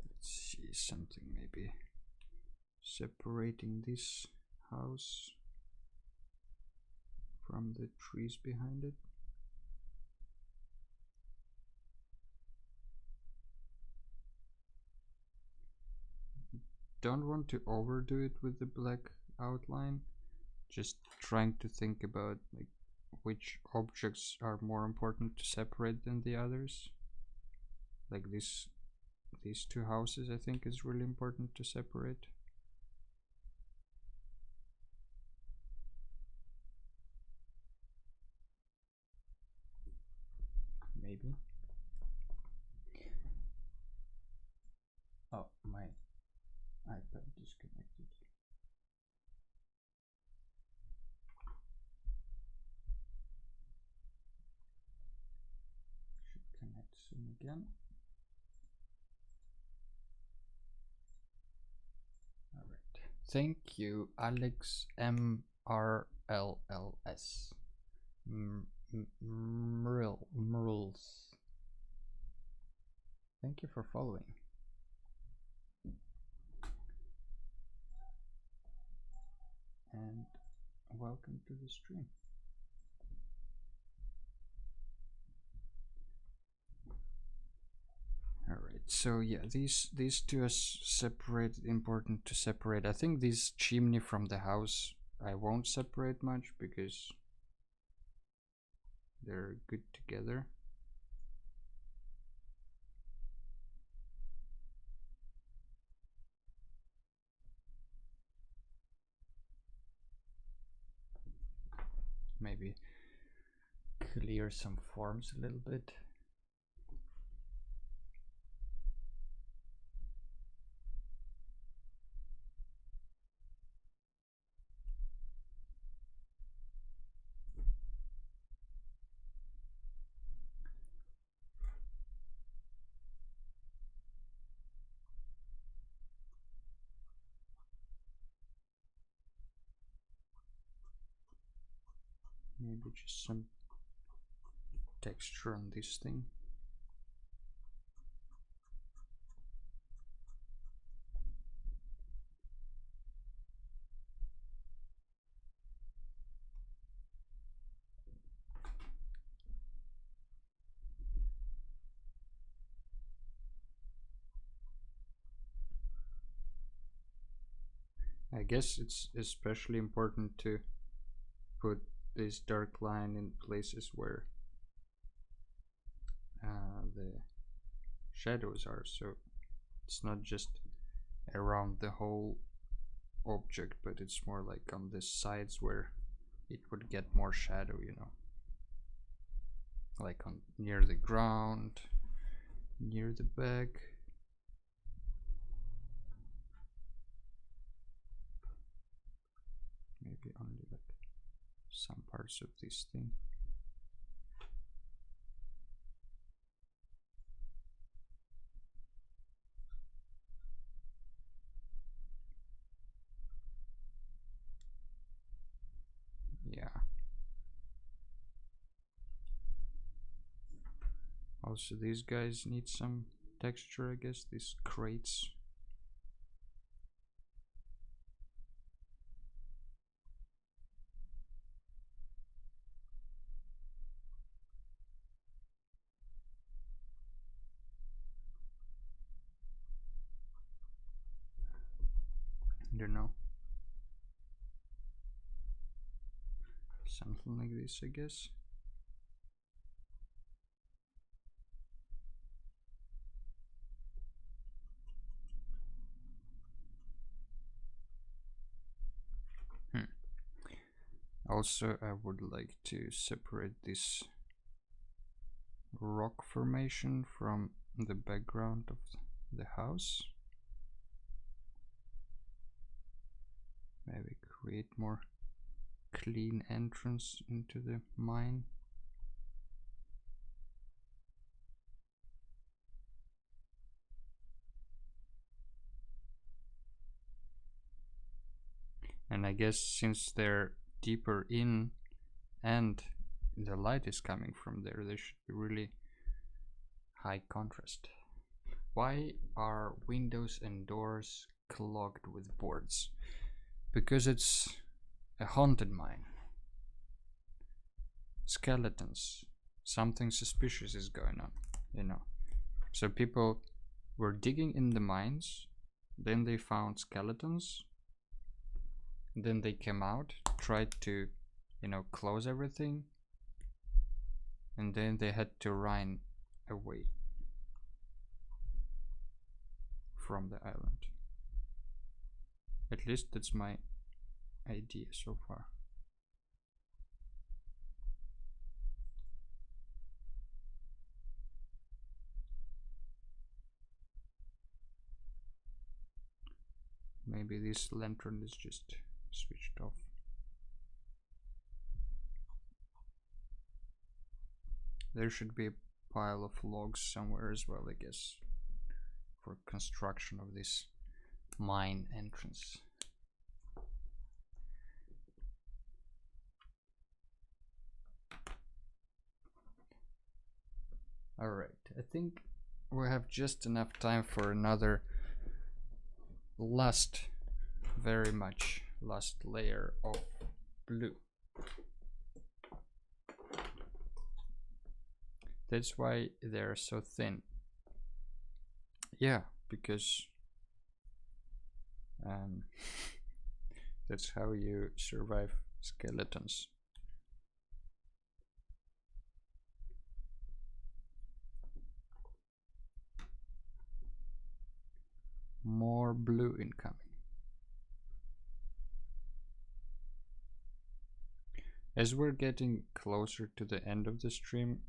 Let's see something, maybe separating this house from the trees behind it. Don't want to overdo it with the black outline, just trying to think about like which objects are more important to separate than the others. Like these two houses, I think, is really important to separate. Maybe. Oh, my iPad disconnected. Should connect soon again. All right. Thank you, Alex MRLLS. Mrils. Thank you for following. And welcome to the stream. All right, so yeah, these two are important to separate. I think this chimney from the house I won't separate much because they're good together. Maybe clear some forms a little bit. Maybe just some texture on this thing. I guess it's especially important to put this dark line in places where the shadows are, so it's not just around the whole object, but it's more like on the sides where it would get more shadow, you know. like on near the ground, near the back. Maybe only like some parts of this thing. Yeah. Also, these guys need some texture, I guess, these crates. I don't know. Something like this, I guess. Also, I would like to separate this rock formation from the background of the house. Maybe create more clean entrance into the mine. And I guess since they're deeper in and the light is coming from there, they should be really high contrast. Why are windows and doors clogged with boards? Because it's a haunted mine. Skeletons. Something suspicious is going on, you know. So people were digging in the mines, then they found skeletons, then they came out, tried to, you know, close everything, and then they had to run away from the island. At least that's my idea so far. Maybe this lantern is just switched off. There should be a pile of logs somewhere as well, I guess, for construction of this mine entrance. Alright, I think we have just enough time for another very much last layer of blue. That's why they're so thin. Yeah, because that's how you survive skeletons. More blue incoming. As we're getting closer to the end of the stream,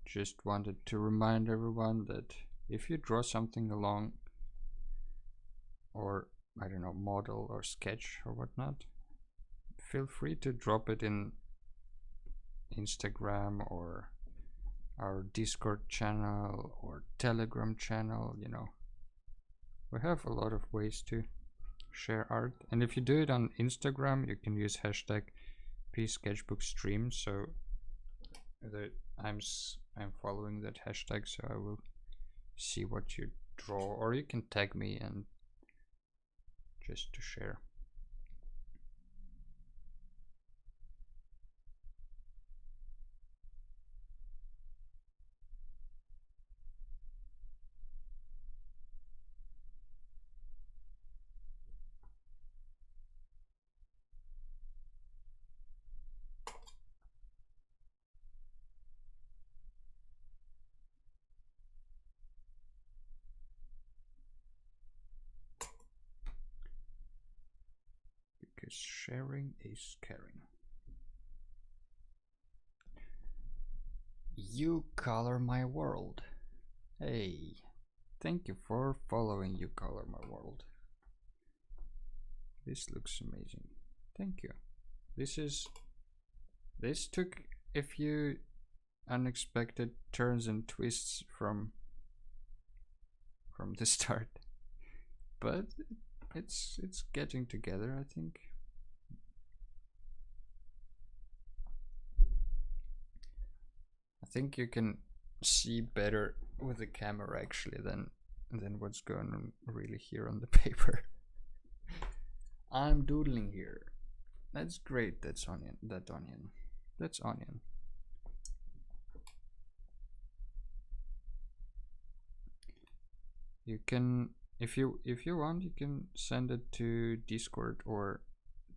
just wanted to remind everyone that if you draw something along, or I don't know, model or sketch or whatnot, feel free to drop it in Instagram or our Discord channel or Telegram channel. You know, we have a lot of ways to share art, and if you do it on Instagram, you can use hashtag psketchbookstream. So that I'm following that hashtag, so I will see what you draw, or you can tag me and just to share. Because sharing is caring. You color my world. Hey, thank you for following You Color My World. This looks amazing. Thank you. This took a few unexpected turns and twists from the start, but it's getting together, I think. I think you can see better with the camera actually than what's going on really here on the paper. I'm doodling here. That's great. That's onion. That's onion. You can, if you want, you can send it to Discord or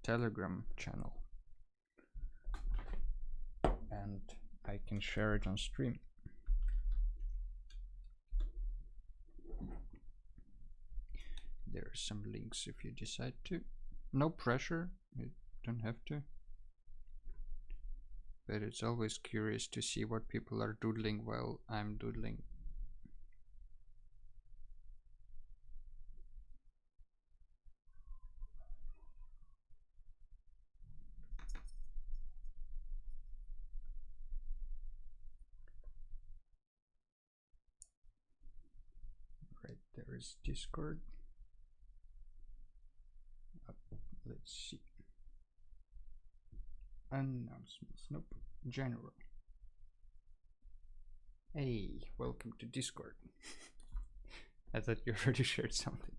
Telegram channel, and I can share it on stream. There are some links if you decide to. No pressure, you don't have to. But it's always curious to see what people are doodling while I'm doodling. Right, there is Discord. Let's see. Announcements. Nope. General. Hey, welcome to Discord. I thought you already shared something.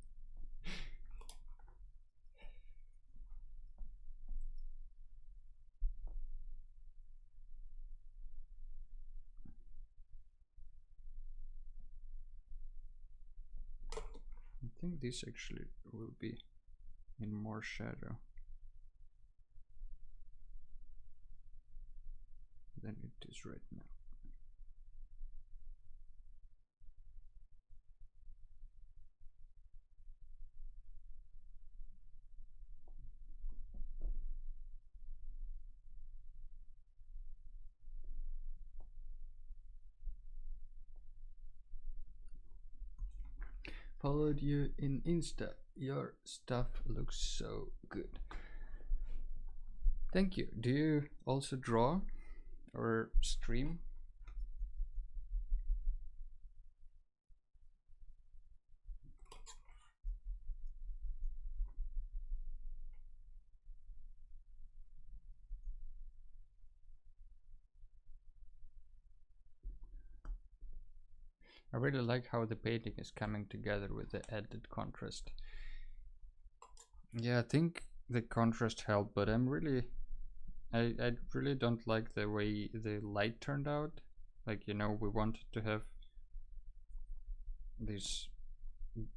I think this actually will be in more shadow than it is right now. Followed you in Insta. Your stuff looks so good. Thank you. Do you also draw or stream? I really like how the painting is coming together with the added contrast. Yeah, I think the contrast helped, but I really don't like the way the light turned out. Like, you know, we wanted to have this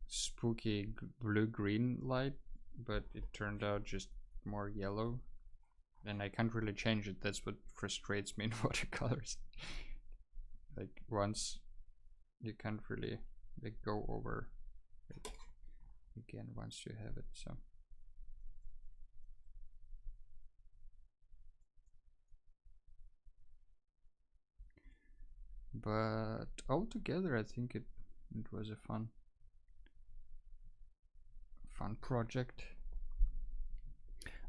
spooky blue-green light, but it turned out just more yellow. And I can't really change it. That's what frustrates me in watercolors. Like, once you can't really like go over it again once you have it. So but altogether I think it was a fun project.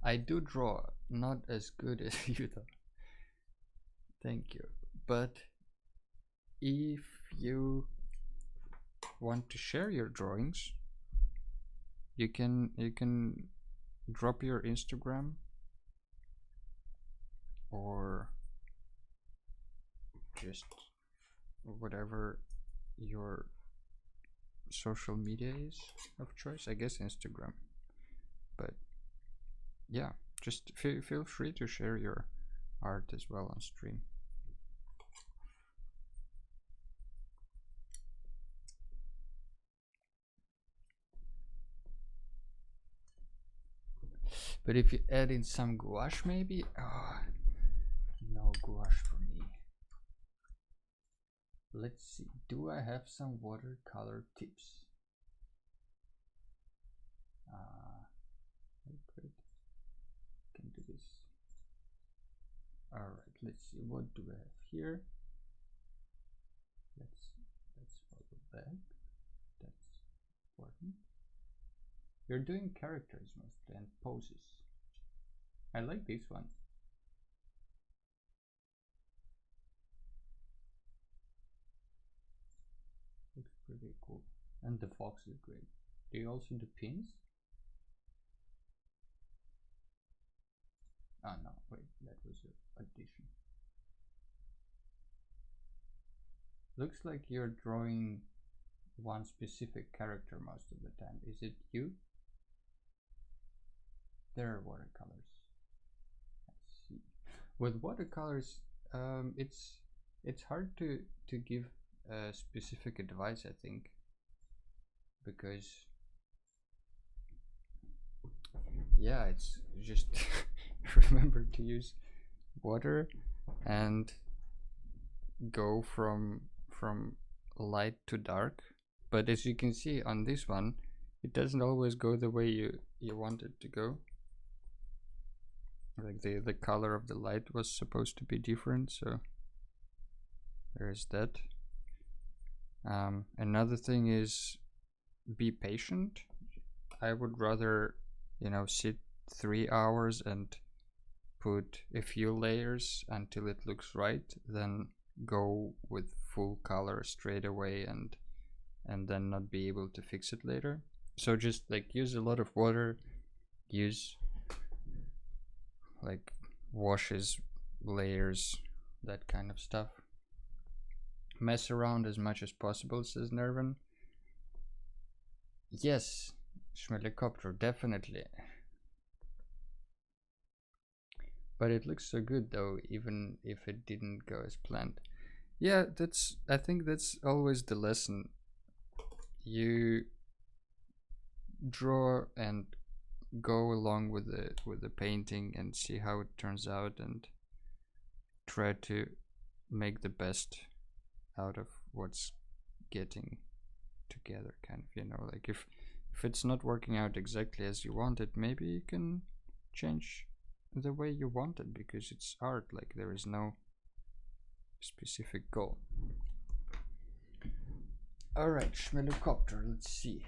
I do draw, not as good as you though. Thank you. But if you want to share your drawings, you can drop your Instagram or just whatever your social media is of choice. I guess Instagram, but yeah, just feel free to share your art as well on stream. But if you add in some gouache maybe, oh, no gouache for me. Let's see, do I have some watercolor tips? Wait, can do this. All right, let's see, what do I have here? You're doing characters mostly and poses. I like this one. Looks pretty cool. And the fox is great. Do you also do pins? Oh no, wait, that was an addition. Looks like you're drawing one specific character most of the time. Is it you? There are watercolors. I see. With watercolors, it's hard to give specific advice, I think, because yeah, it's just remember to use water and go from light to dark. But as you can see on this one, it doesn't always go the way you want it to go. Like the color of the light was supposed to be different, so there's that. Another thing is be patient. I would rather, you know, sit 3 hours and put a few layers until it looks right than go with full color straight away and then not be able to fix it later. So just like use a lot of water, use like washes, layers, that kind of stuff. Mess around as much as possible, says Nervin. Yes, Schmelikopter, definitely. But it looks so good though, even if it didn't go as planned. Yeah, I think that's always the lesson. You draw and go along with the painting and see how it turns out and try to make the best out of what's getting together, kind of, you know, like if it's not working out exactly as you want it, maybe you can change the way you want it, because it's art, like there is no specific goal. Alright, Schmelikopter, let's see.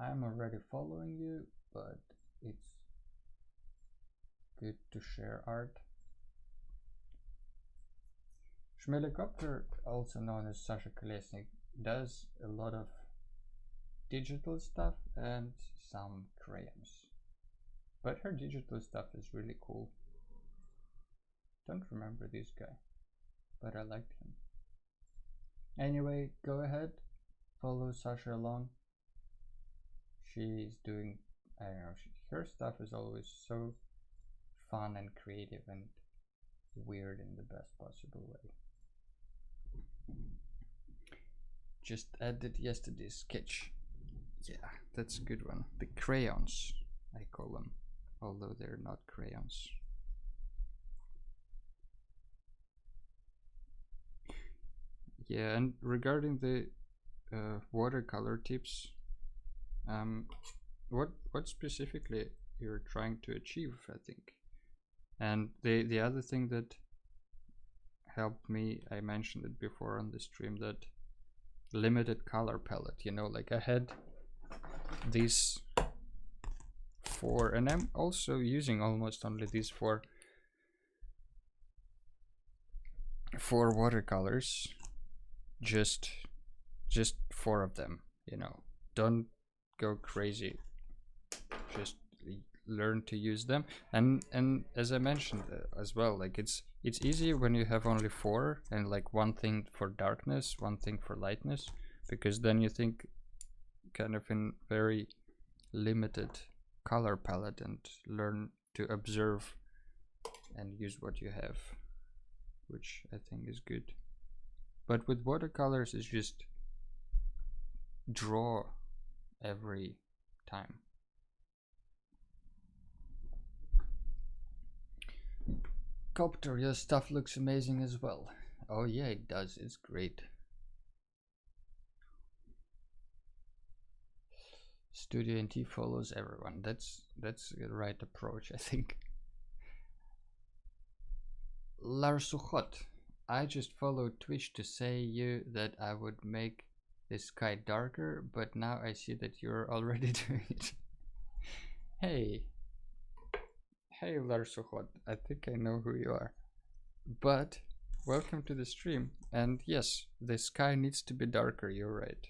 I'm already following you, but it's good to share art. Schmelikopter, also known as Sasha Kolesnik, does a lot of digital stuff and some crayons. But her digital stuff is really cool. Don't remember this guy, but I liked him. Anyway, go ahead, follow Sasha along. She's doing, I don't know, her stuff is always so fun and creative and weird in the best possible way. Just added yesterday's sketch. Yeah, that's a good one. The crayons, I call them, although they're not crayons. Yeah, and regarding the watercolor tips, what specifically you're trying to achieve, I think. And the other thing that helped me, I mentioned it before on the stream, that limited color palette, you know, like I had these 4, and I'm also using almost only these 4 watercolors, just 4 of them, you know. Don't go crazy, just learn to use them. And as I mentioned as well, like it's easy when you have only 4 and like one thing for darkness, one thing for lightness, because then you think kind of in very limited color palette and learn to observe and use what you have, which I think is good. But with watercolors, it's just draw every time. Copter, your stuff looks amazing as well. Oh yeah, it does. It's great. Studio NT follows everyone. That's the right approach, I think. Larsuchot, I just followed Twitch to say you that I would make the sky darker, but now I see that you're already doing it. Hey, hey Larsohot, I think I know who you are. But welcome to the stream. And yes, the sky needs to be darker, you're right.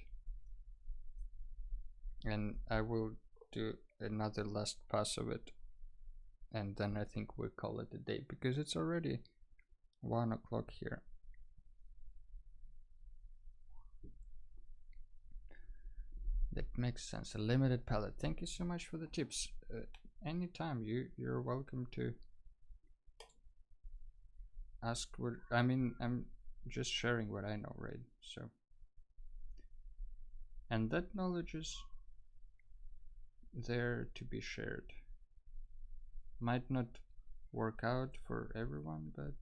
And I will do another last pass of it. And then I think we'll call it a day because it's already 1 o'clock here. That makes sense. A limited palette. Thank you so much for the tips. Anytime you're welcome to ask what I mean. I'm just sharing what I know, right? So, and that knowledge is there to be shared. Might not work out for everyone, but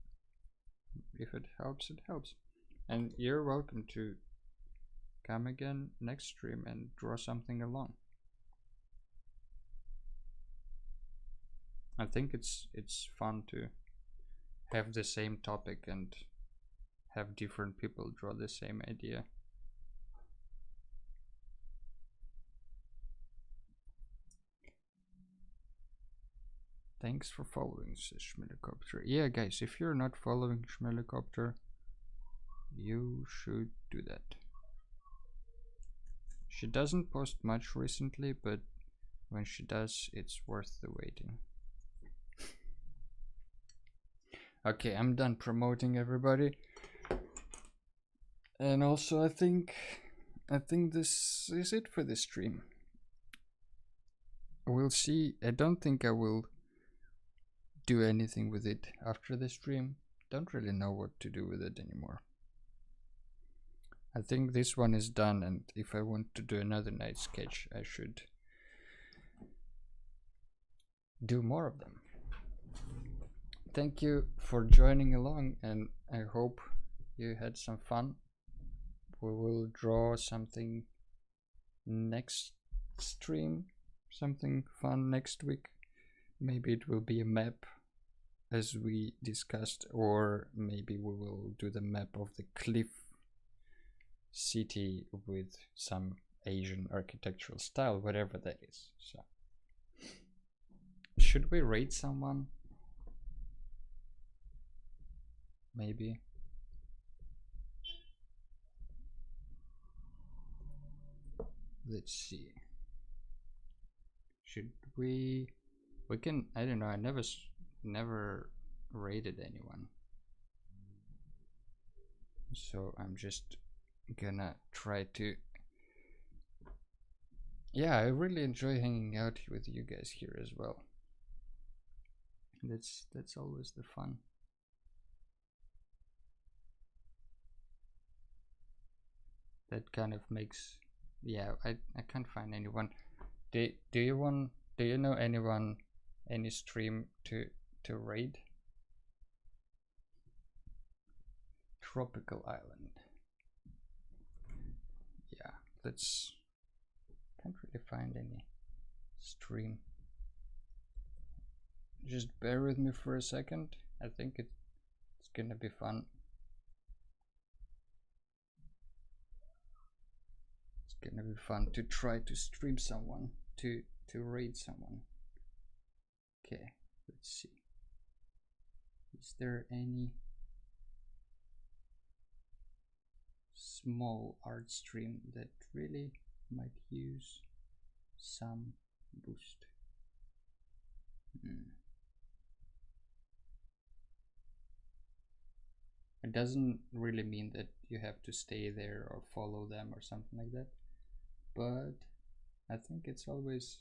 if it helps, it helps. And you're welcome to come again next stream and draw something along. I think it's fun to have the same topic and have different people draw the same idea. Thanks for following, says Schmelicopter. Yeah, guys, if you're not following Schmelicopter, you should do that. She doesn't post much recently, but when she does, it's worth the waiting. Okay, I'm done promoting everybody. And also I think this is it for this stream. We'll see. I don't think I will do anything with it after the stream. Don't really know what to do with it anymore. I think this one is done, and if I want to do another night sketch, I should do more of them. Thank you for joining along, and I hope you had some fun. We will draw something next stream, something fun next week. Maybe it will be a map as we discussed, or maybe we will do the map of the cliff city with some Asian architectural style, whatever that is. So, should we rate someone? Maybe. Let's see. Should we can, I don't know, I never rated anyone. So I'm just gonna try to, yeah, I really enjoy hanging out with you guys here as well. That's always the fun. That kind of makes, yeah, I can't find anyone. Do you know anyone, any stream to raid? Tropical Island. Yeah, can't really find any stream. Just bear with me for a second. I think it's gonna be fun. It's gonna be fun to try to stream someone, to raid someone. Okay, let's see. Is there any small art stream that really might use some boost? It doesn't really mean that you have to stay there or follow them or something like that, but I think it's always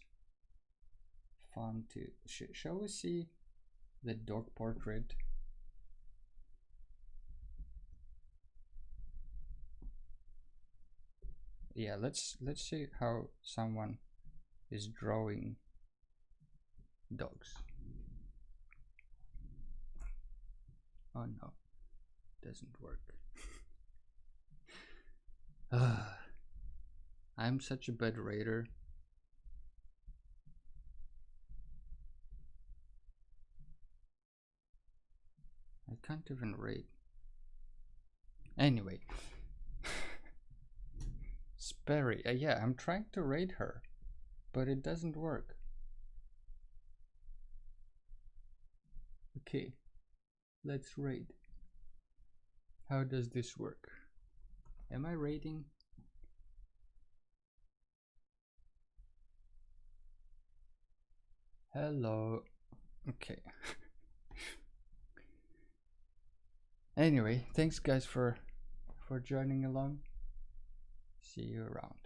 fun to shall we see the dog portrait? Yeah, let's see how someone is drawing dogs. Oh no, doesn't work. I'm such a bad raider. I can't even rate. Anyway. Berry. Yeah, I'm trying to rate her, but it doesn't work. Okay, let's rate. How does this work? Am I rating? Hello. Okay. Anyway, thanks guys for joining along. See you around.